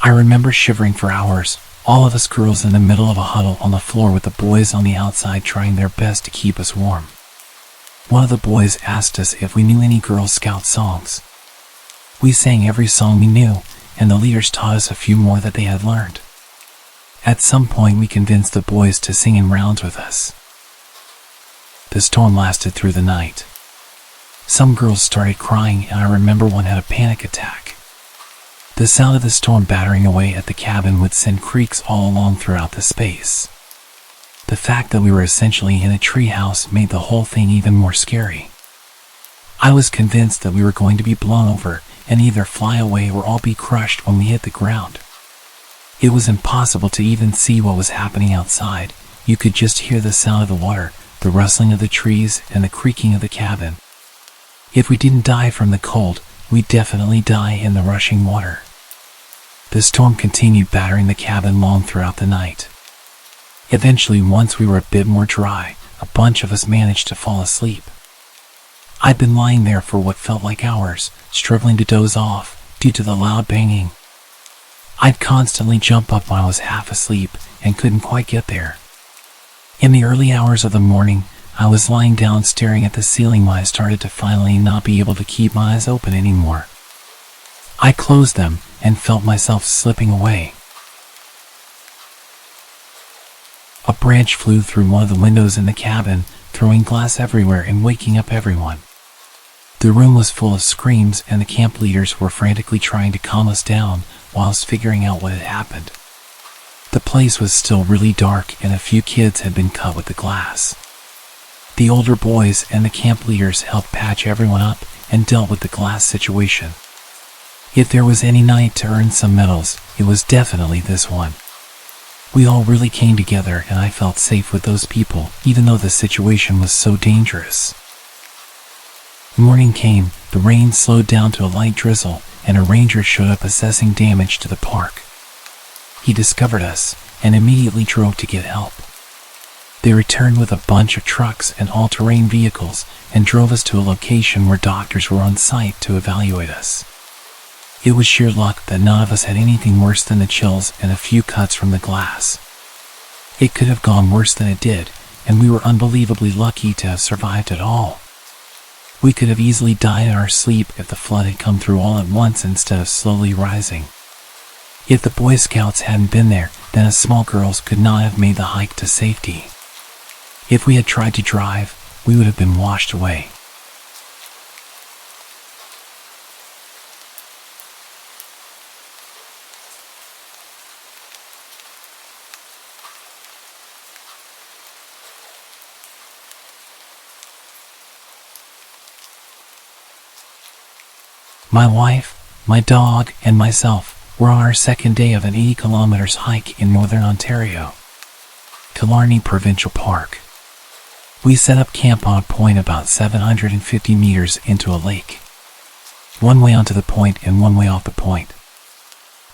I remember shivering for hours, all of us girls in the middle of a huddle on the floor with the boys on the outside trying their best to keep us warm. One of the boys asked us if we knew any Girl Scout songs. We sang every song we knew, and the leaders taught us a few more that they had learned. At some point we convinced the boys to sing in rounds with us. The storm lasted through the night. Some girls started crying, and I remember one had a panic attack. The sound of the storm battering away at the cabin would send creaks all along throughout the space. The fact that we were essentially in a treehouse made the whole thing even more scary. I was convinced that we were going to be blown over and either fly away or all be crushed when we hit the ground. It was impossible to even see what was happening outside. You could just hear the sound of the water, the rustling of the trees, and the creaking of the cabin. If we didn't die from the cold, we'd definitely die in the rushing water. The storm continued battering the cabin long throughout the night. Eventually, once we were a bit more dry, a bunch of us managed to fall asleep. I'd been lying there for what felt like hours, struggling to doze off due to the loud banging. I'd constantly jump up when I was half asleep and couldn't quite get there. In the early hours of the morning, I was lying down staring at the ceiling when I started to finally not be able to keep my eyes open anymore. I closed them and felt myself slipping away. A branch flew through one of the windows in the cabin, throwing glass everywhere and waking up everyone. The room was full of screams, and the camp leaders were frantically trying to calm us down whilst figuring out what had happened. The place was still really dark, and a few kids had been cut with the glass. The older boys and the camp leaders helped patch everyone up and dealt with the glass situation. If there was any night to earn some medals, it was definitely this one. We all really came together, and I felt safe with those people, even though the situation was so dangerous. Morning came, the rain slowed down to a light drizzle, and a ranger showed up assessing damage to the park. He discovered us and immediately drove to get help. They returned with a bunch of trucks and all-terrain vehicles and drove us to a location where doctors were on site to evaluate us. It was sheer luck that none of us had anything worse than the chills and a few cuts from the glass. It could have gone worse than it did, and we were unbelievably lucky to have survived at all. We could have easily died in our sleep if the flood had come through all at once instead of slowly rising. If the Boy Scouts hadn't been there, then us small girls could not have made the hike to safety. If we had tried to drive, we would have been washed away. My wife, my dog, and myself were on our second day of an 80 kilometers hike in northern Ontario, Killarney Provincial Park. We set up camp on a point about 750 meters into a lake. One way onto the point and one way off the point.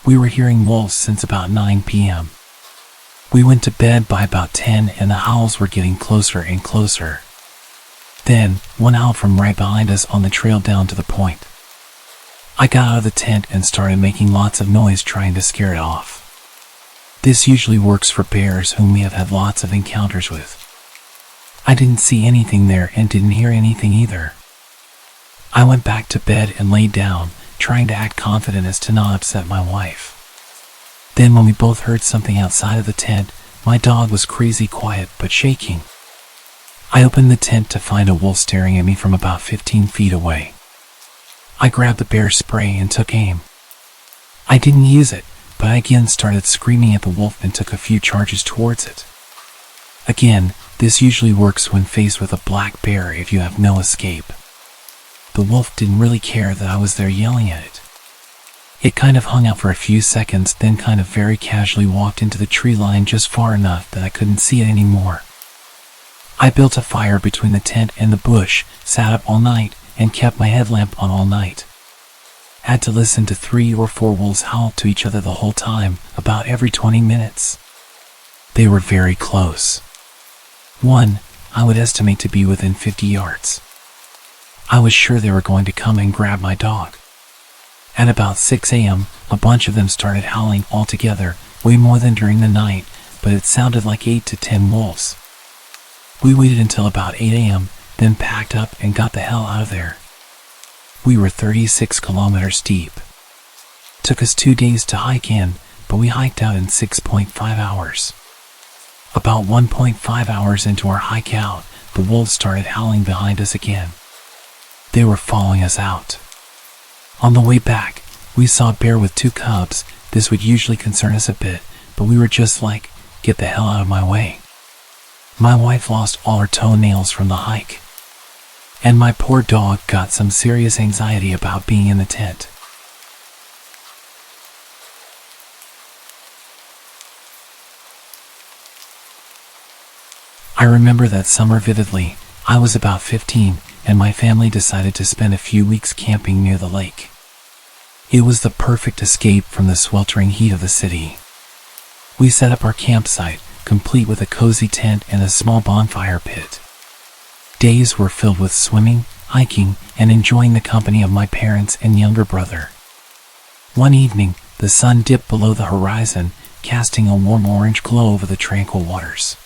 We were hearing wolves since about 9 p.m. We went to bed by about 10, and the howls were getting closer and closer. Then, one owl from right behind us on the trail down to the point. I got out of the tent and started making lots of noise trying to scare it off. This usually works for bears whom we have had lots of encounters with. I didn't see anything there and didn't hear anything either. I went back to bed and laid down, trying to act confident as to not upset my wife. Then when we both heard something outside of the tent, my dog was crazy quiet but shaking. I opened the tent to find a wolf staring at me from about 15 feet away. I grabbed the bear spray and took aim. I didn't use it, but I again started screaming at the wolf and took a few charges towards it. Again, this usually works when faced with a black bear if you have no escape. The wolf didn't really care that I was there yelling at it. It kind of hung out for a few seconds, then kind of very casually walked into the tree line just far enough that I couldn't see it anymore. I built a fire between the tent and the bush, sat up all night, and kept my headlamp on all night. Had to listen to 3 or 4 wolves howl to each other the whole time, about every 20 minutes. They were very close. One, I would estimate to be within 50 yards. I was sure they were going to come and grab my dog. At about 6 a.m., a bunch of them started howling all together, way more than during the night, but it sounded like 8 to 10 wolves. We waited until about 8 a.m., then packed up and got the hell out of there. We were 36 kilometers deep. Took us 2 days to hike in, but we hiked out in 6.5 hours. About 1.5 hours into our hike out, the wolves started howling behind us again. They were following us out. On the way back, we saw a bear with 2 cubs. This would usually concern us a bit, but we were just like, get the hell out of my way. My wife lost all her toenails from the hike. And my poor dog got some serious anxiety about being in the tent. I remember that summer vividly. I was about 15, and my family decided to spend a few weeks camping near the lake. It was the perfect escape from the sweltering heat of the city. We set up our campsite, complete with a cozy tent and a small bonfire pit. Days were filled with swimming, hiking, and enjoying the company of my parents and younger brother. One evening, the sun dipped below the horizon, casting a warm orange glow over the tranquil waters.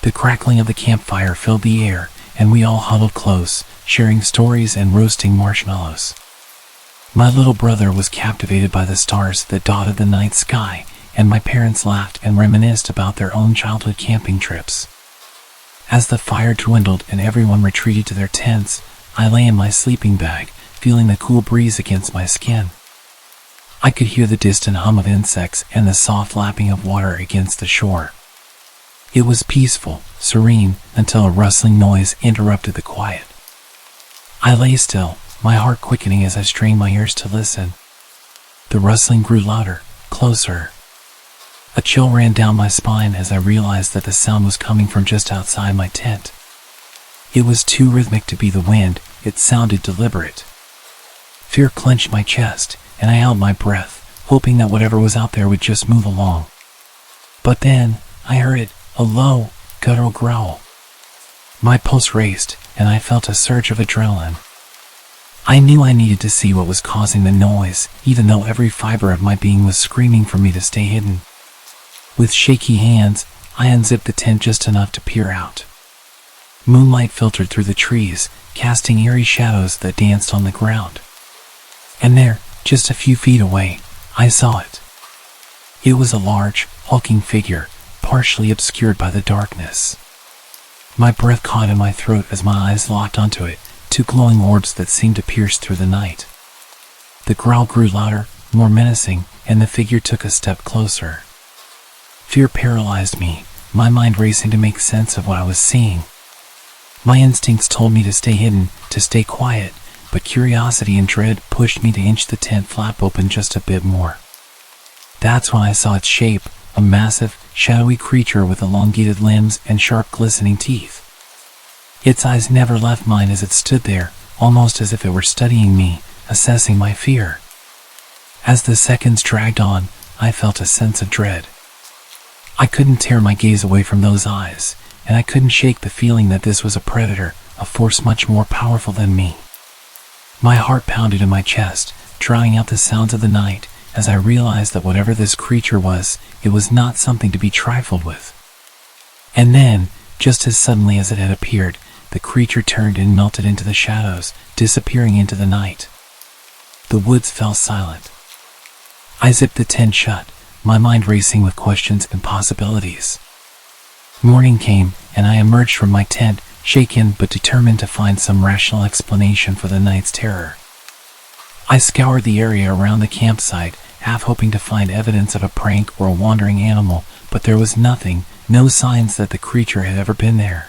The crackling of the campfire filled the air, and we all huddled close, sharing stories and roasting marshmallows. My little brother was captivated by the stars that dotted the night sky, and my parents laughed and reminisced about their own childhood camping trips. As the fire dwindled and everyone retreated to their tents, I lay in my sleeping bag, feeling the cool breeze against my skin. I could hear the distant hum of insects and the soft lapping of water against the shore. It was peaceful, serene, until a rustling noise interrupted the quiet. I lay still, my heart quickening as I strained my ears to listen. The rustling grew louder, closer. A chill ran down my spine as I realized that the sound was coming from just outside my tent. It was too rhythmic to be the wind, it sounded deliberate. Fear clenched my chest, and I held my breath, hoping that whatever was out there would just move along. But then, I heard it, a low, guttural growl. My pulse raced, and I felt a surge of adrenaline. I knew I needed to see what was causing the noise, even though every fiber of my being was screaming for me to stay hidden. With shaky hands, I unzipped the tent just enough to peer out. Moonlight filtered through the trees, casting eerie shadows that danced on the ground. And there, just a few feet away, I saw it. It was a large, hulking figure, partially obscured by the darkness. My breath caught in my throat as my eyes locked onto it, two glowing orbs that seemed to pierce through the night. The growl grew louder, more menacing, and the figure took a step closer. Fear paralyzed me, my mind racing to make sense of what I was seeing. My instincts told me to stay hidden, to stay quiet, but curiosity and dread pushed me to inch the tent flap open just a bit more. That's when I saw its shape, a massive, shadowy creature with elongated limbs and sharp glistening teeth. Its eyes never left mine as it stood there, almost as if it were studying me, assessing my fear. As the seconds dragged on, I felt a sense of dread. I couldn't tear my gaze away from those eyes, and I couldn't shake the feeling that this was a predator, a force much more powerful than me. My heart pounded in my chest, drawing out the sounds of the night, as I realized that whatever this creature was, it was not something to be trifled with. And then, just as suddenly as it had appeared, the creature turned and melted into the shadows, disappearing into the night. The woods fell silent. I zipped the tent shut, my mind racing with questions and possibilities. Morning came, and I emerged from my tent, shaken but determined to find some rational explanation for the night's terror. I scoured the area around the campsite, half hoping to find evidence of a prank or a wandering animal, but there was nothing, no signs that the creature had ever been there.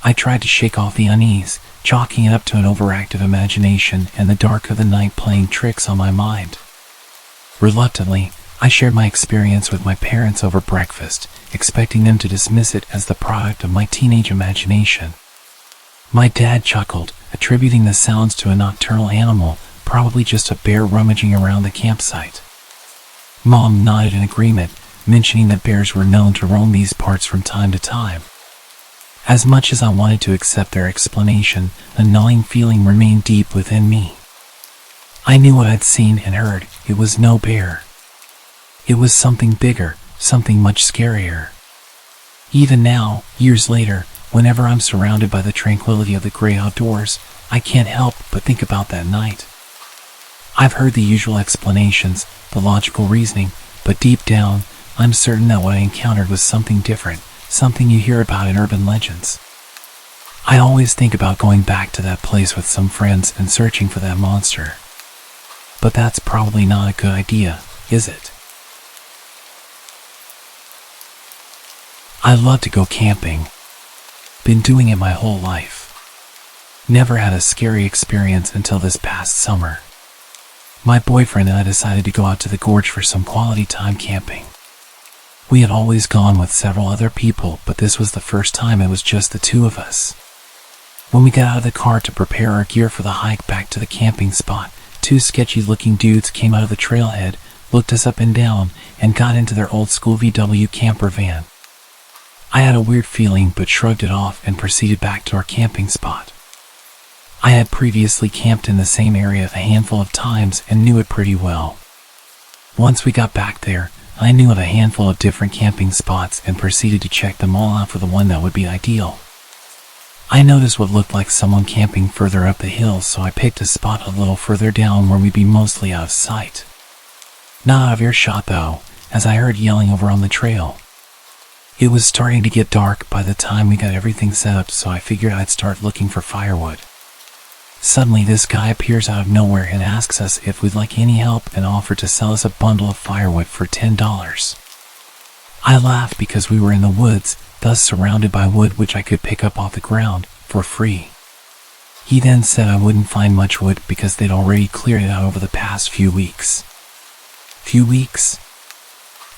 I tried to shake off the unease, chalking it up to an overactive imagination and the dark of the night playing tricks on my mind. Reluctantly, I shared my experience with my parents over breakfast, expecting them to dismiss it as the product of my teenage imagination. My dad chuckled, attributing the sounds to a nocturnal animal, probably just a bear rummaging around the campsite. Mom nodded in agreement, mentioning that bears were known to roam these parts from time to time. As much as I wanted to accept their explanation, a gnawing feeling remained deep within me. I knew what I'd seen and heard. It was no bear. It was something bigger, something much scarier. Even now, years later, whenever I'm surrounded by the tranquility of the great outdoors, I can't help but think about that night. I've heard the usual explanations, the logical reasoning, but deep down, I'm certain that what I encountered was something different, something you hear about in urban legends. I always think about going back to that place with some friends and searching for that monster. But that's probably not a good idea, is it? I love to go camping. Been doing it my whole life. Never had a scary experience until this past summer. My boyfriend and I decided to go out to the gorge for some quality time camping. We had always gone with several other people, but this was the first time it was just the two of us. When we got out of the car to prepare our gear for the hike back to the camping spot, two sketchy-looking dudes came out of the trailhead, looked us up and down, and got into their old-school VW camper van. I had a weird feeling but shrugged it off and proceeded back to our camping spot. I had previously camped in the same area a handful of times and knew it pretty well. Once we got back there, I knew of a handful of different camping spots and proceeded to check them all out for the one that would be ideal. I noticed what looked like someone camping further up the hill, so I picked a spot a little further down where we'd be mostly out of sight. Not out of earshot though, as I heard yelling over on the trail. It was starting to get dark by the time we got everything set up, so I figured I'd start looking for firewood. Suddenly, this guy appears out of nowhere and asks us if we'd like any help and offered to sell us a bundle of firewood for $10. I laughed because we were in the woods, thus surrounded by wood which I could pick up off the ground for free. He then said I wouldn't find much wood because they'd already cleared it out over the past few weeks. Few weeks?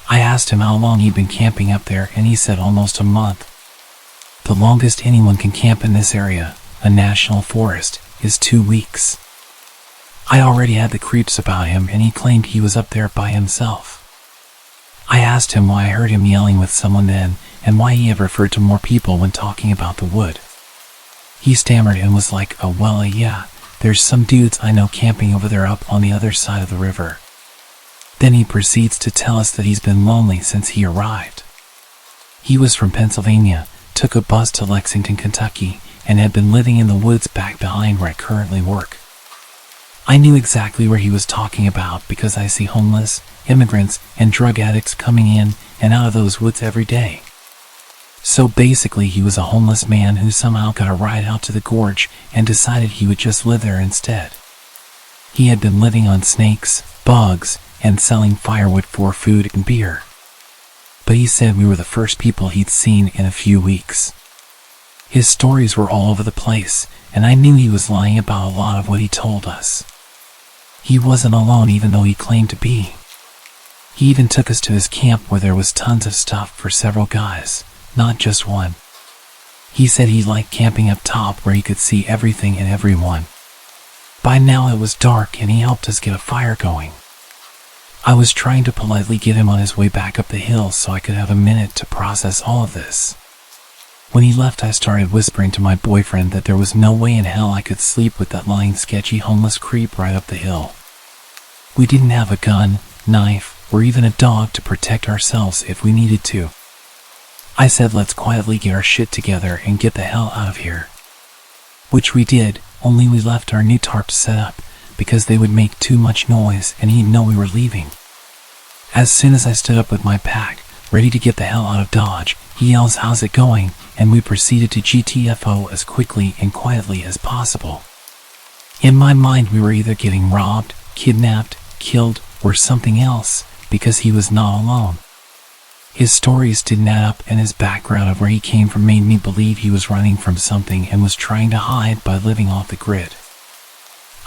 I asked him how long he'd been camping up there, and he said almost a month. The longest anyone can camp in this area, a national forest, is 2 weeks. I already had the creeps about him, and he claimed he was up there by himself. I asked him why I heard him yelling with someone then, and why he had referred to more people when talking about the wood. He stammered and was like, "Oh well, yeah, there's some dudes I know camping over there up on the other side of the river." Then he proceeds to tell us that he's been lonely since he arrived. He was from Pennsylvania, took a bus to Lexington, Kentucky, and had been living in the woods back behind where I currently work. I knew exactly where he was talking about because I see homeless, immigrants, and drug addicts coming in and out of those woods every day. So basically, he was a homeless man who somehow got a ride out to the gorge and decided he would just live there instead. He had been living on snakes, bugs, and selling firewood for food and beer. But he said we were the first people he'd seen in a few weeks. His stories were all over the place, and I knew he was lying about a lot of what he told us. He wasn't alone even though he claimed to be. He even took us to his camp where there was tons of stuff for several guys, not just one. He said he liked camping up top where he could see everything and everyone. By now it was dark and he helped us get a fire going. I was trying to politely get him on his way back up the hill so I could have a minute to process all of this. When he left, I started whispering to my boyfriend that there was no way in hell I could sleep with that lying sketchy homeless creep right up the hill. We didn't have a gun, knife, or even a dog to protect ourselves if we needed to. I said let's quietly get our shit together and get the hell out of here. Which we did, only we left our new tarps set up because they would make too much noise and he'd know we were leaving. As soon as I stood up with my pack, ready to get the hell out of Dodge, he yells, "How's it going?" and we proceeded to GTFO as quickly and quietly as possible. In my mind, we were either getting robbed, kidnapped, killed, or something else, because he was not alone. His stories didn't add up, and his background of where he came from made me believe he was running from something and was trying to hide by living off the grid.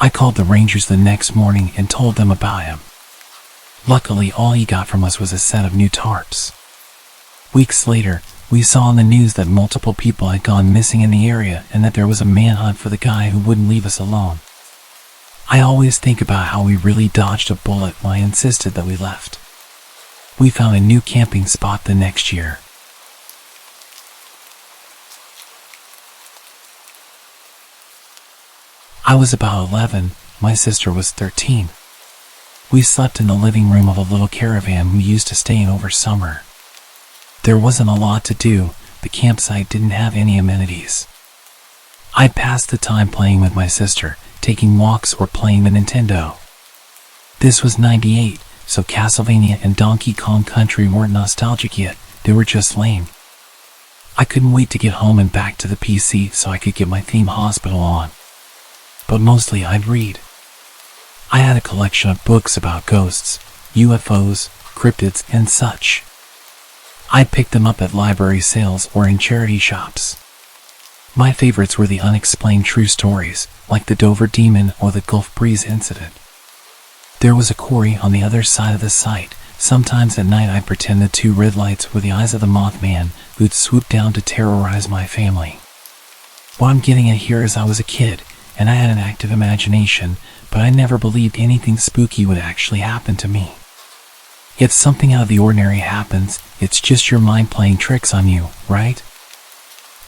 I called the Rangers the next morning and told them about him. Luckily, all he got from us was a set of new tarps. Weeks later, we saw on the news that multiple people had gone missing in the area and that there was a manhunt for the guy who wouldn't leave us alone. I always think about how we really dodged a bullet when I insisted that we left. We found a new camping spot the next year. I was about 11, my sister was 13. We slept in the living room of a little caravan we used to stay in over summer. There wasn't a lot to do, the campsite didn't have any amenities. I'd pass the time playing with my sister, taking walks or playing the Nintendo. This was '98, so Castlevania and Donkey Kong Country weren't nostalgic yet, they were just lame. I couldn't wait to get home and back to the PC so I could get my theme Hospital on. But mostly I'd read. I had a collection of books about ghosts, UFOs, cryptids, and such. I'd pick them up at library sales or in charity shops. My favorites were the unexplained true stories, like the Dover Demon or the Gulf Breeze incident. There was a quarry on the other side of the site. Sometimes at night I'd pretend the two red lights were the eyes of the Mothman who'd swoop down to terrorize my family. What I'm getting at here is I was a kid, and I had an active imagination, but I never believed anything spooky would actually happen to me. If something out of the ordinary happens, it's just your mind playing tricks on you, right?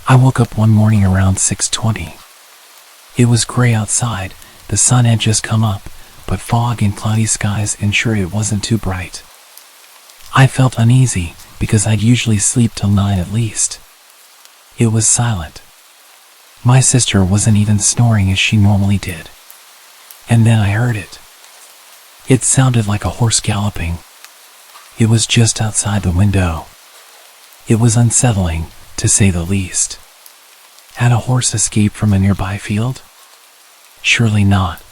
I woke up one morning around 6:20. It was gray outside, the sun had just come up, but fog and cloudy skies ensured it wasn't too bright. I felt uneasy, because I'd usually sleep till 9 at least. It was silent. My sister wasn't even snoring as she normally did. And then I heard it. It sounded like a horse galloping. It was just outside the window. It was unsettling, to say the least. Had a horse escaped from a nearby field? Surely not.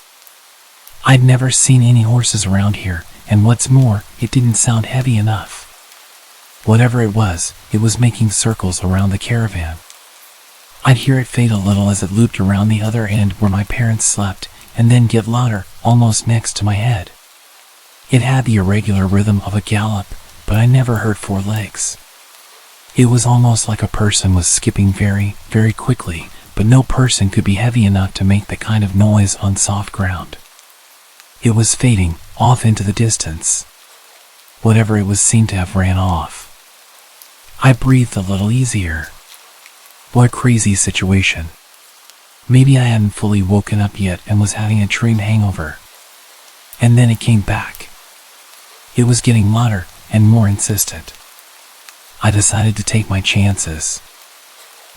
I'd never seen any horses around here, and what's more, it didn't sound heavy enough. Whatever it was making circles around the caravan. I'd hear it fade a little as it looped around the other end where my parents slept, and then get louder, almost next to my head. It had the irregular rhythm of a gallop, but I never heard four legs. It was almost like a person was skipping very, very quickly, but no person could be heavy enough to make that kind of noise on soft ground. It was fading off into the distance. Whatever it was seemed to have ran off. I breathed a little easier. What a crazy situation. Maybe I hadn't fully woken up yet and was having a dream hangover. And then it came back. It was getting louder and more insistent. I decided to take my chances.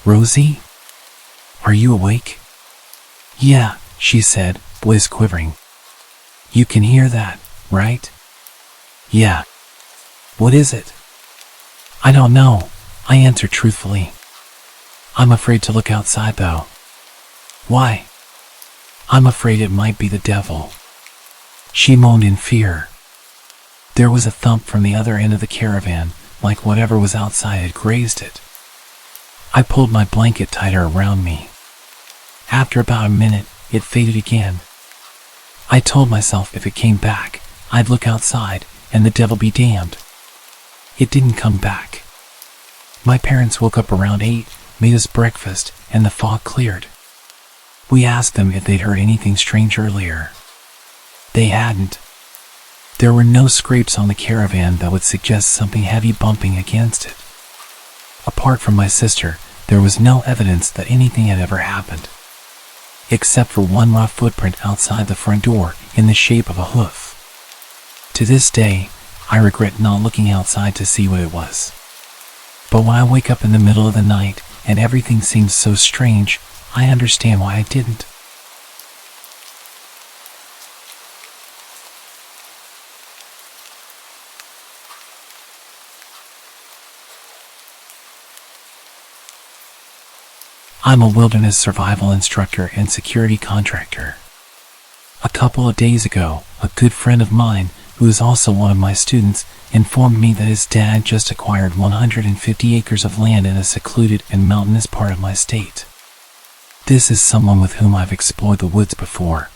"Rosie? Are you awake?" "Yeah," she said, voice quivering. "You can hear that, right?" "Yeah." "What is it?" "I don't know," I answered truthfully. "I'm afraid to look outside though." "Why?" "I'm afraid it might be the devil." She moaned in fear. There was a thump from the other end of the caravan, like whatever was outside had grazed it. I pulled my blanket tighter around me. After about a minute, it faded again. I told myself if it came back, I'd look outside, and the devil be damned. It didn't come back. My parents woke up around 8, made us breakfast, and the fog cleared. We asked them if they'd heard anything strange earlier. They hadn't. There were no scrapes on the caravan that would suggest something heavy bumping against it. Apart from my sister, there was no evidence that anything had ever happened. Except for one rough footprint outside the front door in the shape of a hoof. To this day, I regret not looking outside to see what it was. But when I wake up in the middle of the night and everything seems so strange, I understand why I didn't. I'm a wilderness survival instructor and security contractor. A couple of days ago, a good friend of mine, who is also one of my students, informed me that his dad just acquired 150 acres of land in a secluded and mountainous part of my state. This is someone with whom I've explored the woods before.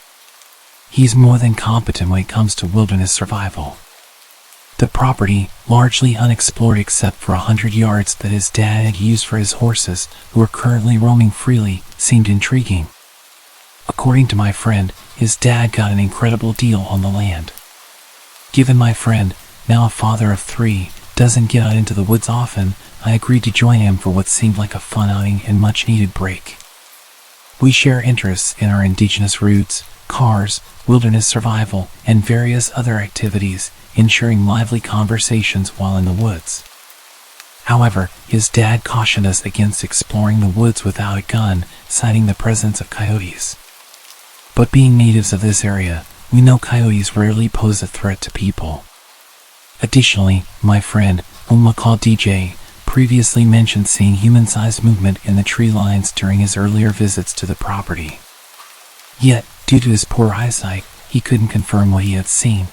He's more than competent when it comes to wilderness survival. The property, largely unexplored except for 100 yards that his dad had used for his horses, who are currently roaming freely, seemed intriguing. According to my friend, his dad got an incredible deal on the land. Given my friend, now a father of 3, doesn't get out into the woods often, I agreed to join him for what seemed like a fun outing and much-needed break. We share interests in our indigenous roots, cars, wilderness survival, and various other activities, ensuring lively conversations while in the woods. However, his dad cautioned us against exploring the woods without a gun, citing the presence of coyotes. But being natives of this area, we know coyotes rarely pose a threat to people. Additionally, my friend, whom we'll call DJ, previously mentioned seeing human-sized movement in the tree lines during his earlier visits to the property. Yet, due to his poor eyesight, he couldn't confirm what he had seen.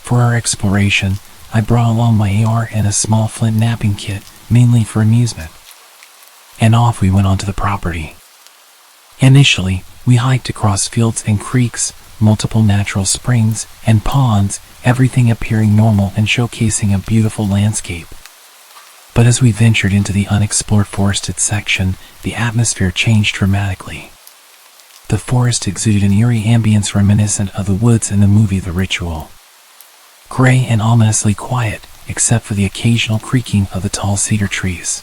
For our exploration, I brought along my AR and a small flint napping kit, mainly for amusement. And off we went onto the property. Initially, we hiked across fields and creeks, multiple natural springs, and ponds, everything appearing normal and showcasing a beautiful landscape. But as we ventured into the unexplored forested section, the atmosphere changed dramatically. The forest exuded an eerie ambience reminiscent of the woods in the movie The Ritual. Gray and ominously quiet, except for the occasional creaking of the tall cedar trees.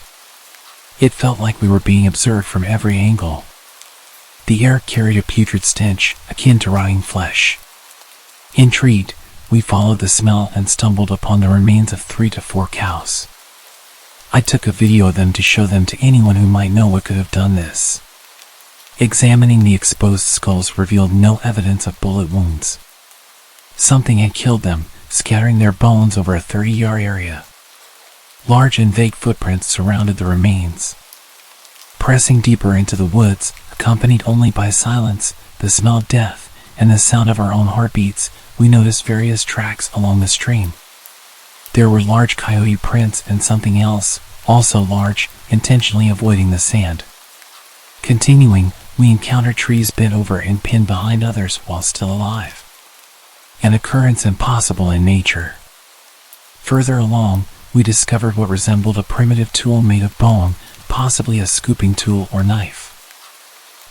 It felt like we were being observed from every angle. The air carried a putrid stench, akin to rotting flesh. Intrigued, we followed the smell and stumbled upon the remains of 3 to 4 cows. I took a video of them to show them to anyone who might know what could have done this. Examining the exposed skulls revealed no evidence of bullet wounds. Something had killed them, scattering their bones over a 30-yard area. Large and vague footprints surrounded the remains. Pressing deeper into the woods, accompanied only by silence, the smell of death, and the sound of our own heartbeats, we noticed various tracks along the stream. There were large coyote prints and something else, also large, intentionally avoiding the sand. Continuing, we encountered trees bent over and pinned behind others while still alive. An occurrence impossible in nature. Further along, we discovered what resembled a primitive tool made of bone, possibly a scooping tool or knife.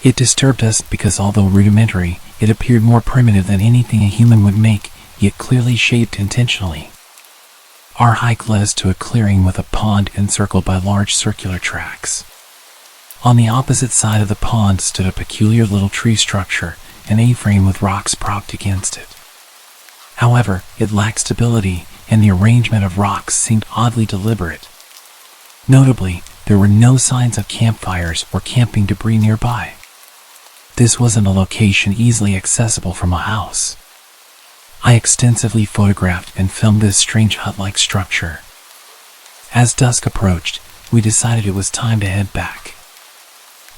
It disturbed us because although rudimentary, it appeared more primitive than anything a human would make, yet clearly shaped intentionally. Our hike led us to a clearing with a pond encircled by large circular tracks. On the opposite side of the pond stood a peculiar little tree structure, an A-frame with rocks propped against it. However, it lacked stability, and the arrangement of rocks seemed oddly deliberate. Notably, there were no signs of campfires or camping debris nearby. This wasn't a location easily accessible from a house. I extensively photographed and filmed this strange hut-like structure. As dusk approached, we decided it was time to head back.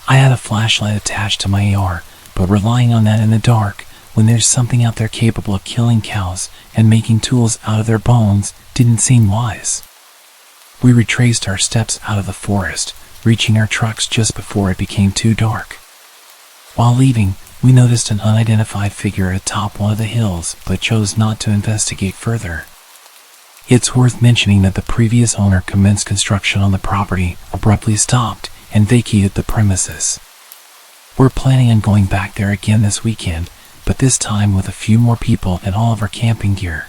I had a flashlight attached to my AR, but relying on that in the dark, when there's something out there capable of killing cows and making tools out of their bones, didn't seem wise. We retraced our steps out of the forest, reaching our trucks just before it became too dark. While leaving, we noticed an unidentified figure atop one of the hills, but chose not to investigate further. It's worth mentioning that the previous owner commenced construction on the property, abruptly stopped, and vacated the premises. We're planning on going back there again this weekend, but this time with a few more people and all of our camping gear.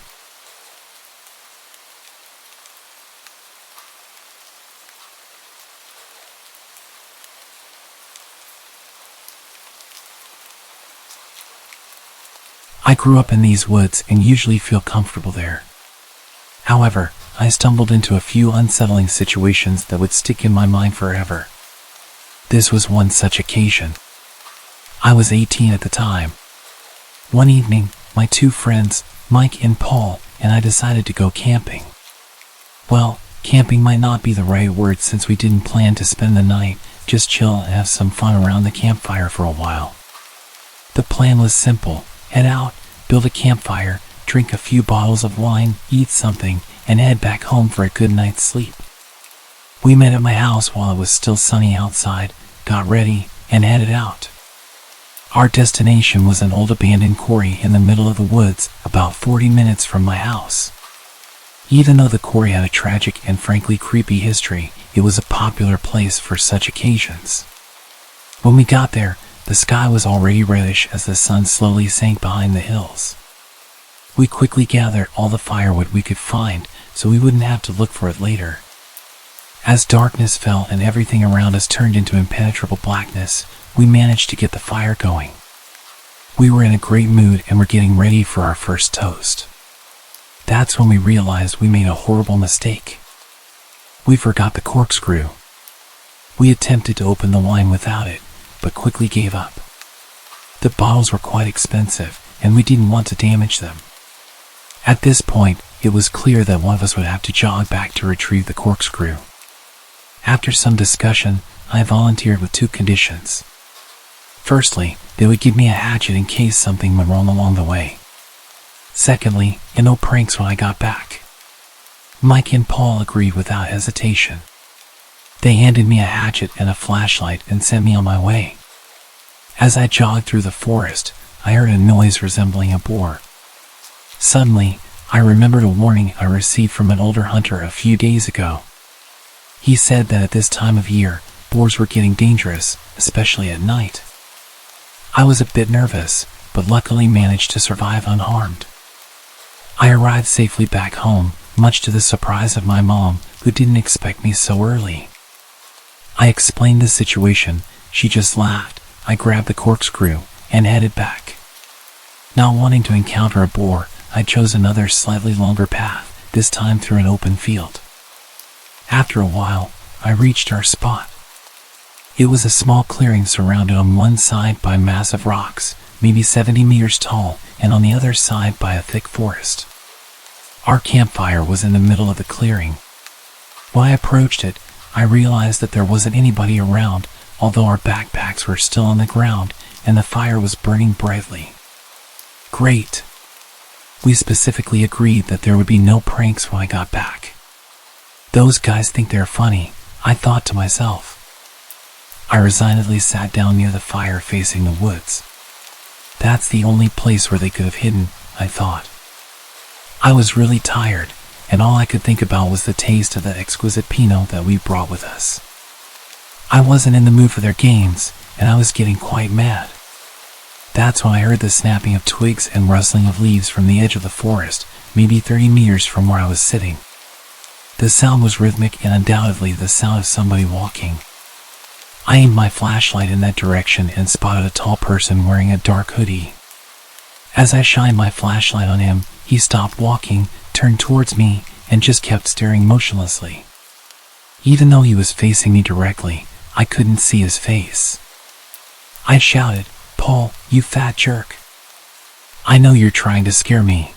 I grew up in these woods and usually feel comfortable there. However, I stumbled into a few unsettling situations that would stick in my mind forever. This was one such occasion. I was 18 at the time. One evening, my two friends, Mike and Paul, and I decided to go camping. Well, camping might not be the right word since we didn't plan to spend the night, just chill and have some fun around the campfire for a while. The plan was simple: head out, build a campfire, drink a few bottles of wine, eat something, and head back home for a good night's sleep. We met at my house while it was still sunny outside, got ready, and headed out. Our destination was an old abandoned quarry in the middle of the woods, about 40 minutes from my house. Even though the quarry had a tragic and frankly creepy history, it was a popular place for such occasions. When we got there, the sky was already reddish as the sun slowly sank behind the hills. We quickly gathered all the firewood we could find so we wouldn't have to look for it later. As darkness fell and everything around us turned into impenetrable blackness, we managed to get the fire going. We were in a great mood and were getting ready for our first toast. That's when we realized we made a horrible mistake. We forgot the corkscrew. We attempted to open the wine without it, but quickly gave up. The bottles were quite expensive, and we didn't want to damage them. At this point, it was clear that one of us would have to jog back to retrieve the corkscrew. After some discussion, I volunteered with two conditions. Firstly, they would give me a hatchet in case something went wrong along the way. Secondly, no pranks when I got back. Mike and Paul agreed without hesitation. They handed me a hatchet and a flashlight and sent me on my way. As I jogged through the forest, I heard a noise resembling a boar. Suddenly, I remembered a warning I received from an older hunter a few days ago. He said that at this time of year, boars were getting dangerous, especially at night. I was a bit nervous, but luckily managed to survive unharmed. I arrived safely back home, much to the surprise of my mom, who didn't expect me so early. I explained the situation, she just laughed, I grabbed the corkscrew, and headed back. Not wanting to encounter a boar, I chose another slightly longer path, this time through an open field. After a while, I reached our spot. It was a small clearing surrounded on one side by massive rocks, maybe 70 meters tall, and on the other side by a thick forest. Our campfire was in the middle of the clearing. When I approached it, I realized that there wasn't anybody around, although our backpacks were still on the ground and the fire was burning brightly. Great. We specifically agreed that there would be no pranks when I got back. Those guys think they're funny, I thought to myself. I resignedly sat down near the fire facing the woods. That's the only place where they could have hidden, I thought. I was really tired, and all I could think about was the taste of the exquisite Pinot that we brought with us. I wasn't in the mood for their games, and I was getting quite mad. That's when I heard the snapping of twigs and rustling of leaves from the edge of the forest, maybe 30 meters from where I was sitting. The sound was rhythmic and undoubtedly the sound of somebody walking. I aimed my flashlight in that direction and spotted a tall person wearing a dark hoodie. As I shined my flashlight on him, he stopped walking, turned towards me, and just kept staring motionlessly. Even though he was facing me directly, I couldn't see his face. I shouted, "Paul, you fat jerk. I know you're trying to scare me.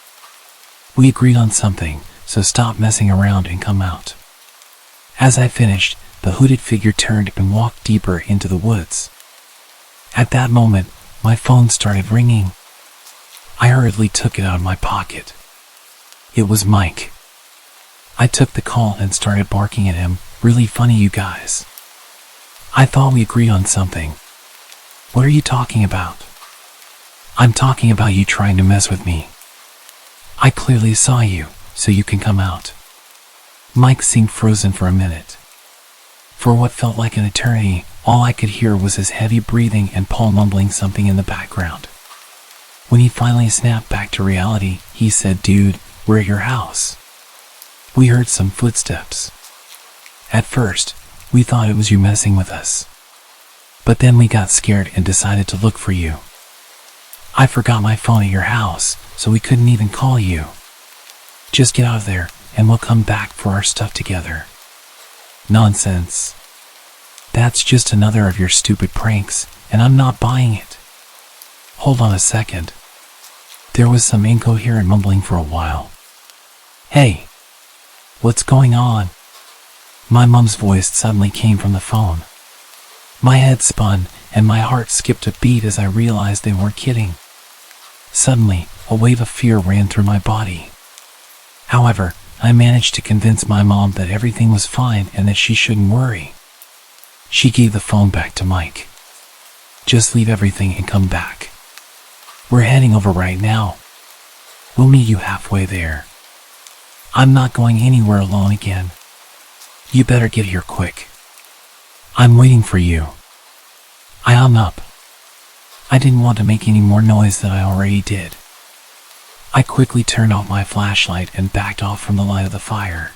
We agreed on something, so stop messing around and come out." As I finished, the hooded figure turned and walked deeper into the woods. At that moment, my phone started ringing. I hurriedly took it out of my pocket. It was Mike. I took the call and started barking at him, "Really funny, you guys. I thought we agreed on something. What are you talking about?" "I'm talking about you trying to mess with me. I clearly saw you, so you can come out." Mike seemed frozen for a minute. For what felt like an eternity, all I could hear was his heavy breathing and Paul mumbling something in the background. When he finally snapped back to reality, he said, "Dude, we're at your house." We heard some footsteps. At first, we thought it was you messing with us. But then we got scared and decided to look for you. I forgot my phone at your house, so we couldn't even call you. Just get out of there, and we'll come back for our stuff together. Nonsense. That's just another of your stupid pranks, and I'm not buying it. Hold on a second. There was some incoherent mumbling for a while. "Hey, what's going on?" My mom's voice suddenly came from the phone. My head spun, and my heart skipped a beat as I realized they weren't kidding. Suddenly, a wave of fear ran through my body. However, I managed to convince my mom that everything was fine and that she shouldn't worry. She gave the phone back to Mike. "Just leave everything and come back. We're heading over right now. We'll meet you halfway there. I'm not going anywhere alone again. You better get here quick. I'm waiting for you." I hung up. I didn't want to make any more noise than I already did. I quickly turned off my flashlight and backed off from the light of the fire.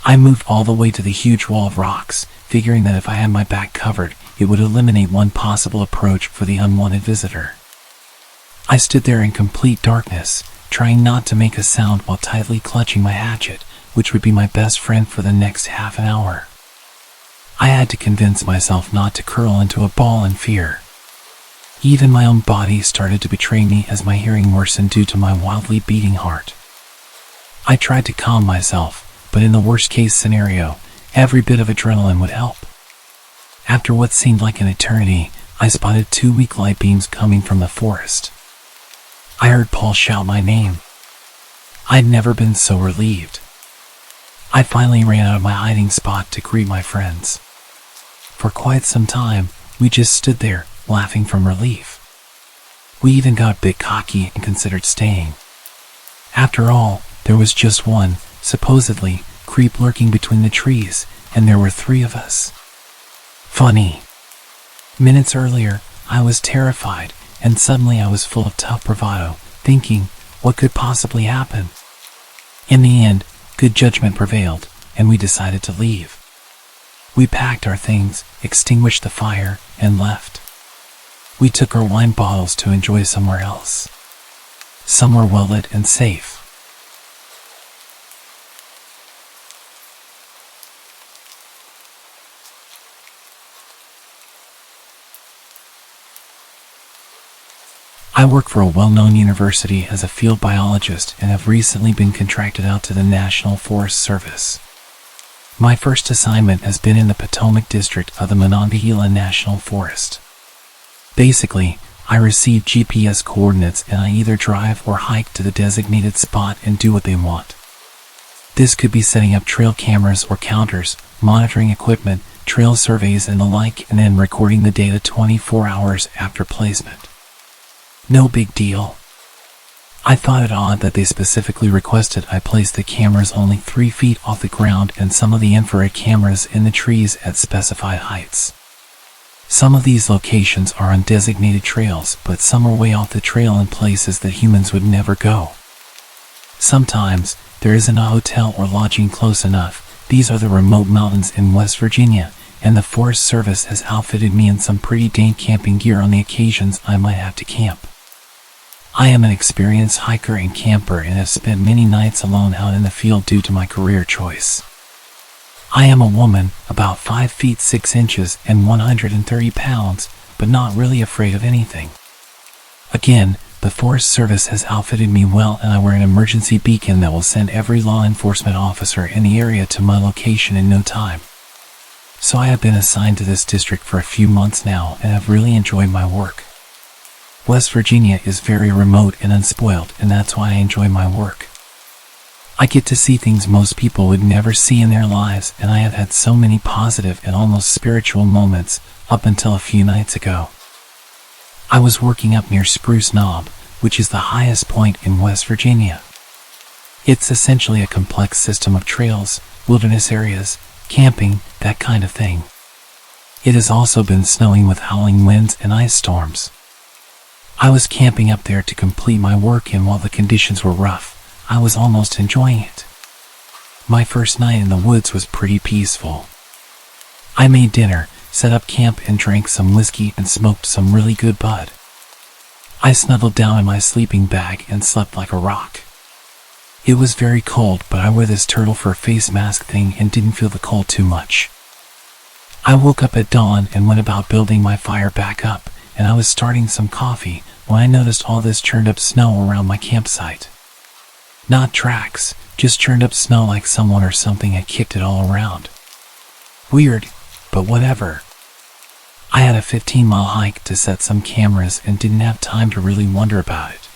I moved all the way to the huge wall of rocks, figuring that if I had my back covered, it would eliminate one possible approach for the unwanted visitor. I stood there in complete darkness, trying not to make a sound while tightly clutching my hatchet, which would be my best friend for the next half an hour. I had to convince myself not to curl into a ball in fear. Even my own body started to betray me as my hearing worsened due to my wildly beating heart. I tried to calm myself, but in the worst-case scenario, every bit of adrenaline would help. After what seemed like an eternity, I spotted 2 weak light beams coming from the forest. I heard Paul shout my name. I'd never been so relieved. I finally ran out of my hiding spot to greet my friends. For quite some time, we just stood there, laughing from relief. We even got a bit cocky and considered staying. After all, there was just one, supposedly, creep lurking between the trees, and there were 3 of us. Funny. Minutes earlier, I was terrified, and suddenly I was full of tough bravado, thinking, what could possibly happen? In the end, good judgment prevailed, and we decided to leave. We packed our things, extinguished the fire, and left. We took our wine bottles to enjoy somewhere else. Somewhere well-lit and safe. I work for a well-known university as a field biologist and have recently been contracted out to the National Forest Service. My first assignment has been in the Potomac district of the Monongahela National Forest. Basically, I receive GPS coordinates and I either drive or hike to the designated spot and do what they want. This could be setting up trail cameras or counters, monitoring equipment, trail surveys and the like, and then recording the data 24 hours after placement. No big deal. I thought it odd that they specifically requested I place the cameras only 3 feet off the ground and some of the infrared cameras in the trees at specified heights. Some of these locations are on designated trails, but some are way off the trail in places that humans would never go. Sometimes, there isn't a hotel or lodging close enough. These are the remote mountains in West Virginia, and the Forest Service has outfitted me in some pretty dank camping gear on the occasions I might have to camp. I am an experienced hiker and camper and have spent many nights alone out in the field due to my career choice. I am a woman, about 5 feet 6 inches and 130 pounds, but not really afraid of anything. Again, the Forest Service has outfitted me well and I wear an emergency beacon that will send every law enforcement officer in the area to my location in no time. So I have been assigned to this district for a few months now and have really enjoyed my work. West Virginia is very remote and unspoiled, and that's why I enjoy my work. I get to see things most people would never see in their lives, and I have had so many positive and almost spiritual moments up until a few nights ago. I was working up near Spruce Knob, which is the highest point in West Virginia. It's essentially a complex system of trails, wilderness areas, camping, that kind of thing. It has also been snowing with howling winds and ice storms. I was camping up there to complete my work, and while the conditions were rough, I was almost enjoying it. My first night in the woods was pretty peaceful. I made dinner, set up camp and drank some whiskey and smoked some really good bud. I snuggled down in my sleeping bag and slept like a rock. It was very cold, but I wore this turtle fur face mask thing and didn't feel the cold too much. I woke up at dawn and went about building my fire back up, and I was starting some coffee when I noticed all this churned up snow around my campsite. Not tracks, just churned up snow like someone or something had kicked it all around. Weird, but whatever. I had a 15-mile hike to set some cameras and didn't have time to really wonder about it.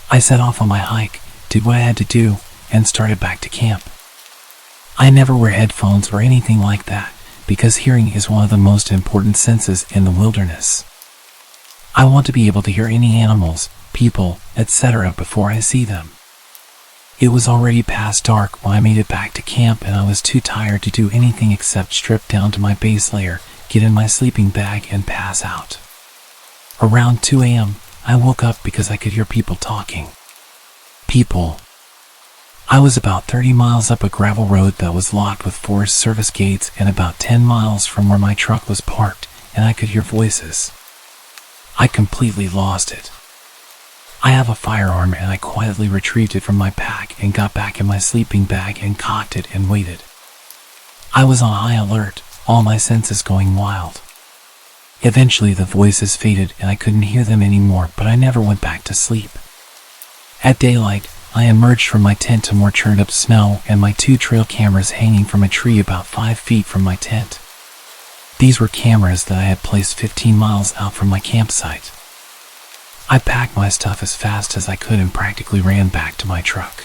I set off on my hike, did what I had to do, and started back to camp. I never wear headphones or anything like that, because hearing is one of the most important senses in the wilderness. I want to be able to hear any animals, people, etc. before I see them. It was already past dark when I made it back to camp, and I was too tired to do anything except strip down to my base layer, get in my sleeping bag, and pass out. Around 2 a.m., I woke up because I could hear people talking. People. I was about 30 miles up a gravel road that was locked with Forest Service gates and about 10 miles from where my truck was parked, and I could hear voices. I completely lost it. I have a firearm and I quietly retrieved it from my pack and got back in my sleeping bag and cocked it and waited. I was on high alert, all my senses going wild. Eventually the voices faded and I couldn't hear them anymore, but I never went back to sleep. At daylight, I emerged from my tent to more churned up snow and my 2 trail cameras hanging from a tree about 5 feet from my tent. These were cameras that I had placed 15 miles out from my campsite. I packed my stuff as fast as I could and practically ran back to my truck.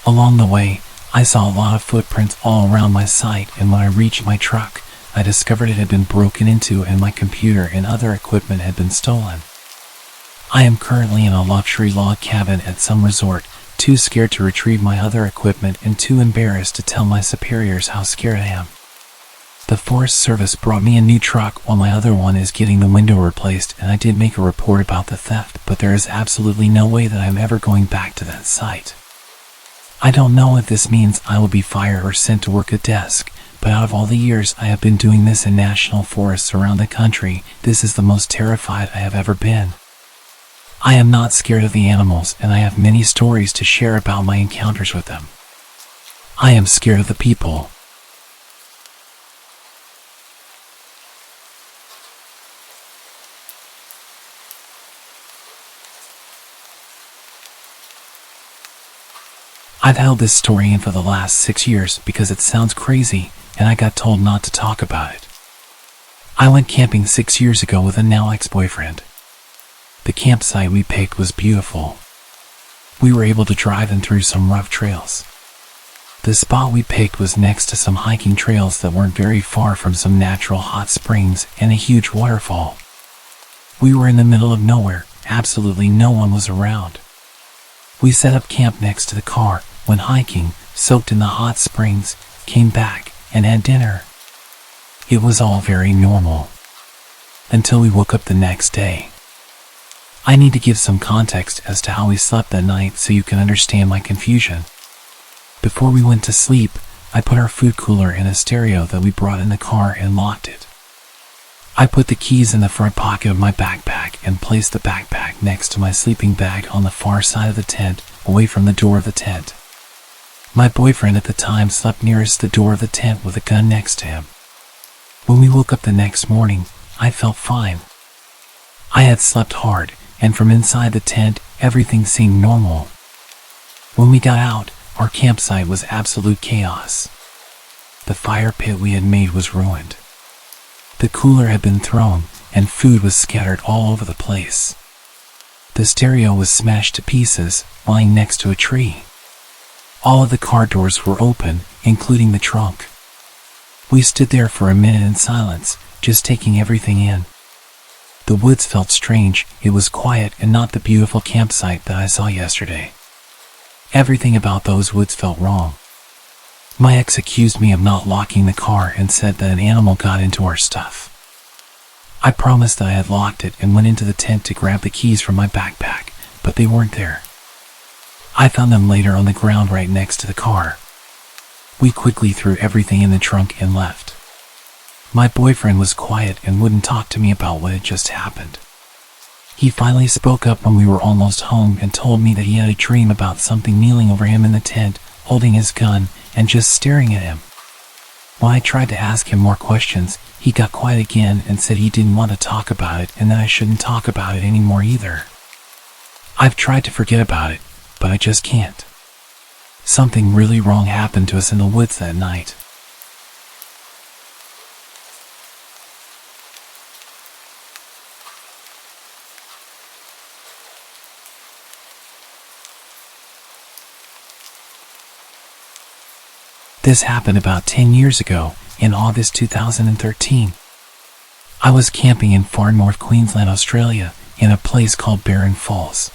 Along the way, I saw a lot of footprints all around my site, and when I reached my truck, I discovered it had been broken into and my computer and other equipment had been stolen. I am currently in a luxury log cabin at some resort, too scared to retrieve my other equipment and too embarrassed to tell my superiors how scared I am. The Forest Service brought me a new truck while my other one is getting the window replaced, and I did make a report about the theft, but there is absolutely no way that I'm ever going back to that site. I don't know if this means I will be fired or sent to work a desk, but out of all the years I have been doing this in national forests around the country, this is the most terrified I have ever been. I am not scared of the animals, and I have many stories to share about my encounters with them. I am scared of the people. I've held this story in for the last 6 years because it sounds crazy and I got told not to talk about it. I went camping 6 years ago with a now ex-boyfriend. The campsite we picked was beautiful. We were able to drive in through some rough trails. The spot we picked was next to some hiking trails that weren't very far from some natural hot springs and a huge waterfall. We were in the middle of nowhere, absolutely no one was around. We set up camp next to the car, went hiking, soaked in the hot springs, came back, and had dinner. It was all very normal. Until we woke up the next day. I need to give some context as to how we slept that night so you can understand my confusion. Before we went to sleep, I put our food cooler in a stereo that we brought in the car and locked it. I put the keys in the front pocket of my backpack and placed the backpack next to my sleeping bag on the far side of the tent, away from the door of the tent. My boyfriend at the time slept nearest the door of the tent with a gun next to him. When we woke up the next morning, I felt fine. I had slept hard, and from inside the tent, everything seemed normal. When we got out, our campsite was absolute chaos. The fire pit we had made was ruined. The cooler had been thrown, and food was scattered all over the place. The stereo was smashed to pieces, lying next to a tree. All of the car doors were open, including the trunk. We stood there for a minute in silence, just taking everything in. The woods felt strange, it was quiet and not the beautiful campsite that I saw yesterday. Everything about those woods felt wrong. My ex accused me of not locking the car and said that an animal got into our stuff. I promised that I had locked it and went into the tent to grab the keys from my backpack, but they weren't there. I found them later on the ground right next to the car. We quickly threw everything in the trunk and left. My boyfriend was quiet and wouldn't talk to me about what had just happened. He finally spoke up when we were almost home and told me that he had a dream about something kneeling over him in the tent, holding his gun, and just staring at him. When I tried to ask him more questions, he got quiet again and said he didn't want to talk about it and that I shouldn't talk about it anymore either. I've tried to forget about it, but I just can't. Something really wrong happened to us in the woods that night. This happened about 10 years ago, in August 2013. I was camping in far north Queensland, Australia, in a place called Barron Falls.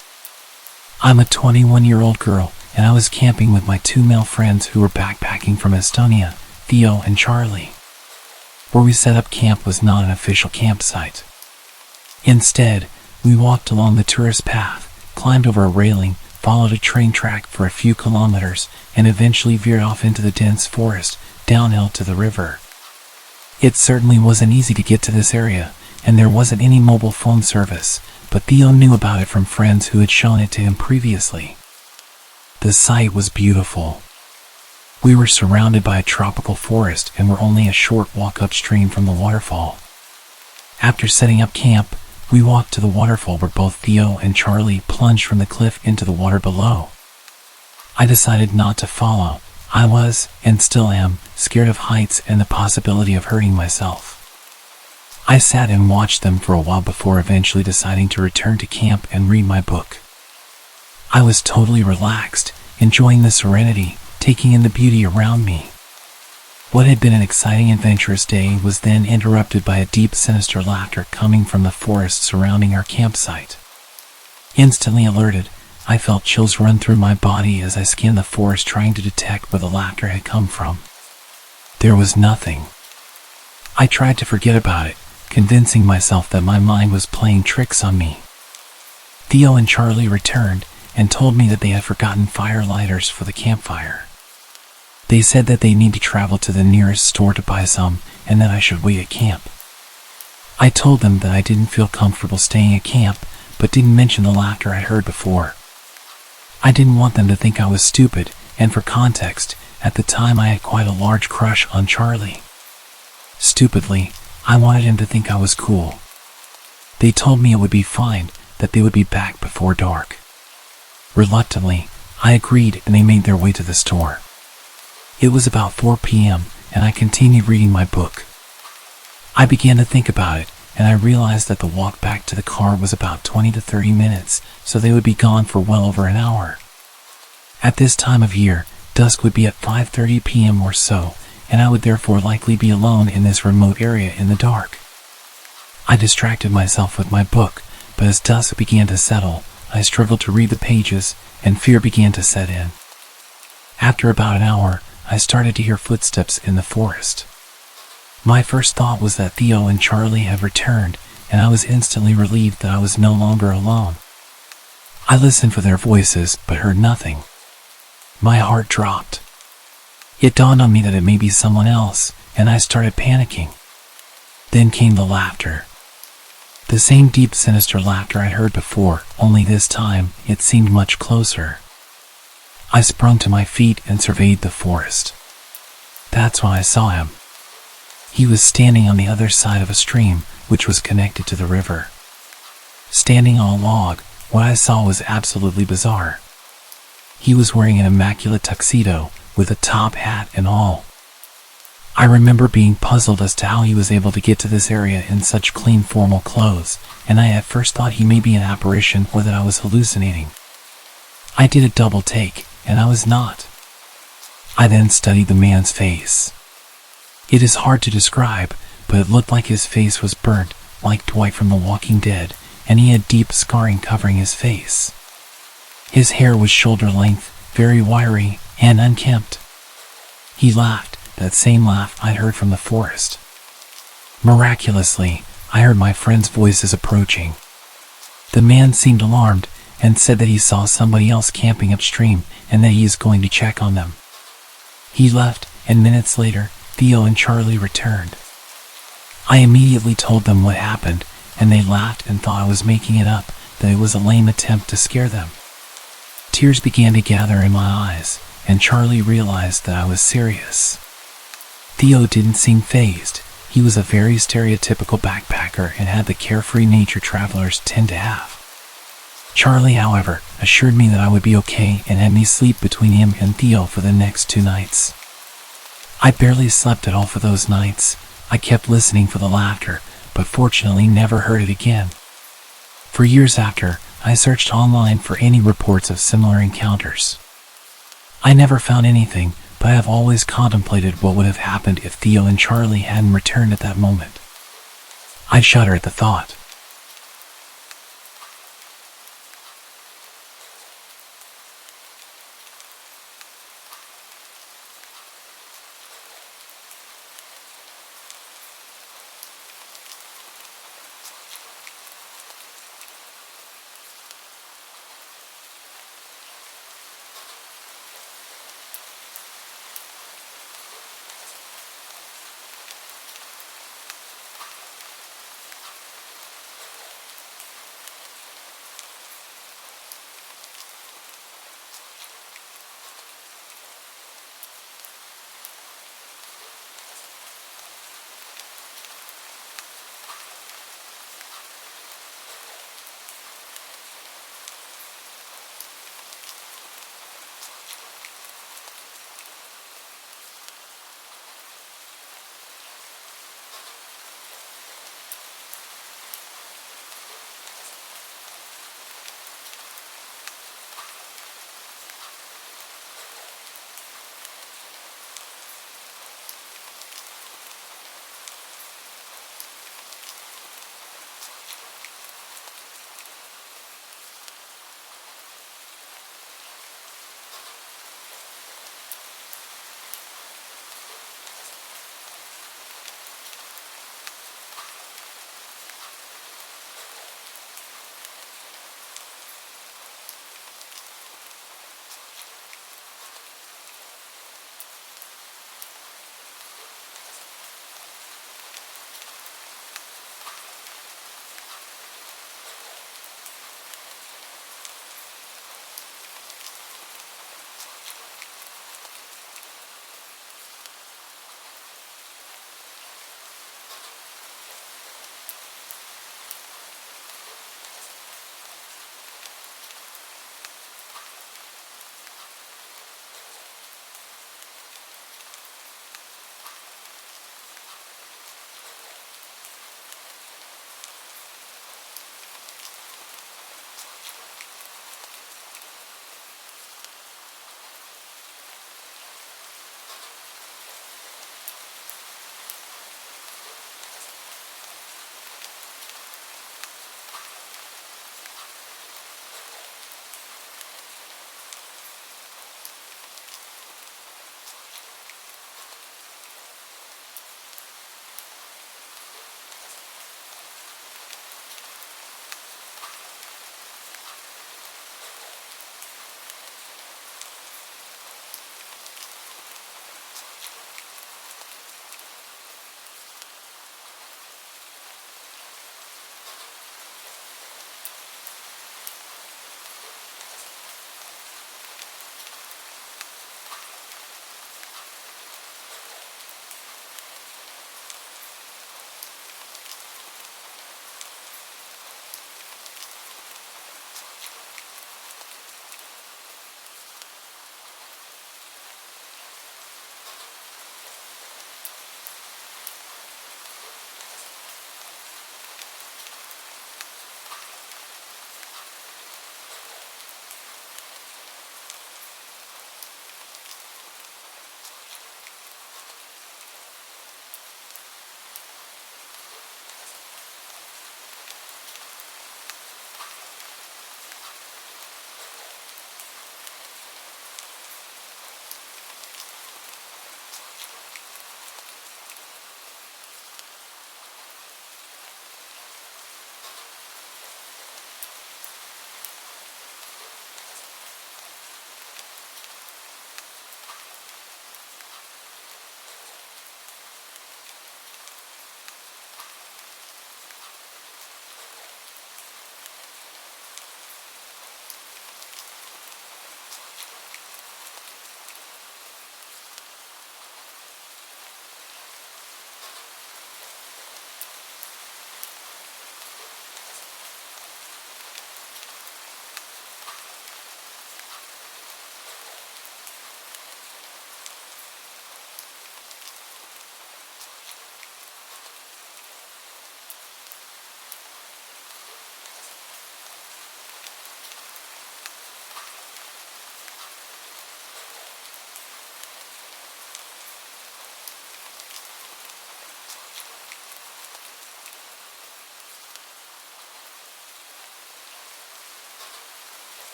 I'm a 21-year-old girl, and I was camping with my 2 male friends who were backpacking from Estonia, Theo and Charlie. Where we set up camp was not an official campsite. Instead, we walked along the tourist path, climbed over a railing, followed a train track for a few kilometers, and eventually veered off into the dense forest, downhill to the river. It certainly wasn't easy to get to this area, and there wasn't any mobile phone service, but Theo knew about it from friends who had shown it to him previously. The sight was beautiful. We were surrounded by a tropical forest and were only a short walk upstream from the waterfall. After setting up camp, we walked to the waterfall where both Theo and Charlie plunged from the cliff into the water below. I decided not to follow. I was, and still am, scared of heights and the possibility of hurting myself. I sat and watched them for a while before eventually deciding to return to camp and read my book. I was totally relaxed, enjoying the serenity, taking in the beauty around me. What had been an exciting, adventurous day was then interrupted by a deep, sinister laughter coming from the forest surrounding our campsite. Instantly alerted, I felt chills run through my body as I scanned the forest trying to detect where the laughter had come from. There was nothing. I tried to forget about it, convincing myself that my mind was playing tricks on me. Theo and Charlie returned and told me that they had forgotten fire lighters for the campfire. They said that they need to travel to the nearest store to buy some and that I should wait at camp. I told them that I didn't feel comfortable staying at camp, but didn't mention the laughter I'd heard before. I didn't want them to think I was stupid, and for context, at the time I had quite a large crush on Charlie. Stupidly, I wanted him to think I was cool. They told me it would be fine, that they would be back before dark. Reluctantly, I agreed, and they made their way to the store. It was about 4 p.m., and I continued reading my book. I began to think about it, and I realized that the walk back to the car was about 20 to 30 minutes, so they would be gone for well over an hour. At this time of year, dusk would be at 5:30 p.m. or so, and I would therefore likely be alone in this remote area in the dark. I distracted myself with my book, but as dusk began to settle, I struggled to read the pages, and fear began to set in. After about an hour, I started to hear footsteps in the forest. My first thought was that Theo and Charlie had returned, and I was instantly relieved that I was no longer alone. I listened for their voices, but heard nothing. My heart dropped. It dawned on me that it may be someone else, and I started panicking. Then came the laughter. The same deep, sinister laughter I'd heard before, only this time it seemed much closer. I sprung to my feet and surveyed the forest. That's when I saw him. He was standing on the other side of a stream, which was connected to the river. Standing on a log, what I saw was absolutely bizarre. He was wearing an immaculate tuxedo, with a top hat and all. I remember being puzzled as to how he was able to get to this area in such clean, formal clothes, and I at first thought he may be an apparition or that I was hallucinating. I did a double take, and I was not. I then studied the man's face. It is hard to describe, but it looked like his face was burnt, like Dwight from The Walking Dead, and he had deep scarring covering his face. His hair was shoulder length, very wiry, and unkempt. He laughed, that same laugh I'd heard from the forest. Miraculously, I heard my friends' voices approaching. The man seemed alarmed, and said that he saw somebody else camping upstream, and that he is going to check on them. He left, and minutes later, Theo and Charlie returned. I immediately told them what happened, and they laughed and thought I was making it up, that it was a lame attempt to scare them. Tears began to gather in my eyes, and Charlie realized that I was serious. Theo didn't seem fazed. He was a very stereotypical backpacker and had the carefree nature travelers tend to have. Charlie, however, assured me that I would be okay and had me sleep between him and Theo for the next 2 nights. I barely slept at all for those nights. I kept listening for the laughter, but fortunately never heard it again. For years after, I searched online for any reports of similar encounters. I never found anything, but I have always contemplated what would have happened if Theo and Charlie hadn't returned at that moment. I shudder at the thought.